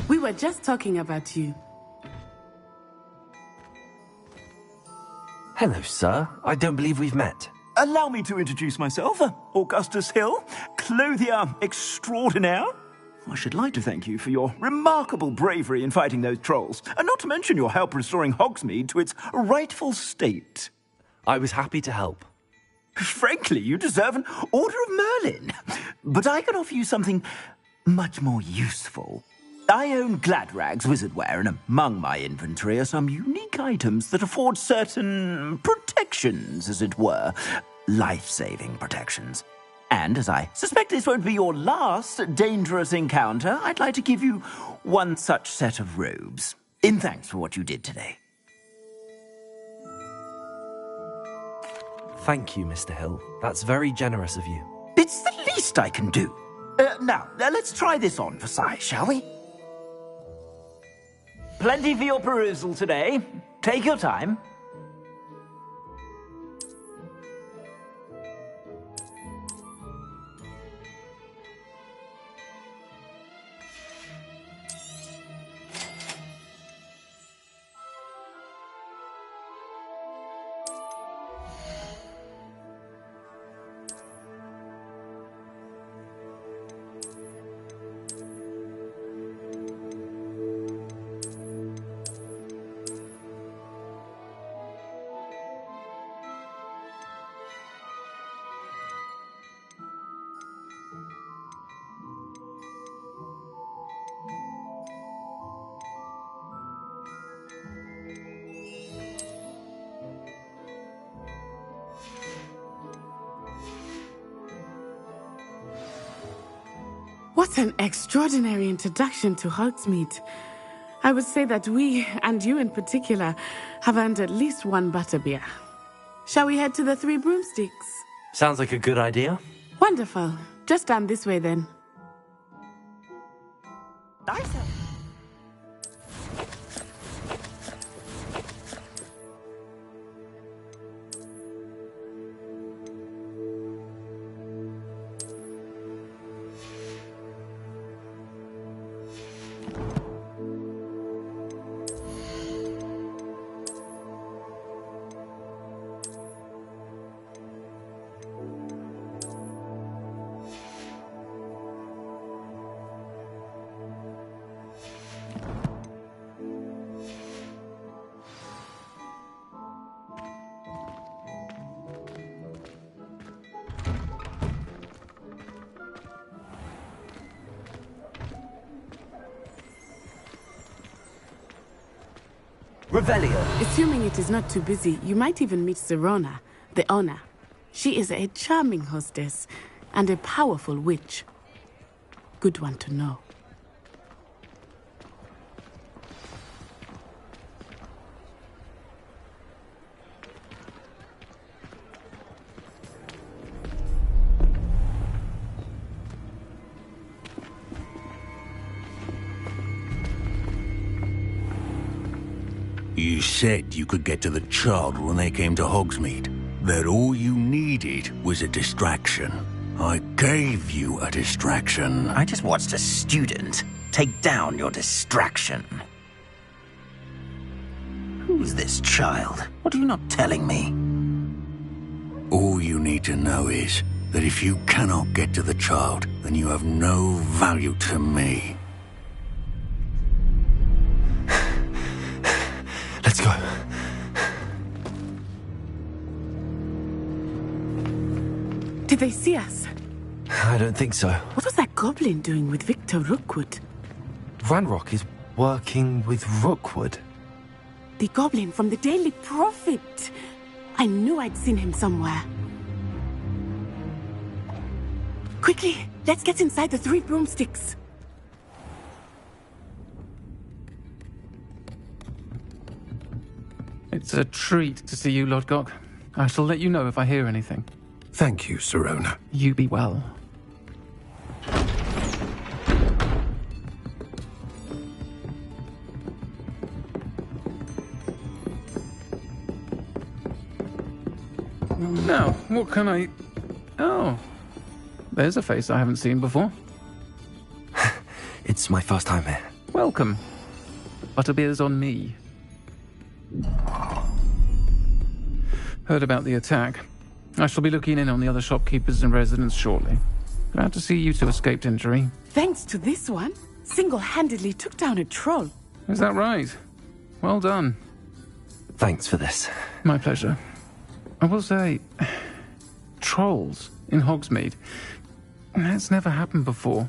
We were just talking about you. Hello, sir. I don't believe we've met. Allow me to introduce myself, Augustus Hill, clothier extraordinaire. I should like to thank you for your remarkable bravery in fighting those trolls, and not to mention your help restoring Hogsmeade to its rightful state. I was happy to help. Frankly, you deserve an Order of Merlin. But I can offer you something much more useful. I own Gladrag's wizardware, and among my inventory are some unique items that afford certain protections, as it were. Life-saving protections. And as I suspect this won't be your last dangerous encounter, I'd like to give you one such set of robes, in thanks for what you did today. Thank you, Mr. Hill. That's very generous of you. It's the least I can do. Now, let's try this on for size, shall we? Plenty for your perusal today. Take your time. What an extraordinary introduction to Hogsmeade. I would say that we, and you in particular, have earned at least one butterbeer. Shall we head to the Three Broomsticks? Sounds like a good idea. Wonderful. Just down this way then. Revelio. Assuming it is not too busy, you might even meet Sirona, the owner. She is a charming hostess and a powerful witch. Good one to know. You said you could get to the child when they came to Hogsmeade. That all you needed was a distraction. I gave you a distraction. I just watched a student take down your distraction. Who's this child? What are you not telling me? All you need to know is that if you cannot get to the child, then you have no value to me. Let's go. Did they see us? I don't think so. What was that goblin doing with Victor Rookwood? Ranrock is working with Rookwood. The goblin from the Daily Prophet. I knew I'd seen him somewhere. Quickly, let's get inside the 3 broomsticks. It's a treat to see you, Lodgok. I shall let you know if I hear anything. Thank you, Sirona. You be well. Now, what can I... Oh, there's a face I haven't seen before. It's my first time here. Welcome. Butterbeer's on me. Heard about the attack. I shall be looking in on the other shopkeepers and residents shortly. Glad to see you two escaped injury. Thanks to this one, single-handedly took down a troll. Is that right? Well done. Thanks for this. My pleasure. I will say, trolls in Hogsmeade. That's never happened before.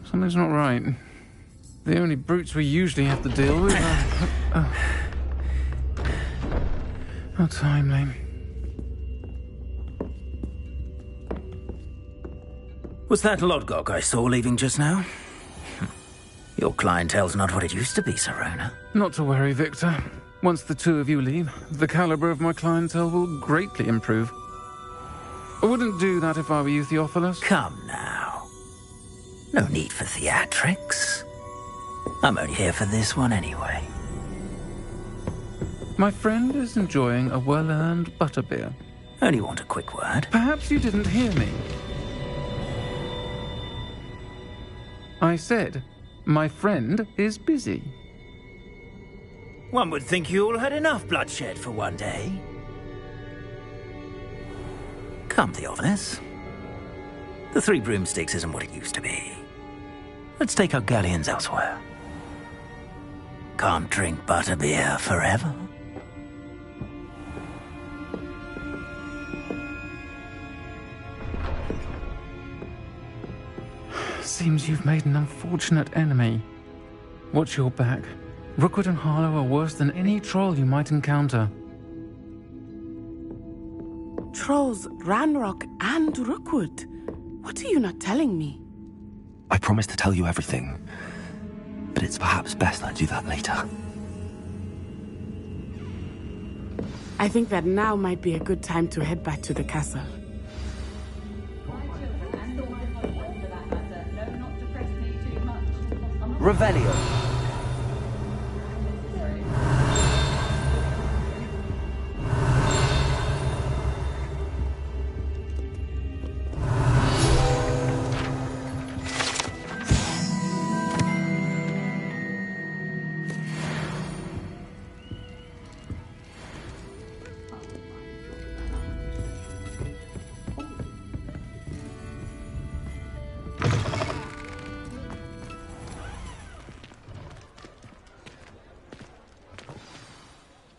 Something's not right. The only brutes we usually have to deal with are... How timely. Was that Lodgok I saw leaving just now? Your clientele's not what it used to be, Sirona. Not to worry, Victor. Once the two of you leave, the caliber of my clientele will greatly improve. I wouldn't do that if I were you, Theophilus. Come now. No need for theatrics. I'm only here for this one anyway. My friend is enjoying a well-earned butterbeer. Only want a quick word. Perhaps you didn't hear me. I said, my friend is busy. One would think you all had enough bloodshed for one day. Come, Theophilus. The 3 broomsticks isn't what it used to be. Let's take our galleons elsewhere. Can't drink butterbeer forever. Seems you've made an unfortunate enemy. Watch your back. Rookwood and Harlow are worse than any troll you might encounter. Trolls, Ranrock, and Rookwood. What are you not telling me? I promised to tell you everything, but it's perhaps best I do that later. I think that now might be a good time to head back to the castle. Revelio.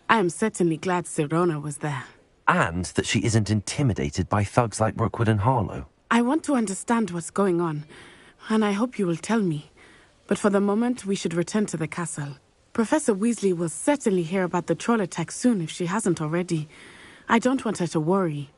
I am certainly glad Sirona was there. And that she isn't intimidated by thugs like Rookwood and Harlow. I want to understand what's going on, and I hope you will tell me. But for the moment, we should return to the castle. Professor Weasley will certainly hear about the troll attack soon if she hasn't already. I don't want her to worry.